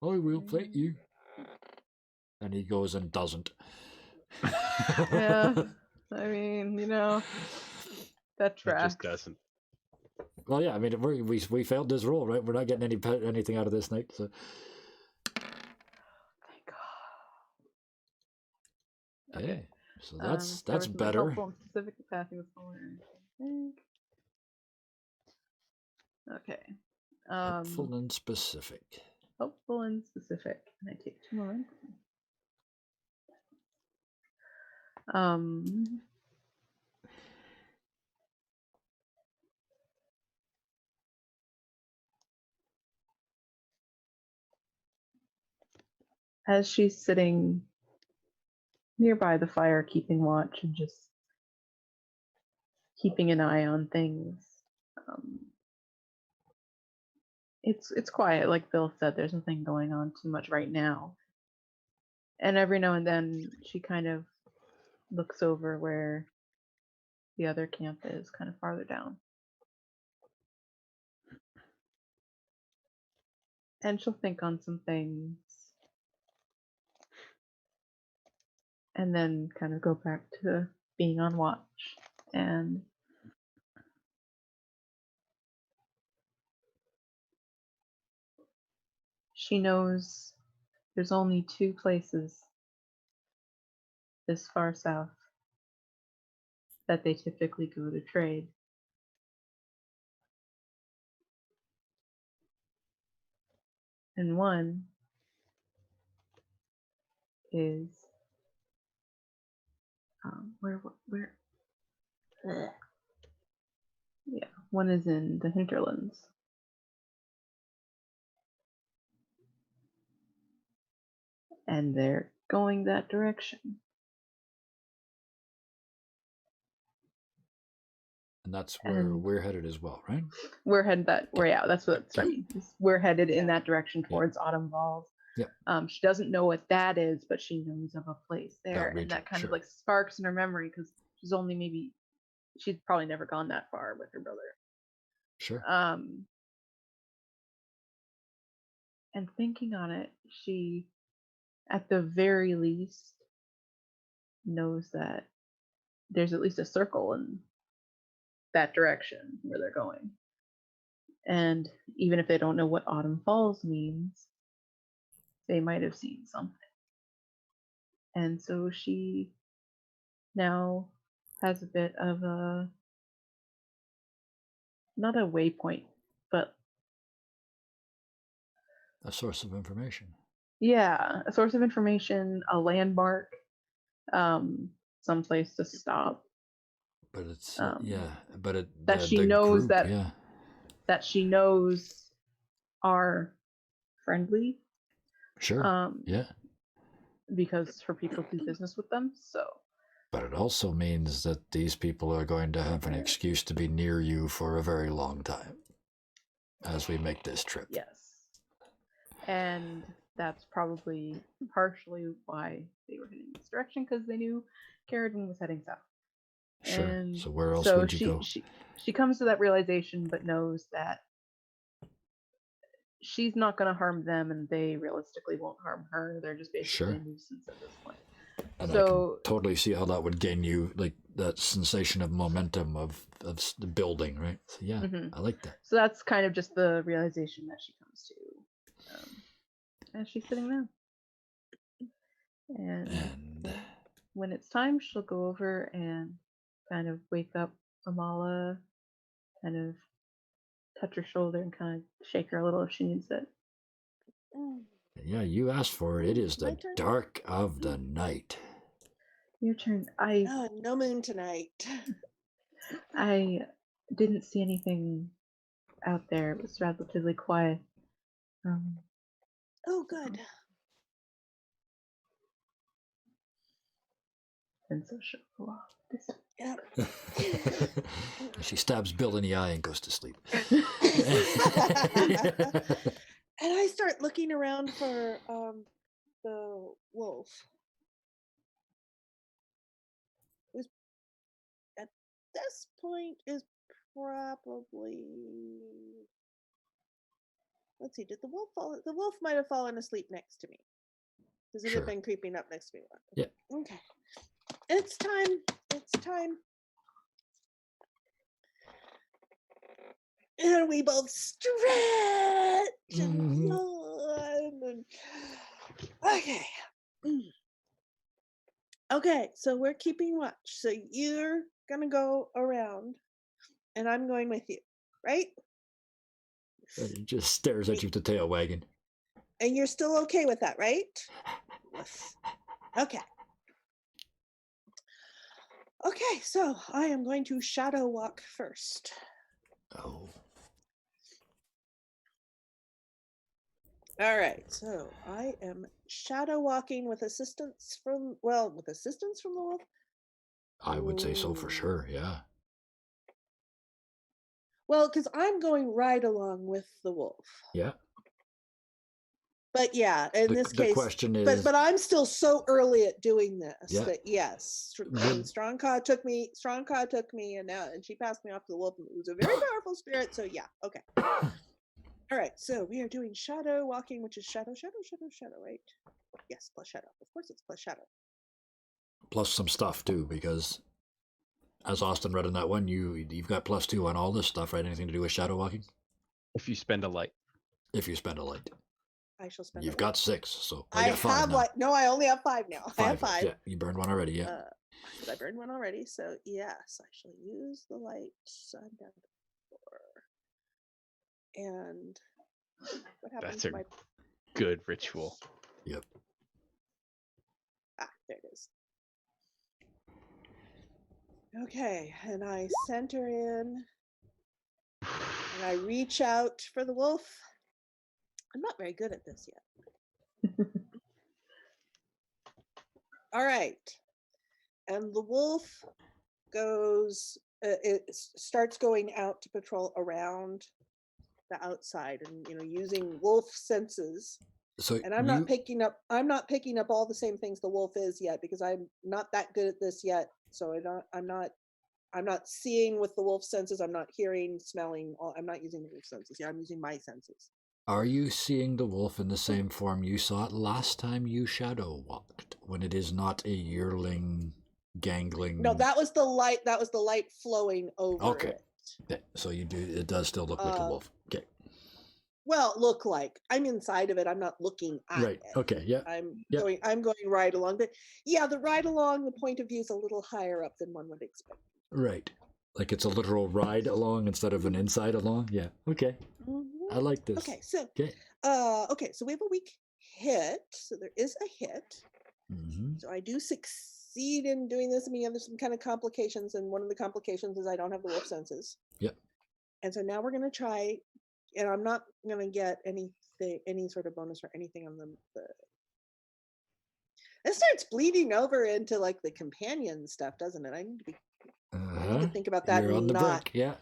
I will, thank you. And he goes and doesn't.
Yeah, I mean, that
That
tracks.
just doesn't.
Well, yeah, I mean, we failed this roll, right? We're not getting anything out of this night, so.
Thank God.
Okay, so
there
that's
was something
better.
helpful and specific to passing this forward, I think. Okay.
Helpful and specific.
Helpful and specific. And I take 2 momentum. As she's sitting nearby the fire, keeping watch and just keeping an eye on things, it's quiet, like Bill said. There's nothing going on too much right now. And every now and then, she kind of looks over where the other camp is, kind of farther down. And she'll think on some things. And then kind of go back to being on watch. And she knows there's only 2 places this far south that they typically go to trade. And one is where yeah, one is in the Hinterlands. And they're going that direction.
And that's where we're headed as well, right?
We're headed that's what I mean. We're headed in that direction towards Autumn Falls.
Yeah.
She doesn't know what that is, but she knows of a place there,
region,
and that kind
sure.
of like sparks in her memory because she'd probably never gone that far with her brother.
Sure.
And thinking on it, she, at the very least, knows that there's at least a circle in that direction where they're going. And even if they don't know what Autumn Falls means, they might have seen something. And so she now has a bit of not a waypoint, but
A source of information.
Yeah, a source of information, a landmark, someplace to stop
But it's
Um,
but
that she knows
group,
that
yeah,
that she knows are friendly.
sure, yeah.
Because her people do business with them. So
But it also means that these people are going to have an excuse to be near you for a very long time as we make this trip.
yes, and that's probably partially why they were heading this direction, because they knew Carradine was heading south.
Sure.
And
So where else
so
would you go?
she comes to that realization, but knows that she's not going to harm them, and they realistically won't harm her. They're just basically
Sure.
a nuisance at this point.
And
So
I can totally see how that would gain you, like, that sensation of momentum of the building, right? So yeah,
Mhm.
I like that.
So that's kind of just the realization that she comes to as she's sitting there. And
And
when it's time, she'll go over and kind of wake up Amala, kind of touch her shoulder and kind of shake her a little if she needs it.
yeah, you asked for it. It is
My
the
turn?
dark of the night.
Your turn.
Oh, no moon tonight.
I didn't see anything out there. It was relatively quiet.
Oh, good.
And so she'll go off to sleep.
Yep.
She stabs Bill in the eye and goes to sleep.
And I start looking around for the wolf. Who's at this point is probably, let's see, did the wolf fall? The wolf might have fallen asleep next to me. Because it
Sure.
had been creeping up next to me.
Yeah.
Okay. It's time. It's time. And we both stretch and yawn. And... Okay. Okay, so we're keeping watch. So you're gonna go around, and I'm going with you, right?
And he just stares at you with the tail wagging.
And you're still okay with that, right? Yes. Okay. Okay, so I am going to shadow walk first.
Oh.
All right, so I am shadow walking with assistance from the wolf.
I would say so for sure, yeah.
Well, because I'm going right along with the wolf.
Yeah.
But yeah, in this
The
case,
question is,
but I'm still so early at doing this
Yeah.
that yes,
Would-
Strongcaw took me, and she passed me off to the wolf. It was a very powerful spirit. So yeah, okay. All right, so we are doing shadow walking, which is shadow, right? Yes, plus shadow. Of course, it's plus shadow.
plus some stuff too, because as Austin read in that one, you've got +2 on all this stuff, right? Anything to do with shadow walking?
If you spend a light.
If you spend a light.
I shall spend.
You've got 6, so
I
got 5
have
now.
No, I only have 5 now. I have 5.
Yeah, you burned one already, yeah.
I burned one already, so yes, I shall use the light. So I'm down to 4. And what happens
That's
to
a
my...
good ritual.
Yep.
Ah, there it is. Okay, and I center in, and I reach out for the wolf. I'm not very good at this yet. All right, and the wolf goes. It starts going out to patrol around the outside, and using wolf senses.
So
And I'm not picking up all the same things the wolf is yet, because I'm not that good at this yet. So I'm not seeing with the wolf senses. I'm not hearing, smelling. I'm not using the wolf senses. Yeah, I'm using my senses.
Are you seeing the wolf in the same form you saw it last time you shadow walked, when it is not a yearling, gangling?
No, that was the light. That was the light flowing over it.
Yeah, so it does still look like a wolf. Okay.
Well, look like I'm inside of it. I'm not looking at
Right.
it.
Okay. Yeah.
I'm going right along. But yeah, the ride along, the point of view is a little higher up than one would expect.
Right. Like it's a literal ride along instead of an inside along. Yeah. Okay.
Mm-hmm.
I like this.
Okay. So
okay.
So we have a weak hit. So there is a hit.
Mm-hmm.
So I do succeed. succeed in doing this. I mean, there's some kind of complications, and one of the complications is I don't have the wolf senses.
Yep.
And so now we're going to try, and I'm not going to get any sort of bonus or anything on the it starts bleeding over into like the companion stuff, doesn't it? I need to think about that.
You're on the
not,
brink, yeah.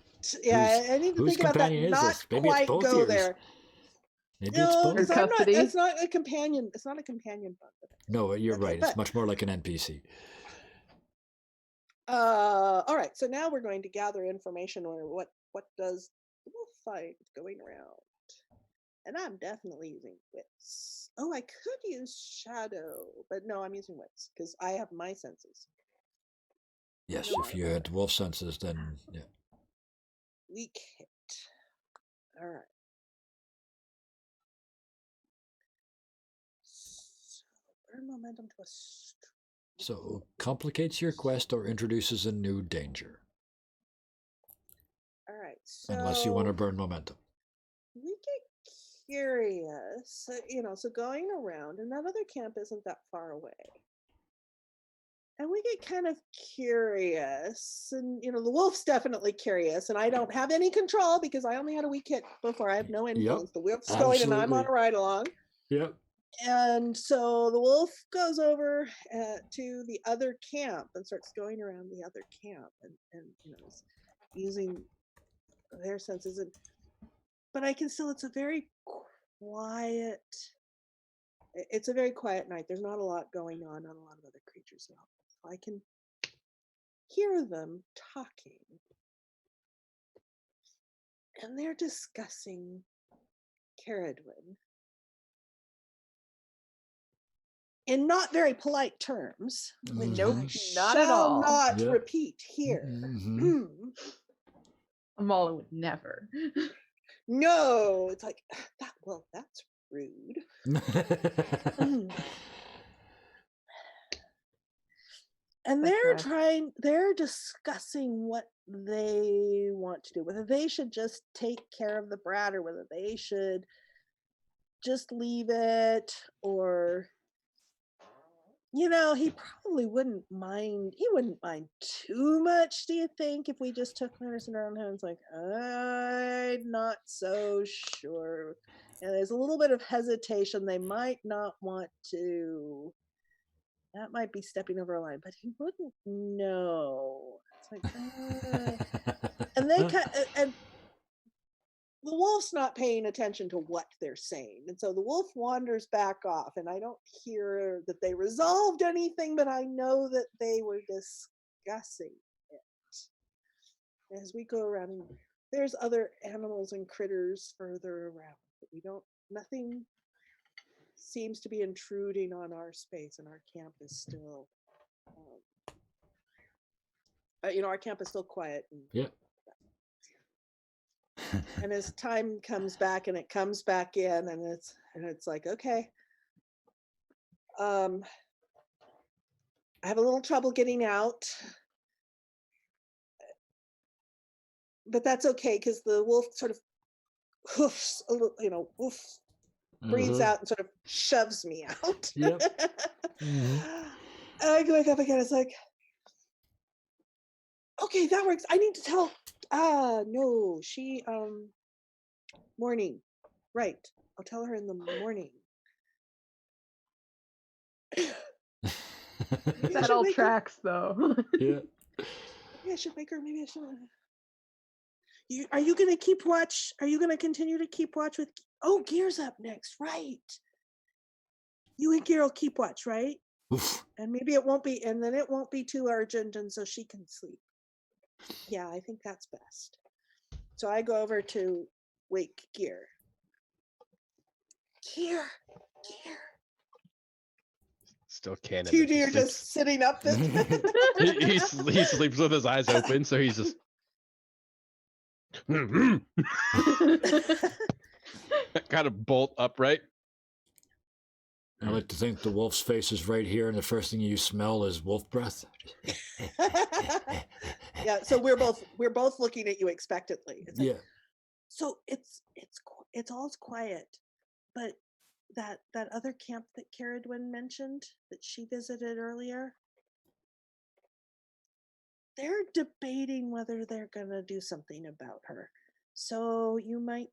yeah, I need to
whose
think about that.
companion is
Not
this? Maybe it's
quite
both
go
yours.
there.
Maybe
No,
it's
because
both.
I'm not.
Custody?
It's not a companion. It's not a companion bond.
No, you're
Okay,
right.
but-
It's much more like an NPC.
All right. So now we're going to gather information on what does the wolf fight going around. And I'm definitely using wits. Oh, I could use shadow, but no, I'm using wits because I have my senses.
Yes,
No,
if you had wolf senses, then yeah.
Weak hit. All right. So burn momentum to a
So complicates your quest or introduces a new danger.
All right. So
Unless you want to burn momentum.
we get curious, so going around, and that other camp isn't that far away. And we get kind of curious, and the wolf's definitely curious, and I don't have any control because I only had a weak hit before. I have no influence. The wolf's going, and I'm on a ride along.
Yep.
And so the wolf goes over to the other camp and starts going around the other camp, and is using their senses. But I can still. It's a very quiet. It's a very quiet night. There's not a lot going on. Not a lot of other creatures at all. I can hear them talking, and they're discussing Caradwin in not very polite terms, which
Nope,
I
not at
shall
all.
not
Yeah.
repeat here.
Amala would never.
No, it's like that. Well, that's rude. And
That's
they're discussing what they want to do, whether they should just take care of the brat or whether they should just leave it, or he probably wouldn't mind. He wouldn't mind too much, do you think, if we just took matters in our own hands? Like, I'm not so sure. And there's a little bit of hesitation. They might not want to. That might be stepping over a line, but he wouldn't know. It's like, and and the wolf's not paying attention to what they're saying, and so the wolf wanders back off. And I don't hear that they resolved anything, but I know that they were discussing it. As we go around, and there's other animals and critters further around, but nothing seems to be intruding on our space, and our camp is still our camp is still quiet.
Yeah.
And as time comes back, and it comes back in, and it's like, okay, I have a little trouble getting out, but that's okay because the wolf sort of hoofs a little, breathes out and sort of shoves me out.
Yep.
I go back up again. It's like, okay, that works. I need to tell. No, she morning, right? I'll tell her in the morning.
That all tracks, though.
Yeah.
Maybe I should make her. Maybe I should. Are you going to keep watch? Are you going to continue to keep watch with? Oh, Gear's up next, right? You and Gear will keep watch, right?
Oof.
And maybe it won't be, and then it won't be too urgent, and so she can sleep. Yeah, I think that's best. So I go over to wake Gear. Gear.
Still canon.
Two deer just sitting up.
He sleeps with his eyes open, so he's just kind of bolt upright.
I like to think the wolf's face is right here, and the first thing you smell is wolf breath.
Yeah, so we're both looking at you expectantly. It's like,
Yeah.
so it's all quiet, but that other camp that Caradwin mentioned that she visited earlier, they're debating whether they're gonna do something about her. So you might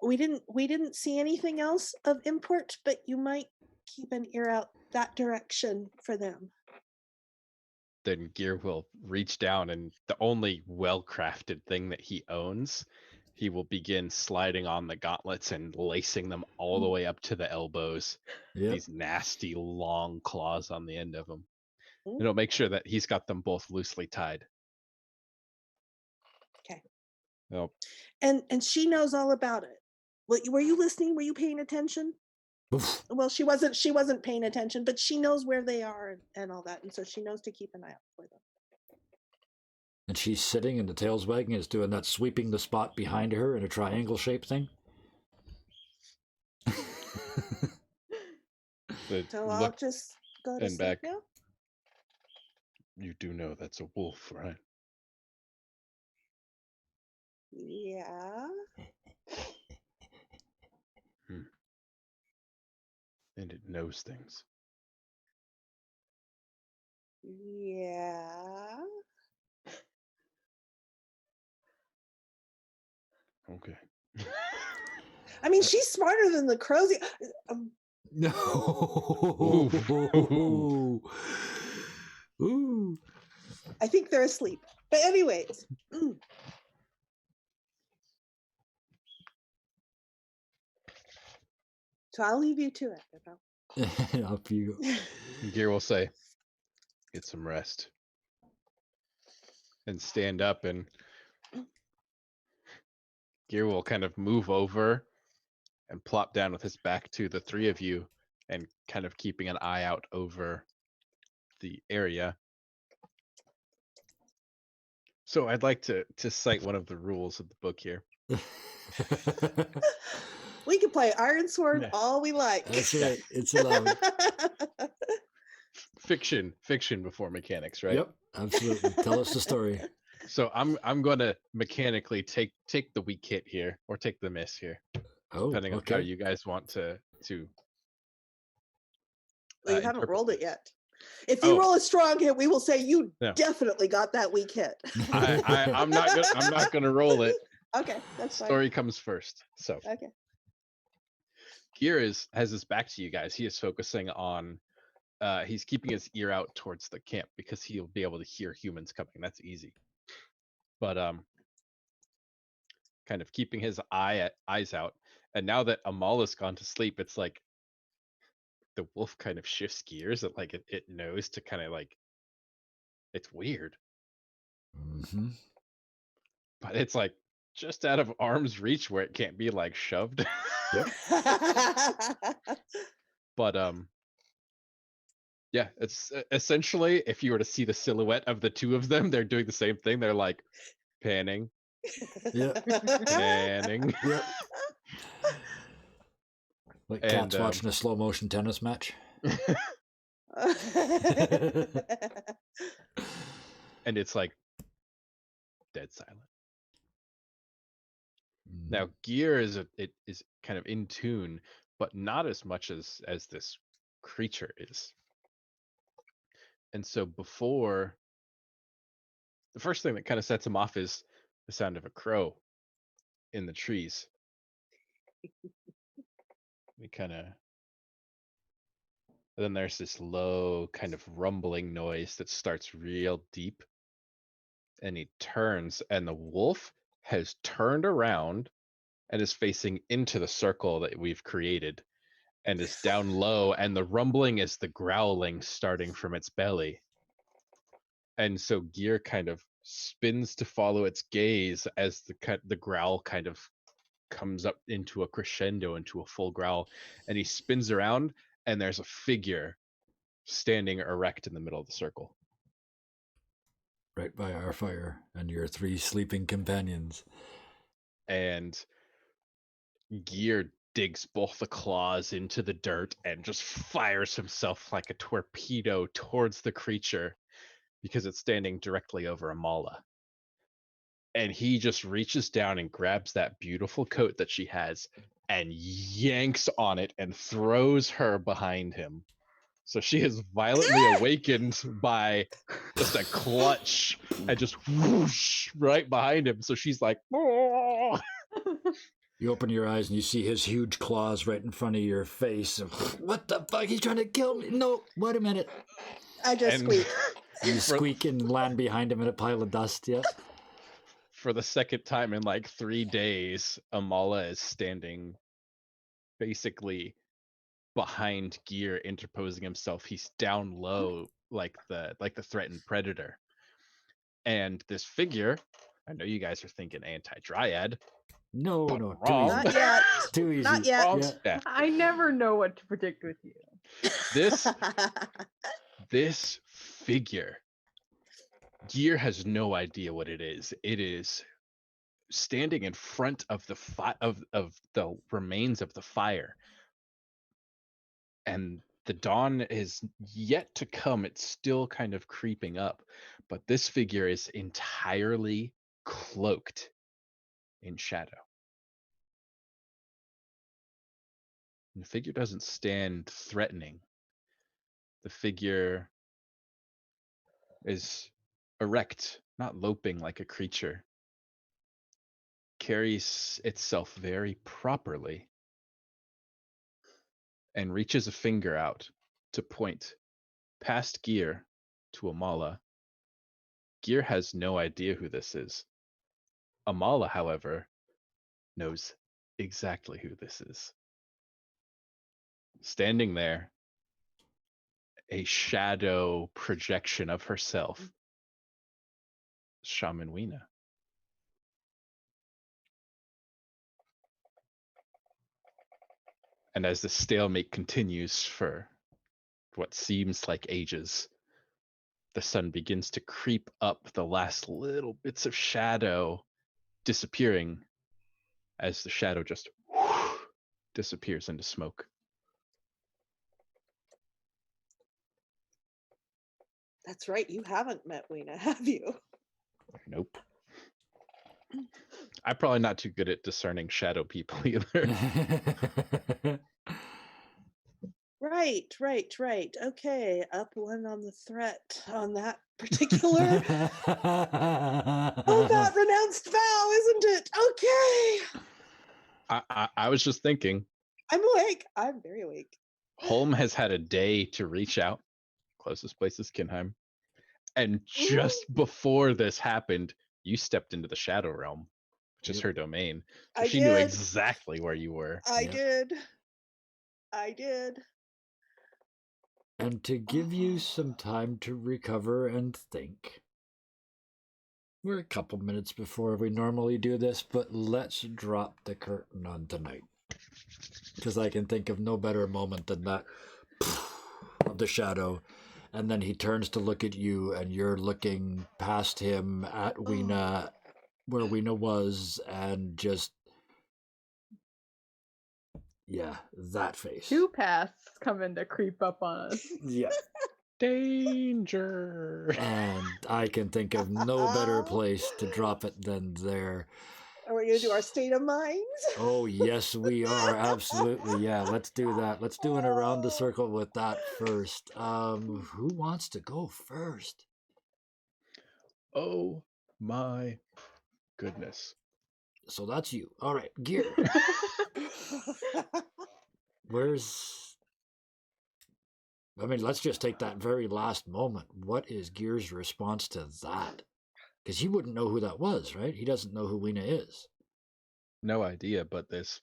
we didn't see anything else of import, but you might keep an ear out that direction for them.
Then Gear will reach down, and the only well-crafted thing that he owns, he will begin sliding on the gauntlets and lacing them all the way up to the elbows.
Yep.
These nasty long claws on the end of them.
Mm.
And he'll make sure that he's got them both loosely tied.
Okay.
Well,
And she knows all about it. Were you listening? Were you paying attention?
Oof.
Well, she wasn't paying attention, but she knows where they are and all that, and so she knows to keep an eye out for them.
And she's sitting and the tail's wagging and is doing that sweeping the spot behind her in a triangle shaped thing.
So I'll
look
just go to
and
sleep
back.
now.
You do know that's a wolf, right?
Yeah.
And it knows things.
Yeah.
Okay.
I mean, she's smarter than the crows.
No. Ooh.
I think they're asleep. But anyways. So I'll leave you to it.
Up you go.
Gear will say, get some rest. And stand up, and Gear will kind of move over and plop down with his back to the three of you and kind of keeping an eye out over the area. So I'd like to cite one of the rules of the book here.
We can play Ironsworn
Yeah.
all we like.
That's right. It's allowed.
Fiction before mechanics, right?
Yep, absolutely. Tell us the story.
So I'm going to mechanically take the weak hit here, or take the miss here,
Oh,
depending on
okay.
how you guys want to.
Well, you haven't
interpret
rolled it
this.
yet. If you
Oh.
roll a strong hit, we will say you
No.
definitely got that weak hit.
I'm not gonna roll it.
Okay, that's fine.
Story comes first. So
Okay.
Gear has his back to you guys. He is focusing on he's keeping his ear out towards the camp because he'll be able to hear humans coming. That's easy. But kind of keeping his eyes out. And now that Amala's gone to sleep, it's like the wolf kind of shifts gears. It knows to kind of like, it's weird.
Mm-hmm.
But it's like just out of arm's reach where it can't be like shoved.
Yep.
But yeah, it's essentially, if you were to see the silhouette of the two of them, they're doing the same thing. They're like panning,
Yeah.
panning.
Yep. Like
And,
cats watching a slow motion tennis match.
And it's like dead silent. Now Gear is kind of in tune, but not as much as this creature is. And so before, the first thing that kind of sets him off is the sound of a crow in the trees. We kind of, then there's this low kind of rumbling noise that starts real deep. And he turns, and the wolf has turned around and is facing into the circle that we've created and is down low, and the rumbling is the growling starting from its belly. And so Gear kind of spins to follow its gaze as the growl kind of comes up into a crescendo, into a full growl, and he spins around, and there's a figure standing erect in the middle of the circle.
Right by our fire and your three sleeping companions.
And Gear digs both the claws into the dirt and just fires himself like a torpedo towards the creature because it's standing directly over Amala. And he just reaches down and grabs that beautiful coat that she has and yanks on it and throws her behind him. So she is violently awakened by just a clutch and just whoosh right behind him. So she's like, "Oh."
You open your eyes and you see his huge claws right in front of your face. What the fuck? He's trying to kill me. No, wait a minute.
I just
And
squeak.
You
For-
squeak and land behind him in a pile of dust, yeah?
for the second time in like 3 days, Amala is standing basically behind Gear, interposing himself. He's down low like the threatened predator. And this figure, I know you guys are thinking anti-dryad.
No,
But
no, too
wrong.
easy.
Not yet.
Too easy.
Not yet.
Wrong
Yeah.
step.
I never know what to predict with you.
This figure, Gear has no idea what it is. It is standing in front of the of the remains of the fire, and the dawn is yet to come. It's still kind of creeping up, but this figure is entirely cloaked in shadow. And the figure doesn't stand threatening. The figure is erect, not loping like a creature. Carries itself very properly and reaches a finger out to point past Gear to Amala. Gear has no idea who this is. Amala, however, knows exactly who this is. Standing there, a shadow projection of herself, Shaman Weena. And as the stalemate continues for what seems like ages, the sun begins to creep up, the last little bits of shadow disappearing as the shadow just disappears into smoke.
That's right. You haven't met Weena, have you?
Nope. I'm probably not too good at discerning shadow people either.
Right. Okay, up one on the threat on that particular. Oh, that renounced vow, isn't it? Okay.
I was just thinking,
I'm awake. I'm very awake.
Holm has had a day to reach out. Closest place is Kinheim. And just before this happened, you stepped into the Shadow Realm, which is
Yep.
her domain. So
I
she knew
did.
exactly where you were.
I
Yep.
did. I did.
And to give you some time to recover and think, we're a couple minutes before we normally do this, but let's drop the curtain on tonight. Because I can think of no better moment than that of the shadow. And then he turns to look at you, and you're looking past him at Weena, where Weena was, and just, yeah, that face.
Two paths coming to creep up on us.
Yeah.
Danger.
And I can think of no better place to drop it than there.
Are we going to do our state of minds?
Oh, yes, we are. Absolutely. Yeah, let's do that. Let's do an around the circle with that first. Who wants to go first?
Oh my goodness.
So that's you. All right, Gear. Where's... I mean, let's just take that very last moment. What is Gear's response to that? Because he wouldn't know who that was, right? He doesn't know who Weena is.
No idea, but this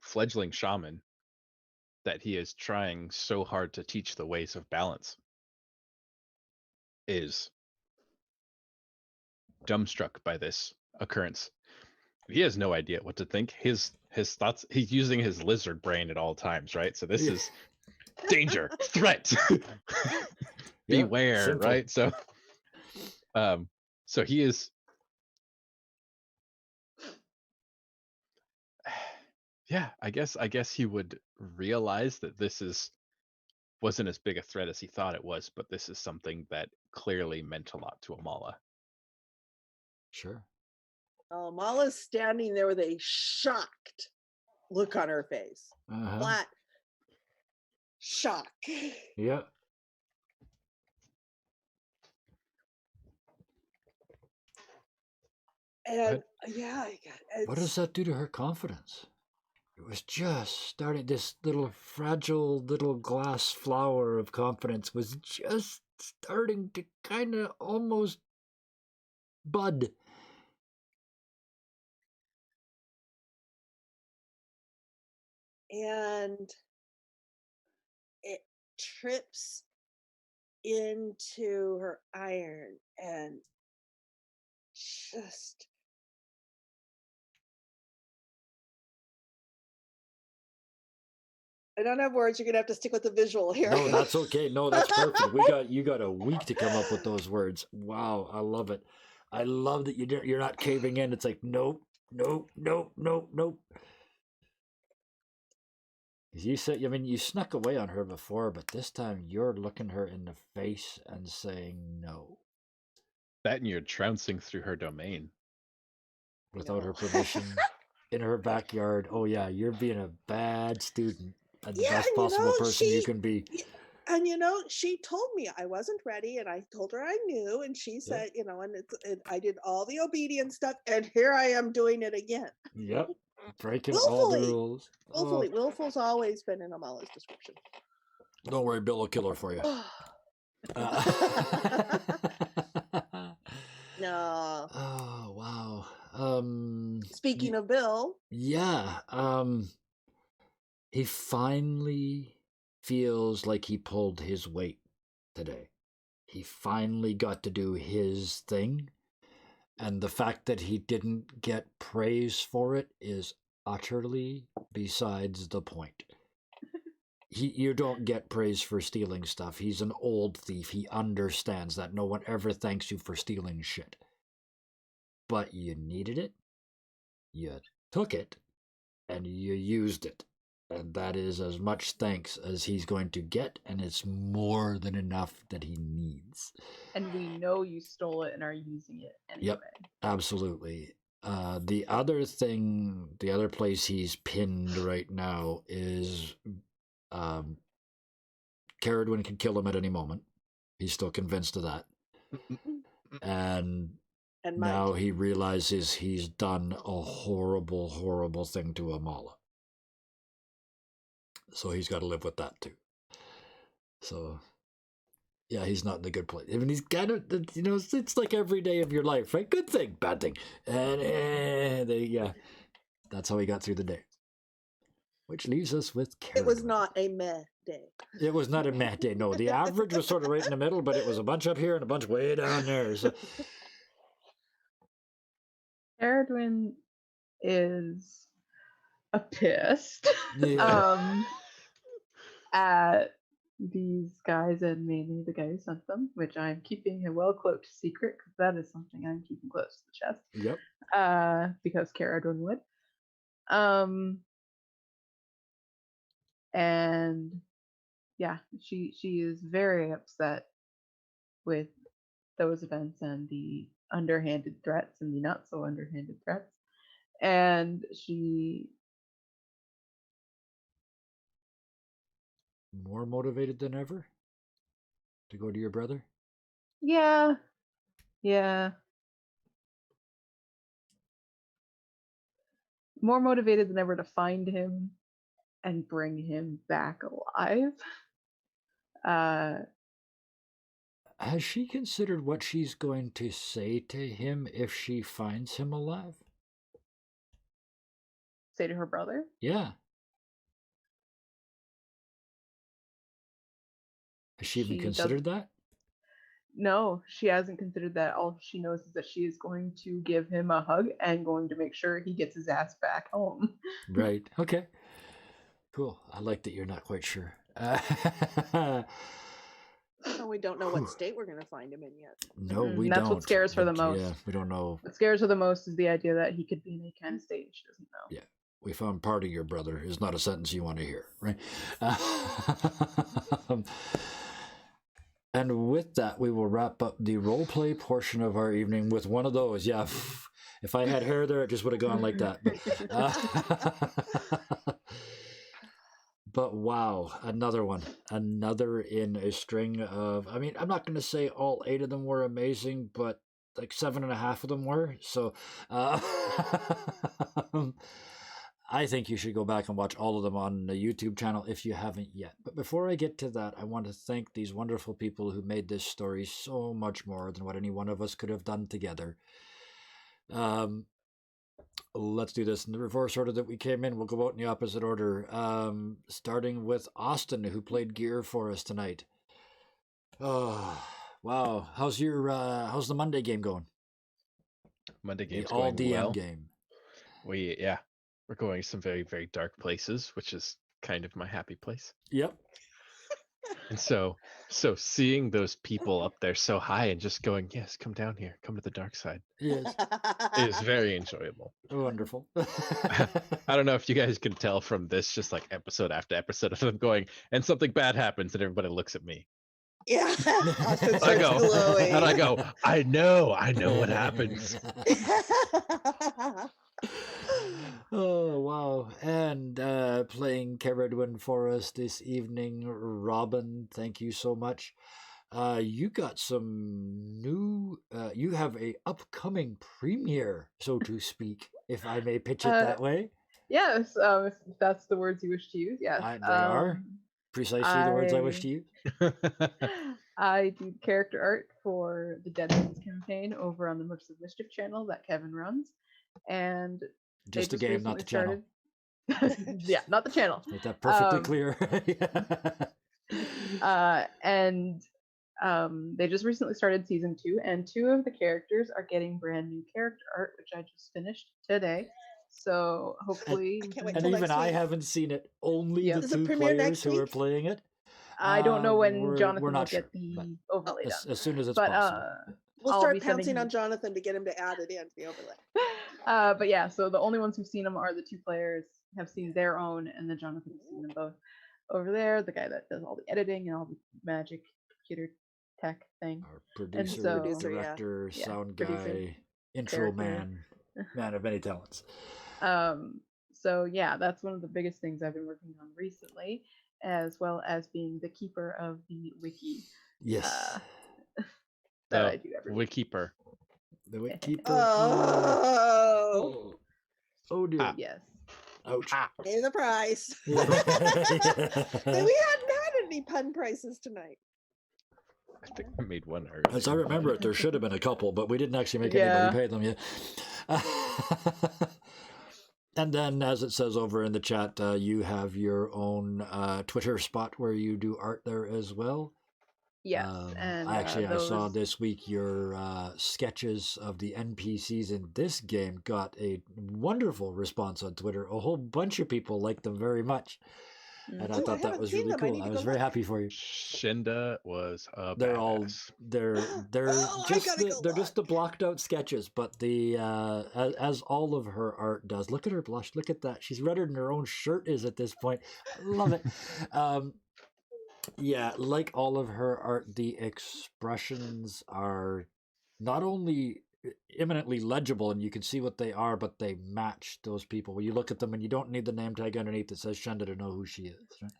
fledgling shaman that he is trying so hard to teach the ways of balance is dumbstruck by this occurrence. He has no idea what to think. His thoughts, he's using his lizard brain at all times, right? So this is danger, threat, beware,
simple.
right? So so he is yeah, I guess he would realize that this wasn't as big a threat as he thought it was, but this is something that clearly meant a lot to Amala.
Sure.
Mala's standing there with a shocked look on her face.
Uh-huh.
Flat shock.
Yeah.
And yeah,
What does that do to her confidence? It was just starting, this little fragile little glass flower of confidence was just starting to kind of almost bud.
and it trips into her iron and just I don't have words. You're gonna have to stick with the visual here.
No, that's okay. No, that's perfect. You got a week to come up with those words. Wow, I love it. I love that you're not caving in. It's like nope, nope, nope, nope, nope. You said, I mean, you snuck away on her before, but this time you're looking her in the face and saying no
That and you're trouncing through her domain.
without her
No.
permission in her backyard. Oh yeah, you're being a bad student and the
Yeah,
best
and
possible person you
she-
can be.
And she told me I wasn't ready, and I told her I knew, and she said, and I did all the obedience stuff, and here I am doing it again.
Yep, breaking all the
Willfully.
rules.
Willfully, willful's always been in Amala's description.
Don't worry, Bill will kill her for you.
No.
Oh wow.
Speaking of Bill,
Yeah. He finally feels like he pulled his weight today. He finally got to do his thing. And the fact that he didn't get praise for it is utterly besides the point. You don't get praise for stealing stuff. He's an old thief. He understands that no one ever thanks you for stealing shit. But you needed it, you took it, and you used it. And that is as much thanks as he's going to get, and it's more than enough that he needs.
And we know you stole it and are using it anyway.
Yep. Absolutely. The other place he's pinned right now is Caradwin can kill him at any moment. He's still convinced of that. And now he realizes he's done a horrible, horrible thing to Amala. So he's got to live with that too. So, yeah, he's not in a good place. I mean, he's kind of, it's like every day of your life, right? Good thing, bad thing. And that's how he got through the day. Which leaves us with Caradwin.
it was not a meh day.
It was not a meh day, no. The average was sort of right in the middle, but it was a bunch up here and a bunch way down there. So.
Caradwin is pissed
Yeah.
at these guys, and mainly the guy who sent them, which I'm keeping a well-cloaked secret because that is something I'm keeping close to the chest.
Yep.
Because Caradwin would. And yeah, she is very upset with those events and the underhanded threats and the not so underhanded threats. And she
More motivated than ever to go to your brother?
yeah. More motivated than ever to find him and bring him back alive.
Has she considered what she's going to say to him if she finds him alive?
Say to her brother?
Yeah. Has she even considered that?
No, she hasn't considered that. All she knows is that she is going to give him a hug and going to make sure he gets his ass back home.
Right. Okay. Cool. I like that you're not quite sure.
So we don't know what state we're going to find him in yet.
No, we
That's
don't.
what scares her the
But,
most.
Yeah, we don't know.
What scares her the most is the idea that he could be in a kind of state and she doesn't know.
Yeah. We found part of your brother is not a sentence you want to hear, right? And with that, we will wrap up the roleplay portion of our evening with one of those. Yeah, If I had hair there, it just would have gone like that. But wow, another one. Another in a string of, I mean, I'm not going to say all 8 of them were amazing, but like 7.5 of them were. So I think you should go back and watch all of them on the YouTube channel if you haven't yet. But before I get to that, I want to thank these wonderful people who made this story so much more than what any one of us could have done together. Let's do this in the reverse order that we came in. We'll go out in the opposite order. Starting with Austin, who played gear for us tonight. Oh, wow. How's the Monday game going?
Monday game's
The all
going
DM
well.
game.
We're going some very, very dark places, which is kind of my happy place.
Yep.
And so seeing those people up there so high and just going, yes, come down here, come to the dark side,
Yes.
is very enjoyable.
Wonderful.
I don't know if you guys can tell from this, just like episode after episode of them going, and something bad happens, and everybody looks at me.
Yeah. Austin
I
starts
go,
glowing.
and I go, I know what happens.
Oh, wow. And playing Caradwin for us this evening, Robin, thank you so much. You got some new, you have a upcoming premiere, so to speak, if I may pitch it that way.
Yes, if that's the words you wish to use, yes.
They are precisely the words I wish to use.
I do character art for the Deadlands campaign over on the Mercs of Mischief channel that Kevin runs. And
Just the game, not the channel.
Yeah, not the channel.
Make that perfectly clear.
And they just recently started season 2, and 2 of the characters are getting brand new character art, which I just finished today. So hopefully,
I can't wait
And
till
even
next
I
week.
haven't seen it. Only
Yeah.
the
Does it
2
premiere
players
next
who are
week?
playing it.
I don't know when
we're
Jonathan
not
will
sure,
get the
but
overlay done.
as soon as it's
But
possible.
We'll
I'll
start
be sending
pouncing
him-
on Jonathan to get him to add it in to the overlay.
But yeah, so the only ones who've seen them are the 2 players have seen their own, and then Jonathan has seen them both over there. The guy that does all the editing and all the magic computer tech thing.
Our producer,
so-
Producer, yeah.
director,
Yeah,
sound
producer,
guy, intro
character.
man of many talents.
So yeah, that's one of the biggest things I've been working on recently, as well as being the keeper of the wiki
Yes.
that
The
I do every week.
Wikikeeper.
The Witkeeper.
Oh,
Oh dear.
Yes.
Ouch.
pay the price.
Yeah.
We hadn't had any pun prices tonight.
I think I made one earlier.
As I remember it, there should have been a couple, but we didn't actually make
Yeah.
anybody pay them yet. And then, as it says over in the chat, you have your own Twitter spot where you do art there as well.
Yes. And
I saw
those-
this week your sketches of the NPCs in this game got a wonderful response on Twitter. A whole bunch of people liked them very much. And I
Ooh, I
thought that
haven't
was
seen
really
them. I
cool.
need
I
to
was
go
very
look.
happy for you.
Shinda was a
They're all
badass.
they're
Oh, I
just
gotta go
they're just the
look.
blocked out sketches, but the as all of her art does. Look at her blush. Look at that. She's redder than her own shirt is at this point. I love it. Yeah, like all of her art, the expressions are not only eminently legible and you can see what they are, but they match those people. When you look at them and you don't need the name tag underneath that says Shenda to know who she is. Right?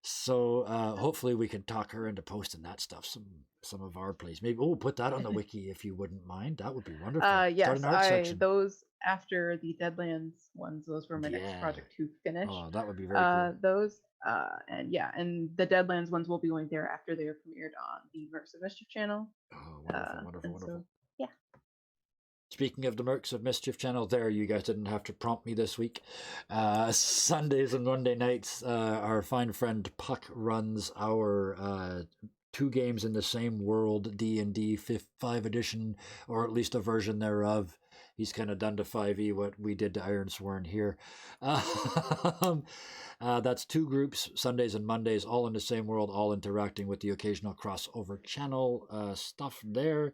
So hopefully we can talk her into posting that stuff, some of our plays. Maybe put that on the wiki if you wouldn't mind. That would be wonderful. Start
yes,
an art section.
those after the Deadlands ones, those were my
Yeah.
next project to finish.
Oh, that would be very cool.
Those and the Deadlands ones will be going there after they are premiered on the Mercs of Mischief channel.
Oh, wonderful.
and so,
Speaking of the Mercs of Mischief channel, there, you guys didn't have to prompt me this week. Sundays and Monday nights, our fine friend Puck runs our 2 games in the same world, D&D 5th edition, or at least a version thereof. He's kind of done to 5e what we did to Ironsworn here. That's 2 groups, Sundays and Mondays, all in the same world, all interacting with the occasional crossover channel stuff there.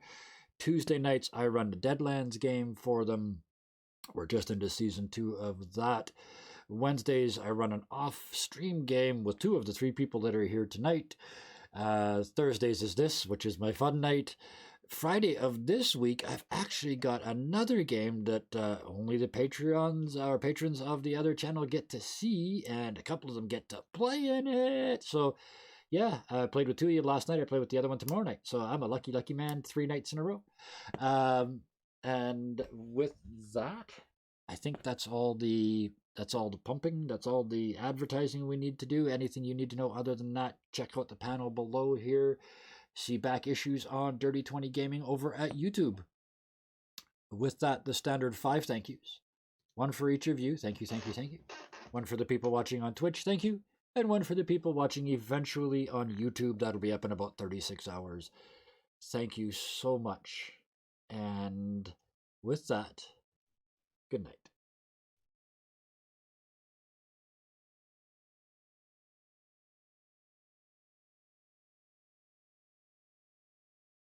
Tuesday nights, I run the Deadlands game for them. We're just into season 2 of that. Wednesdays, I run an off-stream game with 2 of the 3 people that are here tonight. Thursdays is this, which is my fun night. Friday of this week, I've actually got another game that only the patrons of the other channel get to see, and a couple of them get to play in it. So, yeah, I played with 2 of you last night. I play with the other one tomorrow night. So I'm a lucky man 3 nights in a row. And with that, I think that's all the pumping, that's all the advertising we need to do. Anything you need to know other than that, check out the panel below here. See back issues on Dirty 20 Gaming over at YouTube. With that, the standard 5 thank yous. 1 for each of you. Thank you, thank you, thank you. 1 for the people watching on Twitch. Thank you. And 1 for the people watching eventually on YouTube. That'll be up in about 36 hours. Thank you so much. And with that, good night.